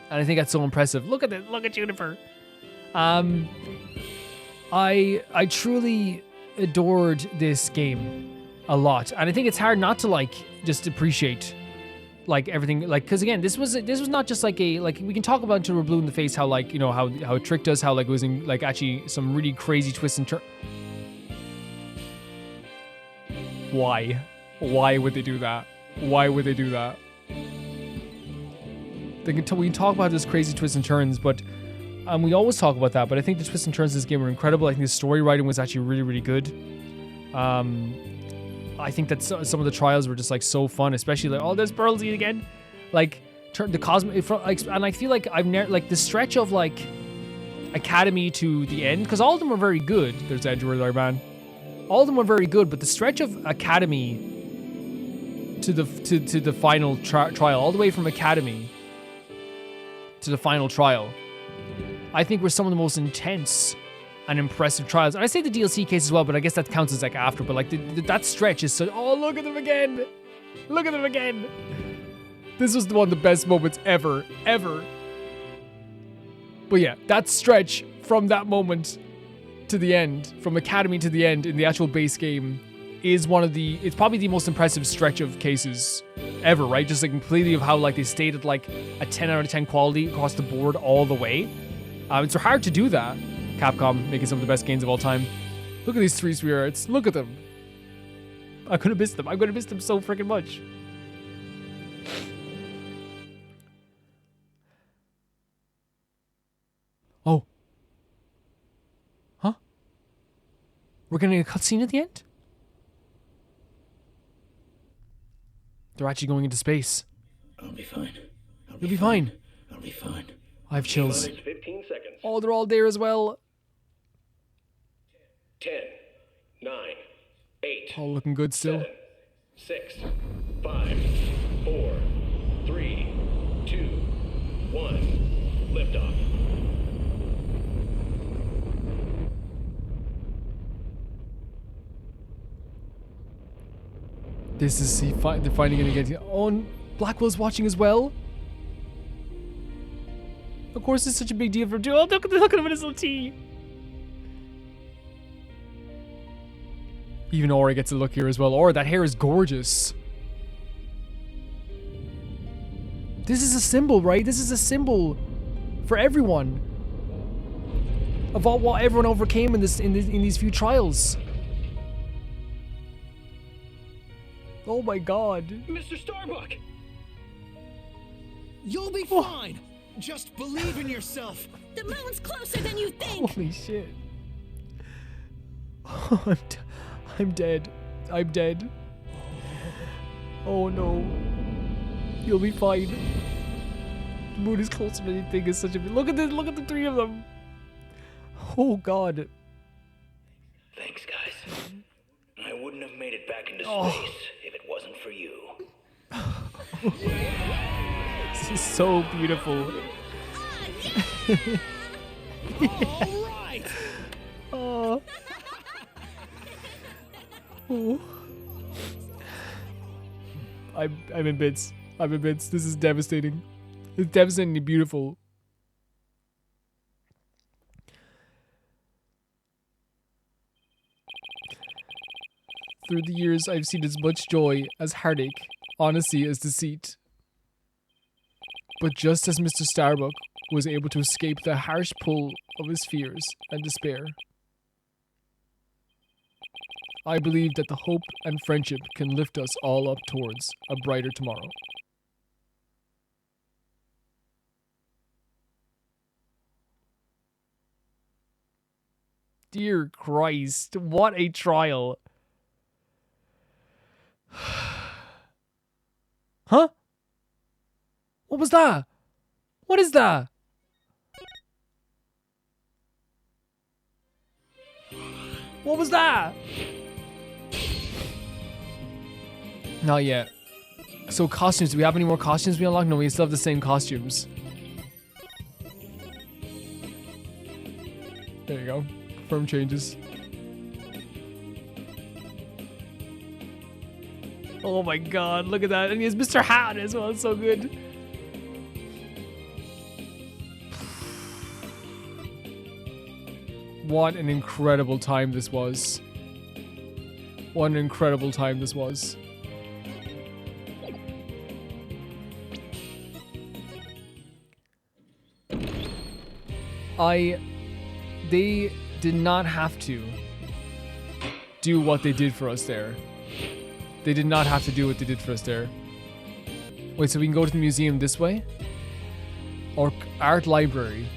And I think that's so impressive. Look at it. Look at Juniper. I truly adored this game a lot. And I think it's hard not to, like, just appreciate, like, everything. Like, because, again, this was not just, like, a... Like, we can talk about until we're blue in the face how, like, you know, how it tricked us, how, like, it was, in, like, actually some really crazy twists and turns. Why? Why would they do that? Why would they do that? We can talk about this crazy twists and turns, but we always talk about that. But I think the twists and turns in this game were incredible. I think the story writing was actually really, really good. I think that some of the trials were just like so fun, especially like, oh, there's Pearlsy again. Like the cosmic, and I feel like I've never like the stretch of like Academy to the end, because all of them were very good. There's Edgeworth, our man. All of them were very good, but the stretch of Academy to the final trial, all the way from Academy to the final trial, I think were some of the most intense and impressive trials. And I say the DLC case as well, but I guess that counts as like after. But like that stretch is so. Oh, look at them again! Look at them again! This was one of the best moments ever. But yeah, that stretch from that moment to the end, from Academy to the end in the actual base game, is it's probably the most impressive stretch of cases ever, right? Just like completely of how like they stayed at like a 10 out of 10 quality across the board all the way. It's hard to do that. Capcom making some of the best games of all time. Look at these three spirits. Look at them. I could have missed them. I'm going to miss them so freaking much. Oh. Huh? We're getting a cutscene at the end? They're actually going into space. I'll be fine. You'll be fine. I'll be fine. I have chills. 15 seconds. Oh, they're all there as well. 10, 9, 8. All looking good still. 7, 6, 5, 4, 3, 2, 1. Liftoff. This is they're finally gonna get. Oh, and Blackwell's watching as well. Of course, it's such a big deal for him. Oh, look at him in his little tea. Even Aura gets a look here as well. Aura, that hair is gorgeous. This is a symbol, right? This is a symbol for everyone of what everyone overcame in these few trials. Oh my God. Mr. Starbuck! You'll be fine. Just believe in yourself. The moon's closer than you think. Holy shit. I'm dead. I'm dead. Oh no. You'll be fine. The moon is closer than you think is such a... Look at this. Look at the three of them. Oh God. Thanks, guys. I wouldn't have made it back into space if it wasn't for you. This is so beautiful. All right. Oh. Oh. I'm in bits. I'm in bits. This is devastating. It's devastatingly beautiful. Through the years, I've seen as much joy as heartache, honesty as deceit. But just as Mr. Starbuck was able to escape the harsh pull of his fears and despair, I believe that the hope and friendship can lift us all up towards a brighter tomorrow. Dear Christ, what a trial. Huh? What was that? What is that? What was that? Not yet. So costumes, do we have any more costumes we unlocked? No, we still have the same costumes. There you go. Confirm changes. Oh my god, look at that. And he has Mr. Hat as well. It's so good. What an incredible time this was. What an incredible time this was. They did not have to do what they did for us there. They did not have to do what they did for us there. Wait, so we can go to the museum this way? Or art library?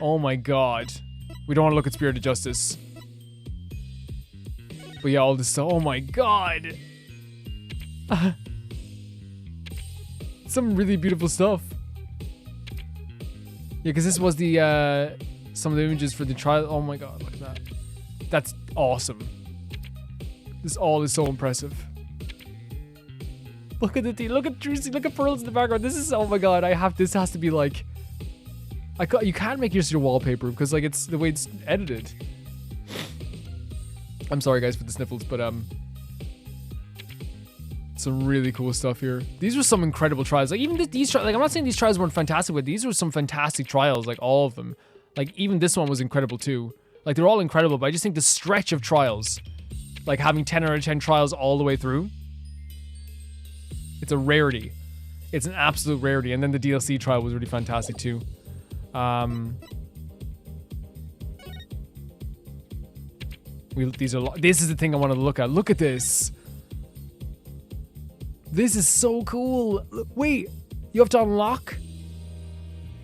Oh my god. We don't want to look at Spirit of Justice. But yeah, all this stuff. Oh my god. Some really beautiful stuff. Yeah, because this was the some of the images for the trial. Oh my god, look at that. That's awesome. This all is so impressive. Look at the thing. Look at Trucy. Look at Pearls in the background. This is, oh my god. This has to be like, you can't make use of your wallpaper because like it's the way it's edited. I'm sorry guys for the sniffles, but some really cool stuff here. These were some incredible trials. Like even these trials, like I'm not saying these trials weren't fantastic, but these were some fantastic trials, like all of them. Like even this one was incredible too. Like they're all incredible, but I just think the stretch of trials, like having 10 out of 10 trials all the way through, it's a rarity. It's an absolute rarity. And then the DLC trial was really fantastic too. This is the thing I want to look at. Look at this. This is so cool. Wait, you have to unlock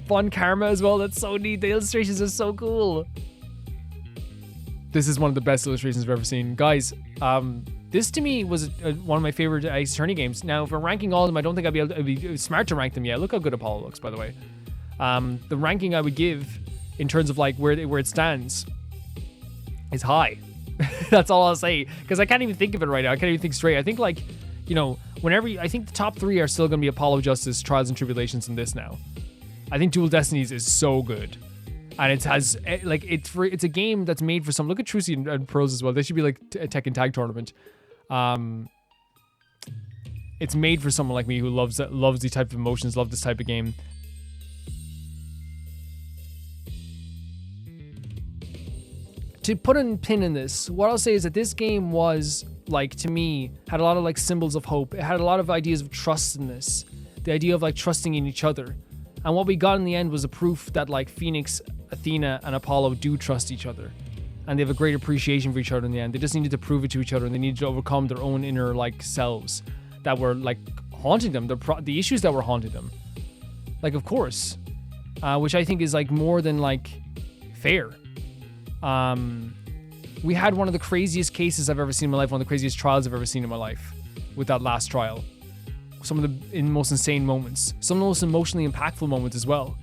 Fun Karma as well. That's so neat. The illustrations are so cool. This is one of the best illustrations I've ever seen. Guys, this to me was one of my favorite Ace Attorney games. Now, if we're ranking all of them, I don't think it'd be smart to rank them yet. Look how good Apollo looks, by the way. The ranking I would give in terms of like where it stands is high. That's all I'll say. Because I can't even think of it right now. I can't even think straight. I think like, you know, I think the top 3 are still going to be Apollo Justice, Trials and Tribulations, and this now. I think Dual Destinies is so good. And it has, like, it's a game that's made for some. Look at Trucy and Pros as well. They should be like a Tekken Tag tournament. It's made for someone like me who loves these type of emotions, love this type of game. To put a pin in this, what I'll say is that this game was, like, to me, had a lot of, like, symbols of hope. It had a lot of ideas of trust in this. The idea of, like, trusting in each other. And what we got in the end was a proof that, like, Phoenix, Athena, and Apollo do trust each other. And they have a great appreciation for each other in the end. They just needed to prove it to each other, and they needed to overcome their own inner, like, selves that were, like, haunting them. The issues that were haunting them. Like, of course. Which I think is, like, more than, like, fair. We had one of the craziest cases I've ever seen in my life, one of the craziest trials I've ever seen in my life with that last trial. Some of the most insane moments, some of the most emotionally impactful moments as well.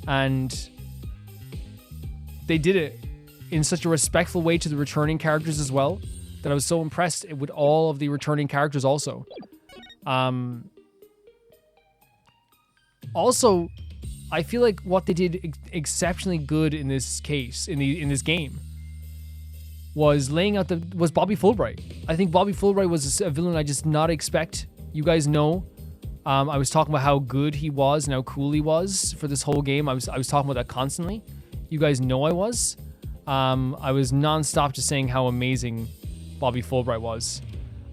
And they did it in such a respectful way to the returning characters as well, that I was so impressed with all of the returning characters also. Also, I feel like what they did exceptionally good in this case, in this game, was laying out was Bobby Fulbright. I think Bobby Fulbright was a villain I just not expect You guys know, I was talking about how good he was and how cool he was for this whole game. I was talking about that constantly. You guys know I was. I was nonstop just saying how amazing Bobby Fulbright was.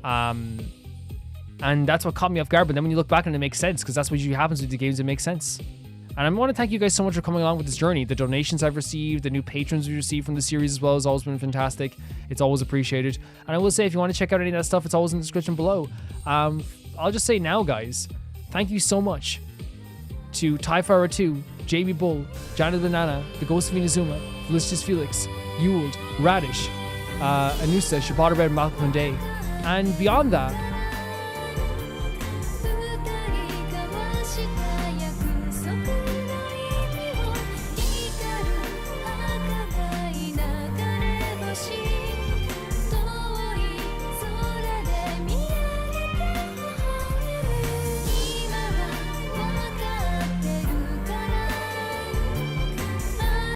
And that's what caught me off guard. But then when you look back and it makes sense, because that's what usually happens with the games that make sense. And I want to thank you guys so much for coming along with this journey. The donations I've received, the new patrons we received from the series as well has always been fantastic. It's always appreciated. And I will say, if you want to check out any of that stuff, it's always in the description below. I'll just say now, guys, thank you so much to Tyfara 2, JB Bull, Janet Banana, The Ghost of Inazuma, Felicitas Felix, Ewald, Radish, Anusa, Shabata Red, Malcolm Day. And beyond that,